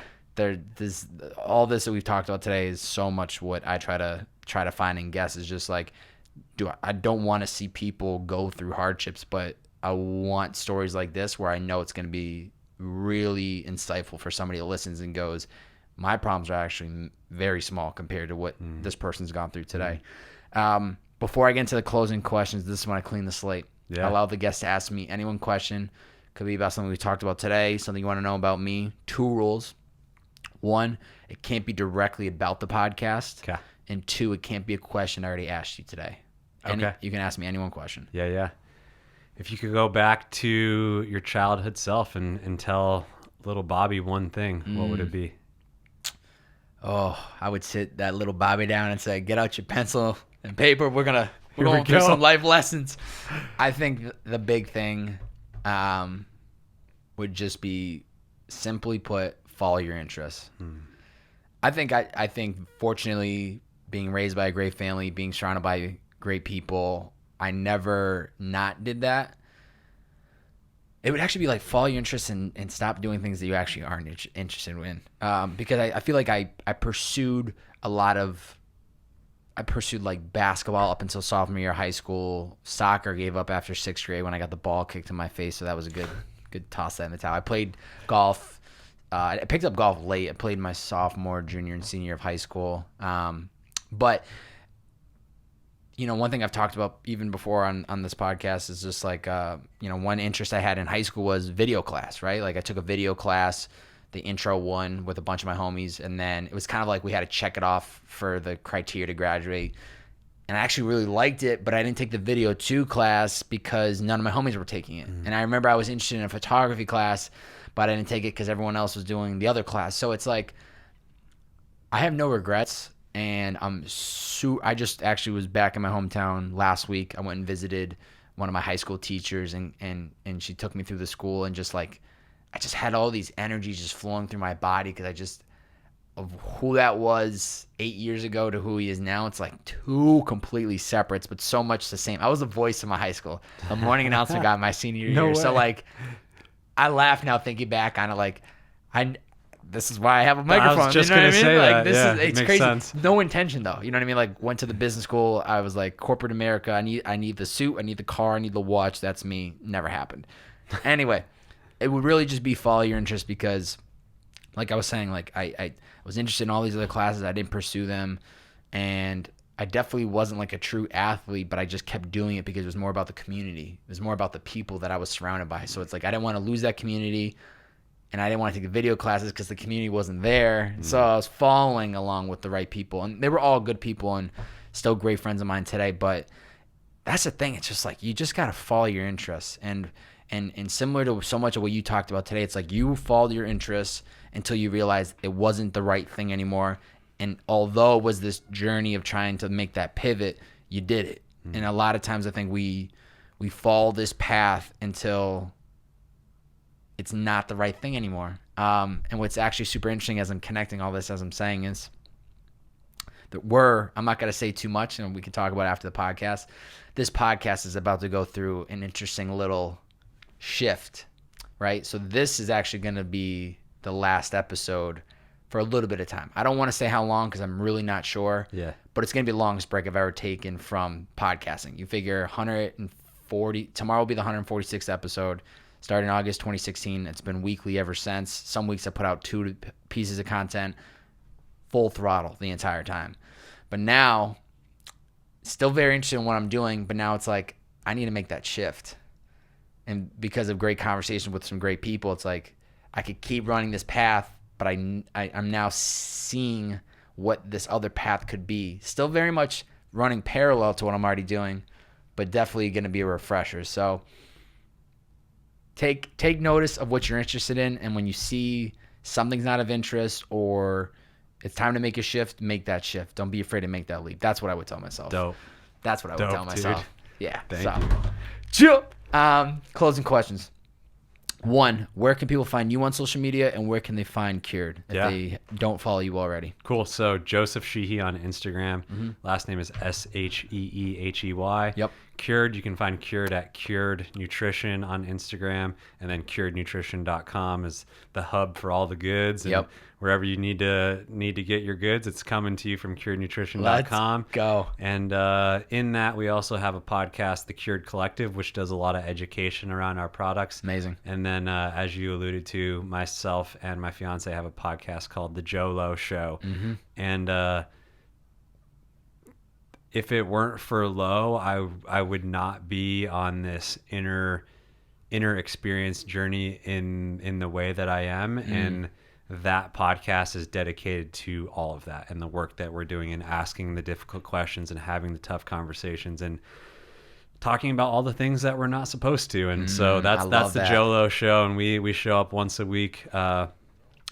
all this that we've talked about today is so much what I try to find in guests, is just like, I don't want to see people go through hardships, but I want stories like this where I know it's going to be really insightful for somebody that listens and goes, my problems are actually very small compared to what this person's gone through today. Before I get into the closing questions, this is when I clean the slate. Yeah. I allow the guests to ask me any one question. Could be about something we talked about today, something you want to know about me. 2 rules. 1, it can't be directly about the podcast. Okay. And 2, it can't be a question I already asked you today. Okay. You can ask me any one question. Yeah. If you could go back to your childhood self and tell little Bobby one thing, what would it be? Oh, I would sit that little Bobby down and say, get out your pencil and paper. We're going we through some life lessons. I think the big thing would just be, simply put, follow your interests. I think fortunately, being raised by a great family, being surrounded by great people, I never not did that. It would actually be like follow your interests and stop doing things that you actually aren't interested in. Because I feel like I pursued like basketball up until sophomore year of high school. Soccer gave up after 6th grade when I got the ball kicked in my face, so that was a good toss that in the towel. I played golf. I picked up golf late. I played my sophomore, junior, and senior year of high school. But one thing I've talked about even before on this podcast is just like, one interest I had in high school was video class, right? Like I took a video class, the intro one with a bunch of my homies, and then it was kind of like we had to check it off for the criteria to graduate. And I actually really liked it, but I didn't take the video 2 class because none of my homies were taking it. And I remember I was interested in a photography class, but I didn't take it because everyone else was doing the other class. So it's like, I have no regrets. And I just actually was back in my hometown last week. I went and visited one of my high school teachers, and she took me through the school, and just like, I just had all these energies just flowing through my body because of who that was 8 years ago to who he is now. It's like 2 completely separates, but so much the same. I was the voice of my high school. The morning announcer got my senior year. Way. So like, I laugh now thinking back on it, like, this is why I have a microphone. I was just you know going to say like, that. It's makes crazy. Sense. No intention though. You know what I mean? Like went to the business school. I was like, corporate America. I need the suit. I need the car. I need the watch. That's me. Never happened. Anyway, it would really just be follow your interest because, like I was saying, like I was interested in all these other classes. I didn't pursue them, and I definitely wasn't like a true athlete, but I just kept doing it because it was more about the community. It was more about the people that I was surrounded by. So it's like I didn't want to lose that community. And I didn't want to take the video classes because the community wasn't there. So I was following along with the right people. And they were all good people and still great friends of mine today. But that's the thing. It's just like you just got to follow your interests. And similar to so much of what you talked about today, it's like you followed your interests until you realized it wasn't the right thing anymore. And although it was this journey of trying to make that pivot, you did it. And a lot of times I think we follow this path until it's not the right thing anymore. And what's actually super interesting as I'm connecting all this, as I'm saying, is that I'm not going to say too much, and we can talk about it after the podcast. This podcast is about to go through an interesting little shift, right? So this is actually going to be the last episode for a little bit of time. I don't want to say how long because I'm really not sure. Yeah. But it's going to be the longest break I've ever taken from podcasting. You figure 140, tomorrow will be the 146th episode. Started in August 2016. It's been weekly ever since. Some weeks I put out 2 pieces of content, full throttle the entire time. But now, still very interested in what I'm doing, but now it's like, I need to make that shift. And because of great conversation with some great people, it's like, I could keep running this path, but I'm now seeing what this other path could be. Still very much running parallel to what I'm already doing, but definitely going to be a refresher. So, Take notice of what you're interested in, and when you see something's not of interest or it's time to make a shift, make that shift. Don't be afraid to make that leap. That's what I would tell myself. Dope. That's what I would tell myself. Dude. Yeah. Thank you. Closing questions. 1, where can people find you on social media, and where can they find CURED if they don't follow you already? Cool. So Joseph Sheehey on Instagram. Last name is Sheehey. Yep. Cured, you can find Cured at Cured Nutrition on Instagram, and then curednutrition.com is the hub for all the goods. And wherever you need to get your goods, it's coming to you from curednutrition.com. Let's go. And in that, we also have a podcast, The Cured Collective, which does a lot of education around our products. Amazing. And then, as you alluded to, myself and my fiance have a podcast called The Jolo Show. Mm-hmm. And if it weren't for Lo, I would not be on this inner experience journey in the way that I am. And that podcast is dedicated to all of that and the work that we're doing and asking the difficult questions and having the tough conversations and talking about all the things that we're not supposed to. And so that's the Jolo Show. And we show up once a week,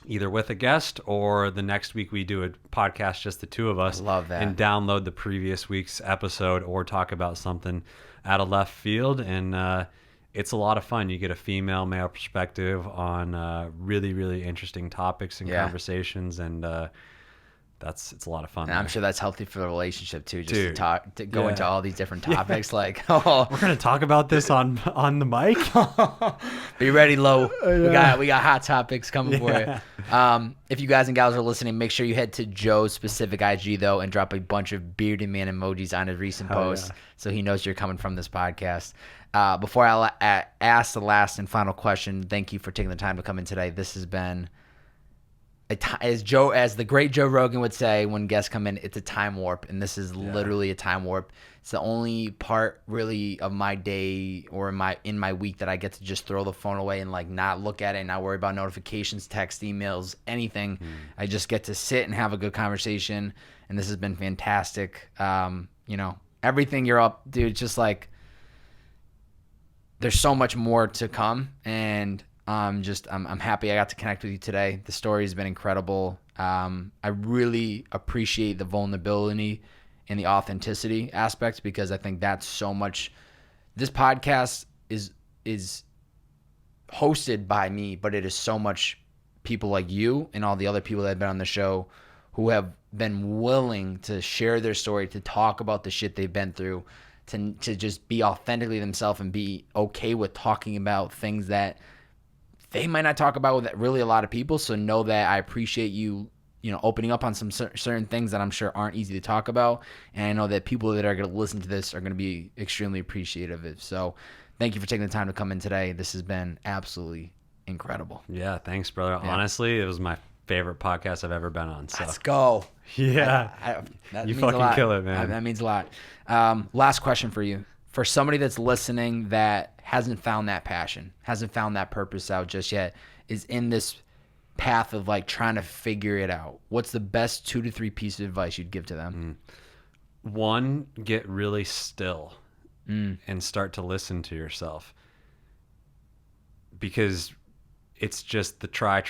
either with a guest, or the next week we do a podcast, just the two of us. I love that. And download the previous week's episode or talk about something out of left field. And it's a lot of fun. You get a female, male perspective on really, really interesting topics and conversations. And it's a lot of fun. And I'm sure that's healthy for the relationship too, just to go into all these different topics. Like, we're going to talk about this on the mic. Be ready, Lo. We got hot topics coming for you. If you guys and gals are listening, make sure you head to Joe's specific IG though and drop a bunch of bearded man emojis on his recent posts so he knows you're coming from this podcast. Before I ask the last and final question, thank you for taking the time to come in today. This has been as the great Joe Rogan would say when guests come in, it's a time warp, and this is literally a time warp. It's the only part really of my day or in my week that I get to just throw the phone away and like not look at it and not worry about notifications, text, emails, anything. I just get to sit and have a good conversation, and this has been fantastic. Everything you're up, dude, just like there's so much more to come, and I'm happy I got to connect with you today. The story has been incredible. I really appreciate the vulnerability and the authenticity aspect, because I think that's so much. This podcast is hosted by me, but it is so much people like you and all the other people that have been on the show who have been willing to share their story, to talk about the shit they've been through, to just be authentically themselves and be okay with talking about things that they might not talk about with really a lot of people. So know that I appreciate you, opening up on some certain things that I'm sure aren't easy to talk about. And I know that people that are going to listen to this are going to be extremely appreciative of it. So thank you for taking the time to come in today. This has been absolutely incredible. Yeah. Thanks, brother. Yeah. Honestly, it was my favorite podcast I've ever been on. So. Let's go. Yeah. You fucking kill it, man. That means a lot. Last question for you. For somebody that's listening that hasn't found that passion, hasn't found that purpose out just yet, is in this path of like trying to figure it out, what's the best 2 to 3 pieces of advice you'd give to them? One, get really still and start to listen to yourself, because it's just the try.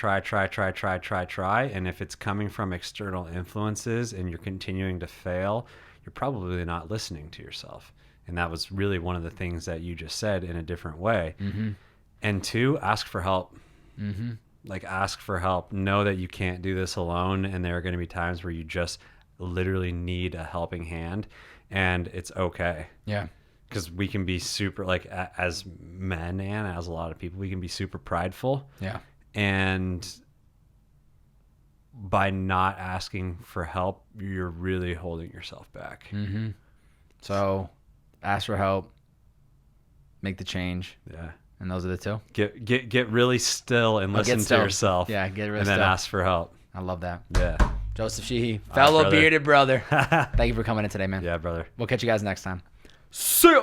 And if it's coming from external influences and you're continuing to fail, you're probably not listening to yourself. And that was really one of the things that you just said in a different way. And 2, ask for help. Like, ask for help. Know that you can't do this alone. And there are going to be times where you just literally need a helping hand. And it's okay. Yeah. Because we can be super, like, as men and as a lot of people, we can be super prideful. Yeah. And by not asking for help, you're really holding yourself back. So ask for help, make the change. Yeah. And those are the 2. Get really still and listen to yourself. Yeah, get really still. And then ask for help. I love that. Yeah. Joseph Sheehey, fellow brother. bearded brother. Thank you for coming in today, man. Yeah, brother. We'll catch you guys next time. See ya.